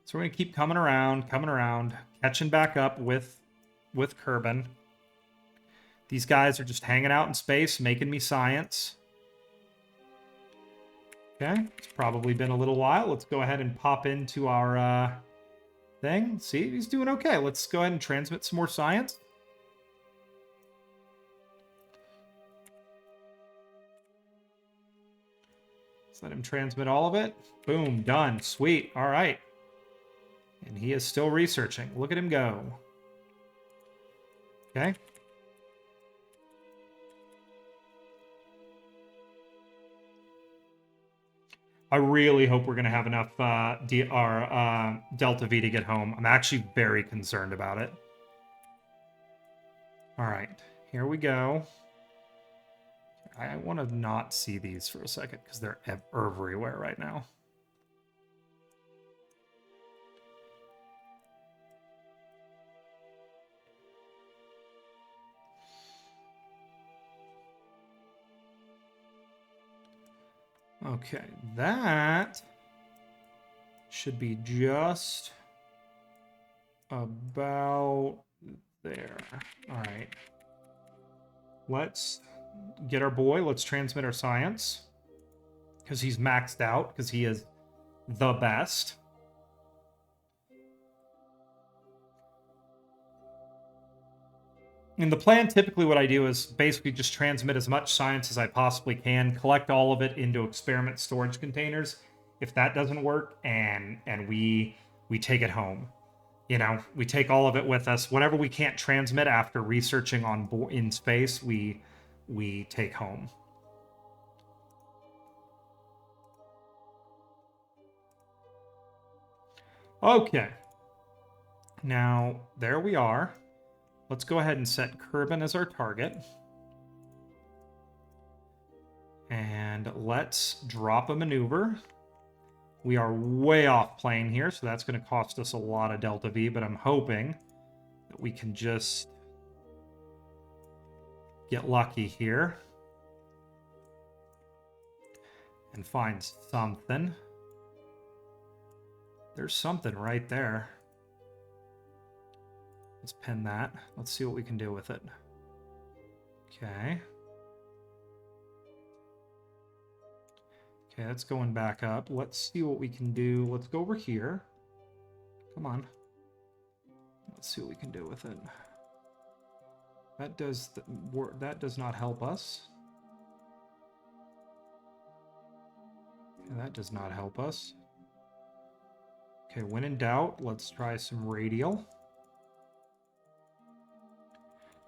So we're going to keep coming around, catching back up with Kerbin. These guys are just hanging out in space, making me science. Okay, it's probably been a little while. Let's go ahead and pop into our thing. See, he's doing okay. Let's go ahead and transmit some more science. Let's let him transmit all of it. Boom, done. Sweet. All right. And he is still researching. Look at him go. Okay. I really hope we're going to have enough Delta V to get home. I'm actually very concerned about it. All right. Here we go. I want to not see these for a second because they're everywhere right now. Okay, that should be just about there. All right. Let's get our boy. Let's transmit our science. Because he's maxed out. Because he is the best. And the plan, typically what I do is basically just transmit as much science as I possibly can, collect all of it into experiment storage containers. If that doesn't work, and we take it home. You know, we take all of it with us. Whatever we can't transmit after researching in space, we take home. Okay. Now, there we are. Let's go ahead and set Kerbin as our target. And let's drop a maneuver. We are way off plane here, so that's going to cost us a lot of Delta V, but I'm hoping that we can just get lucky here and find something. There's something right there. Let's pin that. Let's see what we can do with it. Okay. Okay, that's going back up. Let's see what we can do. Let's go over here. Come on. Let's see what we can do with it. That does not help us. And that does not help us. Okay, when in doubt, let's try some radial.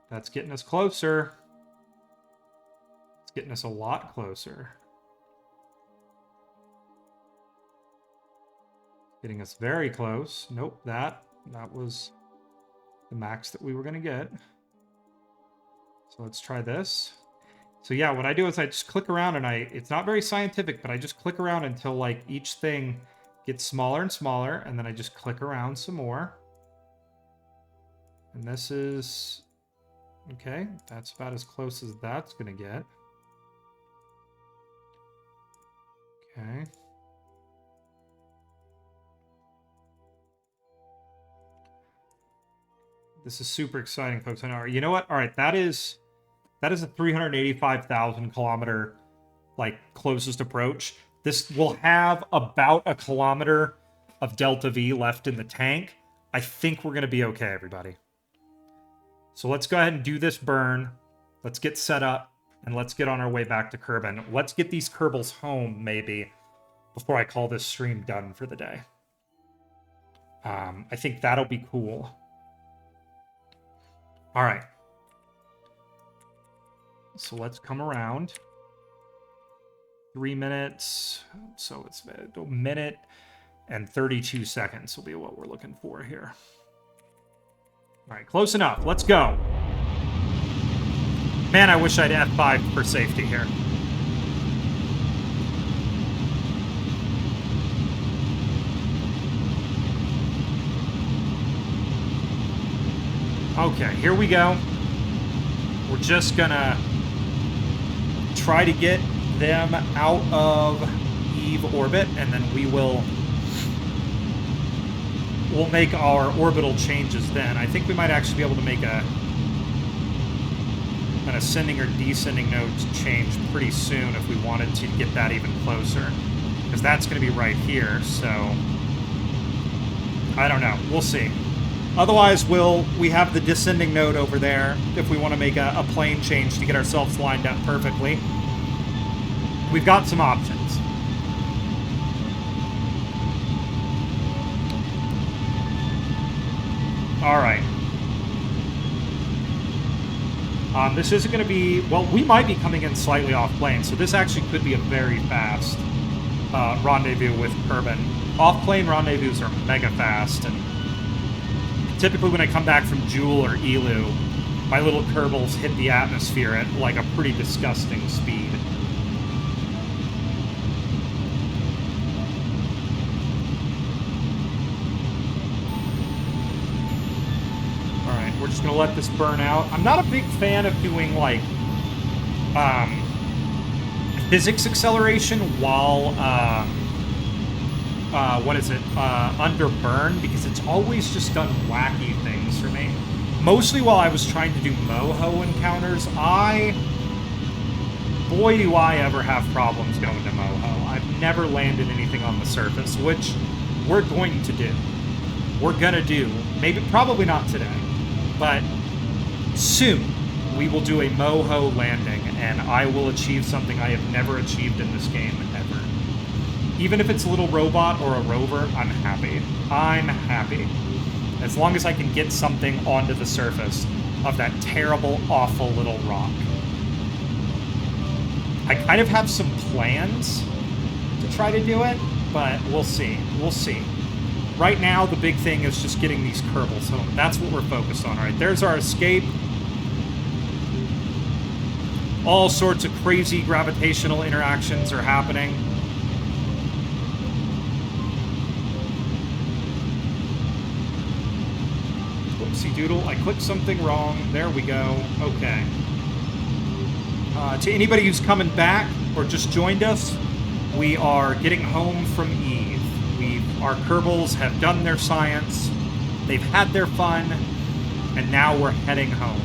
That's getting us closer. It's getting us a lot closer. Getting us very close. Nope, that was the max that we were going to get. So let's try this. So yeah, what I do is I just click around, and it's not very scientific, but I just click around until like each thing gets smaller and smaller, and then I just click around some more. And this is... okay, that's about as close as that's going to get. Okay. This is super exciting, folks. I know. You know what? All right, that is a 385,000 kilometer, like, closest approach. This will have about a kilometer of Delta V left in the tank. I think we're going to be okay, everybody. So let's go ahead and do this burn. Let's get set up. And let's get on our way back to Kerbin. Let's get these Kerbals home, maybe, before I call this stream done for the day. I think that'll be cool. All right. So let's come around. 3 minutes. So it's a minute and 32 seconds will be what we're looking for here. All right, close enough. Let's go. Man, I wish I'd F5 for safety here. Okay, here we go. We're just gonna try to get them out of Eve orbit, and then we'll make our orbital changes then. I think we might actually be able to make an ascending or descending node change pretty soon if we wanted to get that even closer. Because that's going to be right here, so I don't know. We'll see. Otherwise, we have the descending node over there if we want to make a plane change to get ourselves lined up perfectly. We've got some options. All right. This isn't going to be... Well, we might be coming in slightly off plane, so this actually could be a very fast rendezvous with Kerbin. Off-plane rendezvous are mega fast, and typically when I come back from Jewel or Elu, my little Kerbals hit the atmosphere at like a pretty disgusting speed. Alright, we're just gonna let this burn out. I'm not a big fan of doing like physics acceleration while under burn, because it's always just done wacky things for me. Mostly while I was trying to do Moho encounters, boy do I ever have problems going to Moho. I've never landed anything on the surface, which we're going to do. We're gonna do. Probably not today, but soon we will do a Moho landing, and I will achieve something I have never achieved in this game ever. Even if it's a little robot or a rover, I'm happy. I'm happy. As long as I can get something onto the surface of that terrible, awful little rock. I kind of have some plans to try to do it, but we'll see. We'll see. Right now, the big thing is just getting these Kerbals home. That's what we're focused on. All right, there's our escape. All sorts of crazy gravitational interactions are happening. Whoopsie doodle, I clicked something wrong. There we go. Okay. To anybody who's coming back or just joined us, we are getting home from Eve. Our Kerbals have done their science, they've had their fun, and now we're heading home.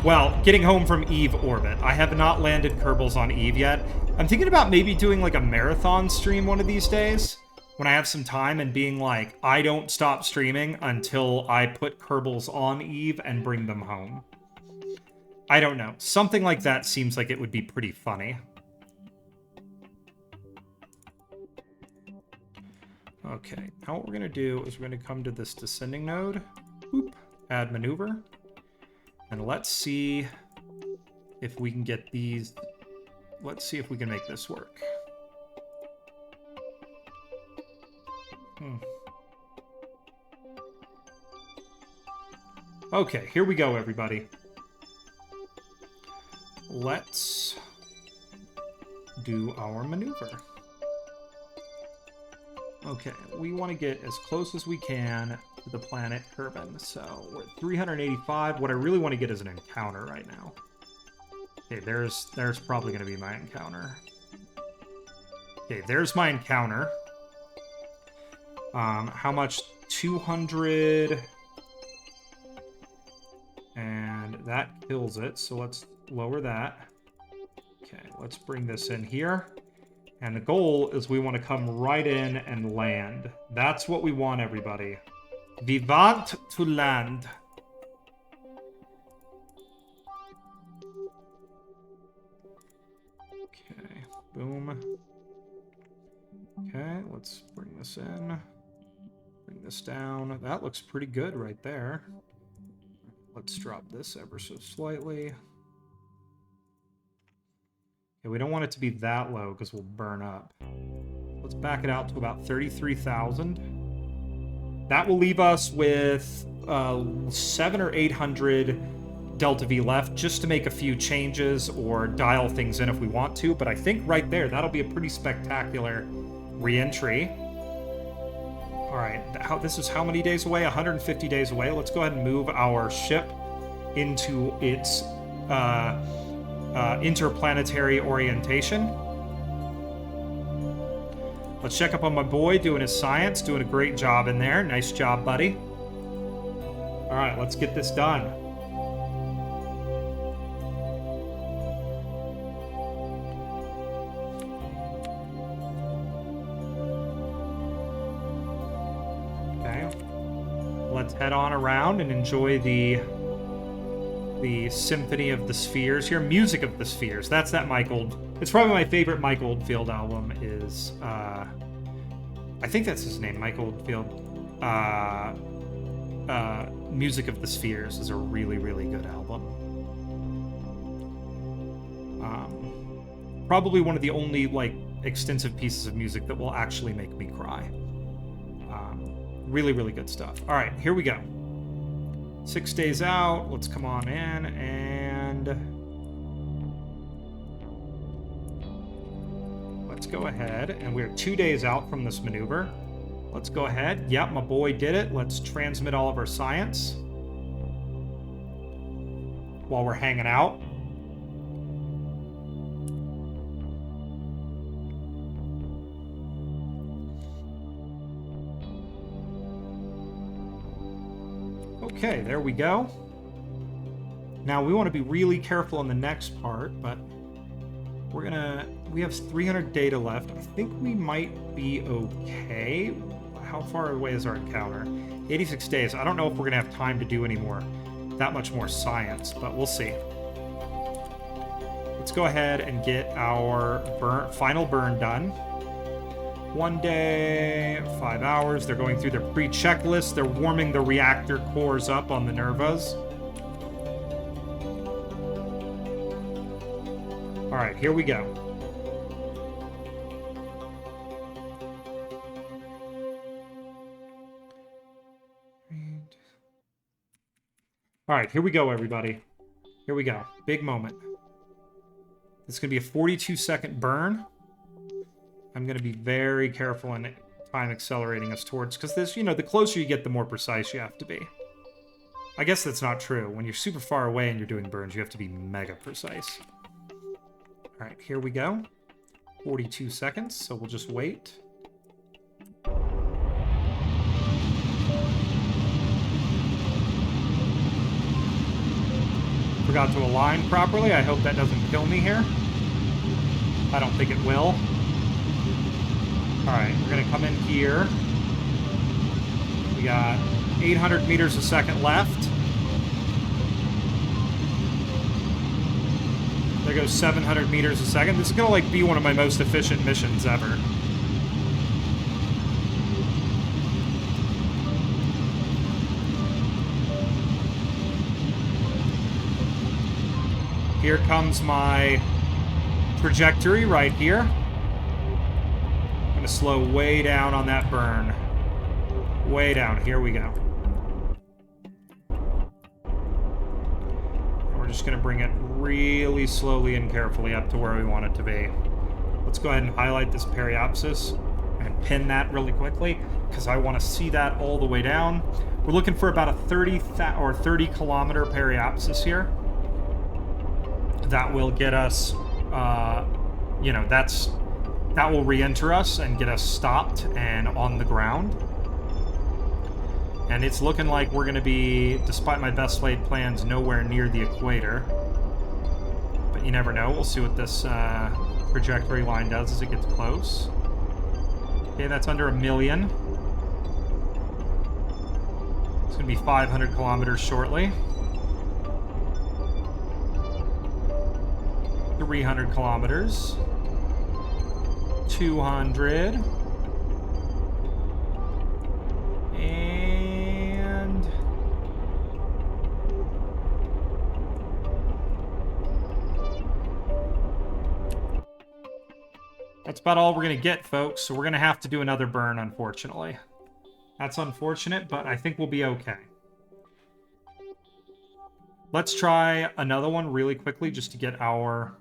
Well, getting home from Eve orbit. I have not landed Kerbals on Eve yet. I'm thinking about maybe doing like a marathon stream one of these days, when I have some time, and being like, I don't stop streaming until I put Kerbals on Eve and bring them home. I don't know. Something like that seems like it would be pretty funny. Okay, now what we're going to do is we're going to come to this descending node, boop, add maneuver, and let's see if we can get these, let's see if we can make this work. Okay, here we go, everybody. Let's do our maneuver. Okay, we want to get as close as we can to the planet Kerbin. So we're at 385. What I really want to get is an encounter right now. Okay, there's probably going to be my encounter. Okay, there's my encounter. How much? 200. And that kills it, so let's lower that. Okay, let's bring this in here. And the goal is we want to come right in and land. That's what we want, everybody. We want to land. Boom. Okay, let's bring this in. Bring this down. That looks pretty good right there. Let's drop this ever so slightly. Okay, we don't want it to be that low because we'll burn up. Let's back it out to about 33,000. That will leave us with 700 or 800 Delta V left just to make a few changes or dial things in if we want to. But I think right there, that'll be a pretty spectacular re-entry. All right, this is how many days away? 150 days away. Let's go ahead and move our ship into its interplanetary orientation. Let's check up on my boy doing his science, doing a great job in there. Nice job, buddy. All right, let's get this done. Okay, let's head on around and enjoy the Symphony of the Spheres here. Music of the Spheres. That's that Mike Old. It's probably my favorite Mike Oldfield album is, I think that's his name, Mike Oldfield. Music of the Spheres is a really, really good album. Probably one of the only, like, extensive pieces of music that will actually make me cry. Really, really good stuff. All right, here we go. 6 days out. Let's come on in and let's go ahead. And we're 2 days out from this maneuver. Let's go ahead. Yep, my boy did it. Let's transmit all of our science while we're hanging out. Okay, there we go. Now we want to be really careful in the next part, but we have 300 data left. I think we might be okay. How far away is our encounter? 86 days. I don't know if we're gonna have time to do that much more science, but we'll see. Let's go ahead and get our final burn done. 1 day, 5 hours. They're going through their pre-checklist. They're warming the reactor cores up on the Nervas. All right, here we go. All right, here we go, everybody. Here we go. Big moment. It's going to be a 42-second burn. I'm going to be very careful in time accelerating us towards, because this, the closer you get, the more precise you have to be. I guess that's not true. When you're super far away and you're doing burns, you have to be mega precise. All right, here we go. 42 seconds, so we'll just wait. Forgot to align properly. I hope that doesn't kill me here. I don't think it will. Alright, we're going to come in here. We got 800 meters a second left. There goes 700 meters a second. This is going to be one of my most efficient missions ever. Here comes my trajectory right here. I'm going to slow way down on that burn. Way down. Here we go. And we're just going to bring it really slowly and carefully up to where we want it to be. Let's go ahead and highlight this periapsis and pin that really quickly because I want to see that all the way down. We're looking for about a 30 kilometer periapsis here. That will get us, that will re-enter us and get us stopped and on the ground. And it's looking like we're going to be, despite my best laid plans, nowhere near the equator. But you never know. We'll see what this trajectory line does as it gets close. Okay, that's under 1 million. It's going to be 500 kilometers shortly. 300 kilometers. 200. And... that's about all we're going to get, folks. So we're going to have to do another burn, unfortunately. That's unfortunate, but I think we'll be okay. Let's try another one really quickly just to get our...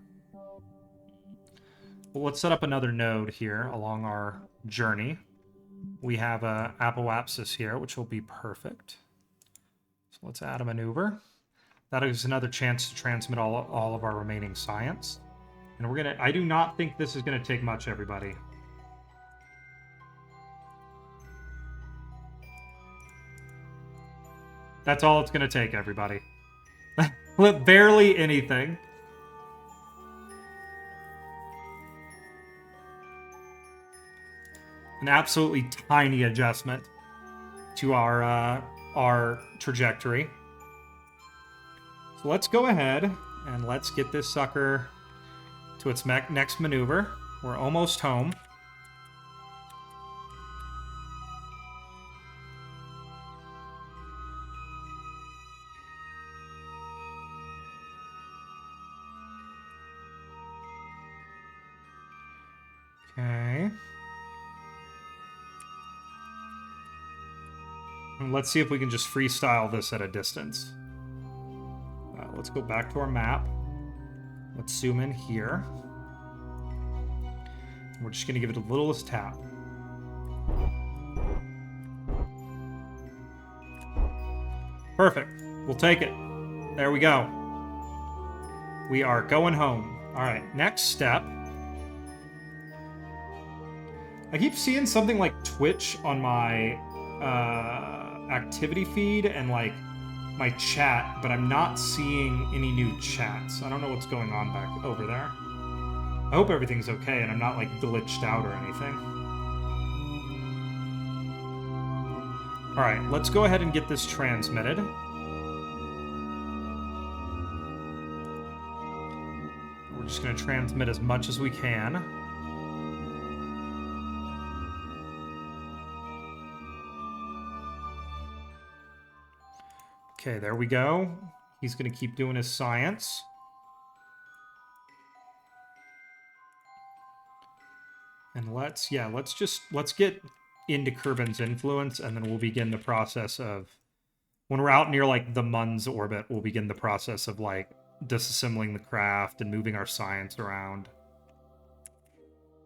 well, let's set up another node here along our journey. We have a apoapsis here, which will be perfect. So let's add a maneuver. That gives us another chance to transmit all of our remaining science. And we're gonna... I do not think this is gonna take much, everybody. That's all it's gonna take, everybody. Barely anything. An absolutely tiny adjustment to our trajectory. So let's go ahead and let's get this sucker to its next maneuver. We're almost home. Okay. And let's see if we can just freestyle this at a distance. Let's go back to our map. Let's zoom in here. We're just going to give it a littlest tap. Perfect. We'll take it. There we go. We are going home. All right, next step. I keep seeing something like Twitch on my activity feed and like my chat, but I'm not seeing any new chats. I don't know what's going on back over there. I hope everything's okay and I'm not like glitched out or anything. All right, let's go ahead and get this transmitted. We're just going to transmit as much as we can. Okay, there we go. He's going to keep doing his science. And let's get into Kerbals' influence, and then we'll begin the process of... when we're out near, like, the Mun's orbit, we'll begin the process of, like, disassembling the craft and moving our science around.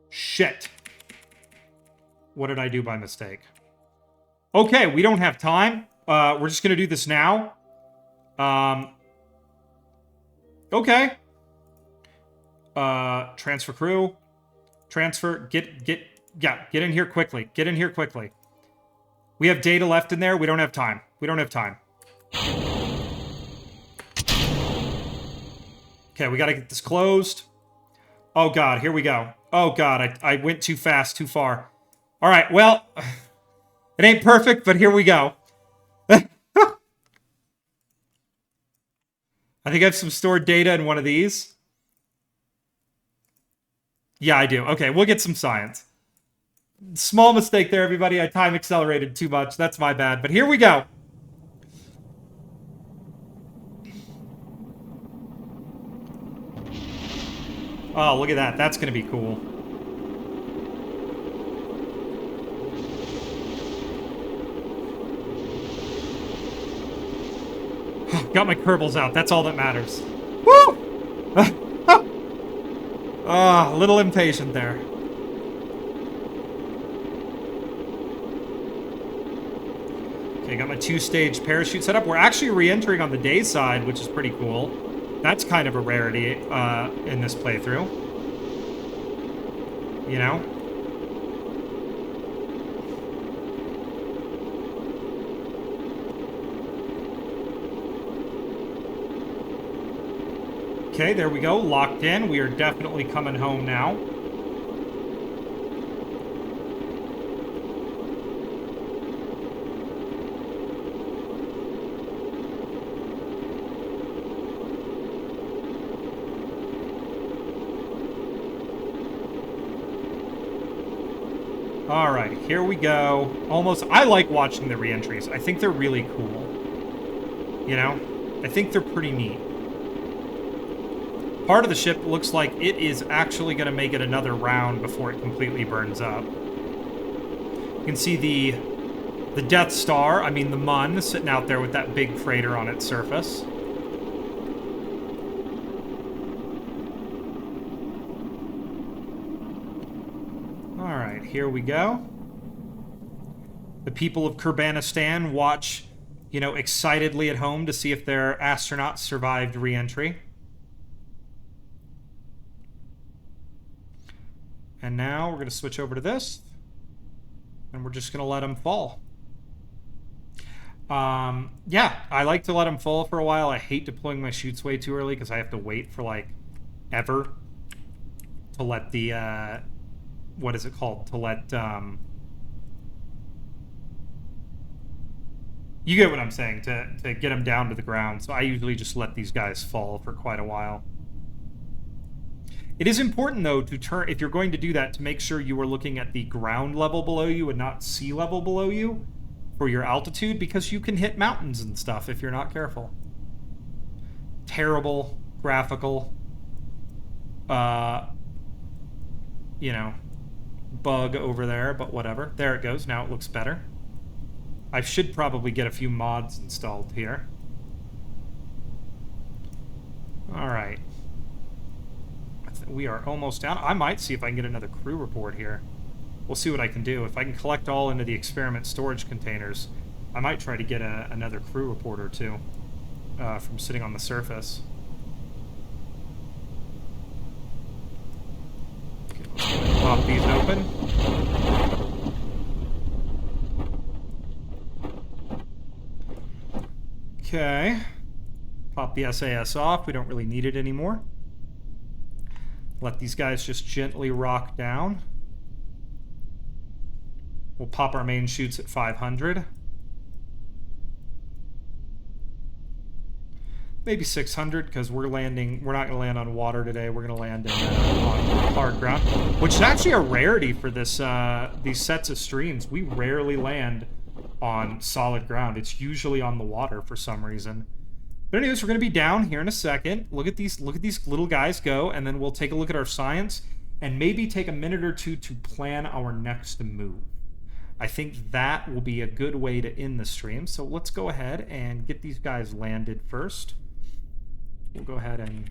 Shit! What did I do by mistake? Okay, we don't have time. We're just gonna do this now. Okay. Transfer crew. Transfer. Get in here quickly. Get in here quickly. We have data left in there. We don't have time. We don't have time. Okay, we gotta get this closed. Oh god, here we go. Oh god, I went too fast, too far. Alright, well, it ain't perfect, but here we go. I think I have some stored data in one of these. Yeah, I do. Okay, we'll get some science. Small mistake there, everybody. I time accelerated too much. That's my bad. But here we go. Oh, look at that. That's going to be cool. Got my Kerbals out. That's all that matters. Woo! A little impatient there. Okay, got my 2-stage parachute set up. We're actually re-entering on the day side, which is pretty cool. That's kind of a rarity in this playthrough. You know? Okay, there we go. Locked in. We are definitely coming home now. All right, here we go. Almost, I like watching the re-entries. I think they're really cool. You know? I think they're pretty neat. Part of the ship looks like it is actually going to make it another round before it completely burns up. You can see the Death Star, I mean the Mun, sitting out there with that big crater on its surface. Alright, here we go. The people of Kerbanistan watch, you know, excitedly at home to see if their astronauts survived re-entry. And now we're going to switch over to this. And we're just going to let them fall. Yeah, I like to let them fall for a while. I hate deploying my chutes way too early because I have to wait for, like, ever to let the, what is it called? To let, you get what I'm saying, to get them down to the ground. So I usually just let these guys fall for quite a while. It is important, though, to turn, if you're going to do that, to make sure you are looking at the ground level below you and not sea level below you for your altitude, because you can hit mountains and stuff if you're not careful. Terrible graphical, you know, bug over there, but whatever. There it goes. Now it looks better. I should probably get a few mods installed here. All right. We are almost down. I might see if I can get another crew report here. We'll see what I can do. If I can collect all into the experiment storage containers, I might try to get another crew report or two from sitting on the surface. Okay, let's go ahead and pop these open. Okay. Pop the SAS off. We don't really need it anymore. Let these guys just gently rock down. We'll pop our main chutes at 500. Maybe 600, because we're not going to land on water today. We're going to land on hard ground, which is actually a rarity for this these sets of streams. We rarely land on solid ground. It's usually on the water for some reason. But anyways, we're going to be down here in a second. Look at these little guys go, and then we'll take a look at our science and maybe take a minute or two to plan our next move. I think that will be a good way to end the stream. So let's go ahead and get these guys landed first. We'll go ahead and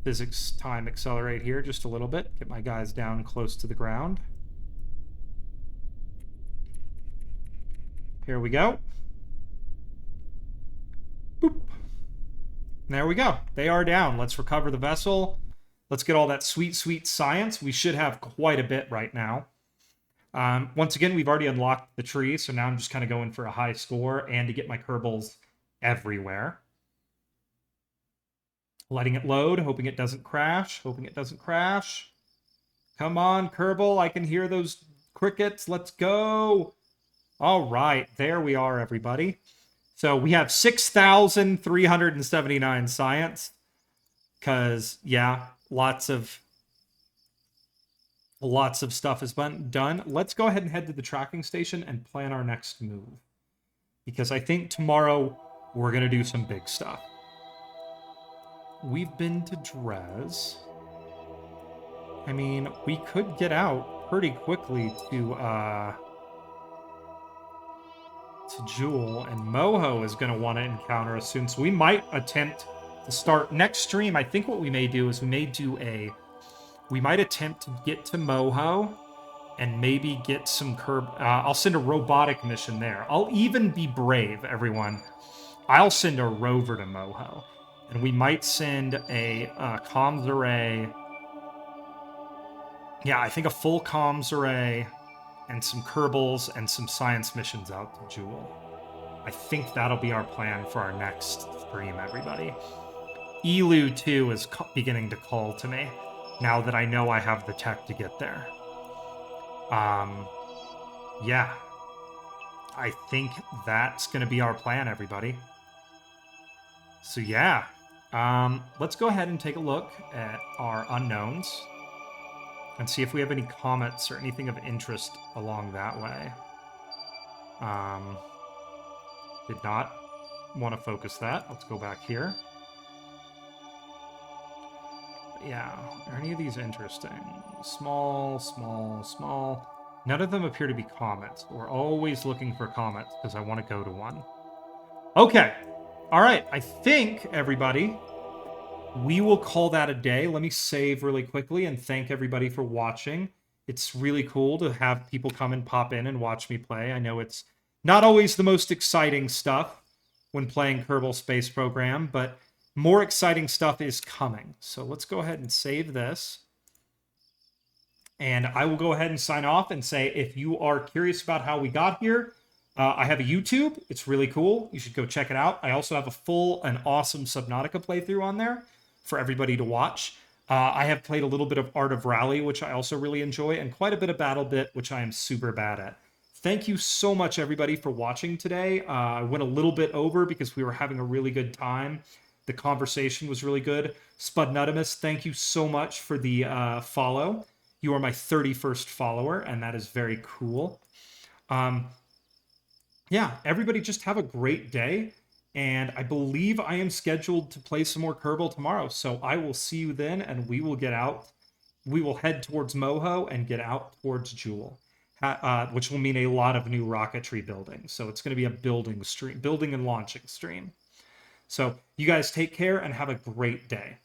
physics time accelerate here just a little bit. Get my guys down close to the ground. Here we go. Boop. There we go. They are down. Let's recover the vessel. Let's get all that sweet, sweet science. We should have quite a bit right now. Once again, we've already unlocked the tree, so now I'm just kind of going for a high score and to get my Kerbals everywhere. Letting it load, hoping it doesn't crash, hoping it doesn't crash. Come on, Kerbal, I can hear those crickets. Let's go. All right, there we are, everybody. So we have 6,379 science, because, yeah, lots of stuff has been done. Let's go ahead and head to the tracking station and plan our next move, because I think tomorrow we're going to do some big stuff. We've been to Dres. I mean, we could get out pretty quickly to Jewel, and Moho is going to want to encounter us soon, so we might attempt to start next stream. I think what we may do is we might attempt to get to Moho and maybe get some I'll send a robotic mission there. I'll even be brave, everyone. I'll send a rover to Moho, and we might send a comms array. Yeah, I think a full comms array and some Kerbals and some science missions out to Jewel. I think that'll be our plan for our next stream, everybody. Elu, too, is beginning to call to me, now that I know I have the tech to get there. Yeah. I think that's going to be our plan, everybody. So, yeah. Let's go ahead and take a look at our unknowns. and see if we have any comments or anything of interest along that way. Did not want to focus that. Let's go back here. Yeah, are any of these interesting? Small, small, small. None of them appear to be comments. We're always looking for comments because I want to go to one. Okay. All right. I think, everybody, we will call that a day. Let me save really quickly and thank everybody for watching. It's really cool to have people come and pop in and watch me play. I know it's not always the most exciting stuff when playing Kerbal Space Program, but more exciting stuff is coming. So let's go ahead and save this. And I will go ahead and sign off and say, if you are curious about how we got here, I have a YouTube. It's really cool. You should go check it out. I also have a full and awesome Subnautica playthrough on there for everybody to watch. I have played a little bit of Art of Rally, which I also really enjoy, and quite a bit of BattleBit, which I am super bad at. Thank you so much, everybody, for watching today. I went a little bit over because we were having a really good time. The conversation was really good. Spudnutimus, thank you so much for the follow. You are my 31st follower, and that is very cool. Yeah, everybody just have a great day. And I believe I am scheduled to play some more Kerbal tomorrow. So I will see you then, and we will get out. We will head towards Moho and get out towards Jewel, which will mean a lot of new rocketry building. So it's going to be a building stream, building and launching stream. So you guys take care and have a great day.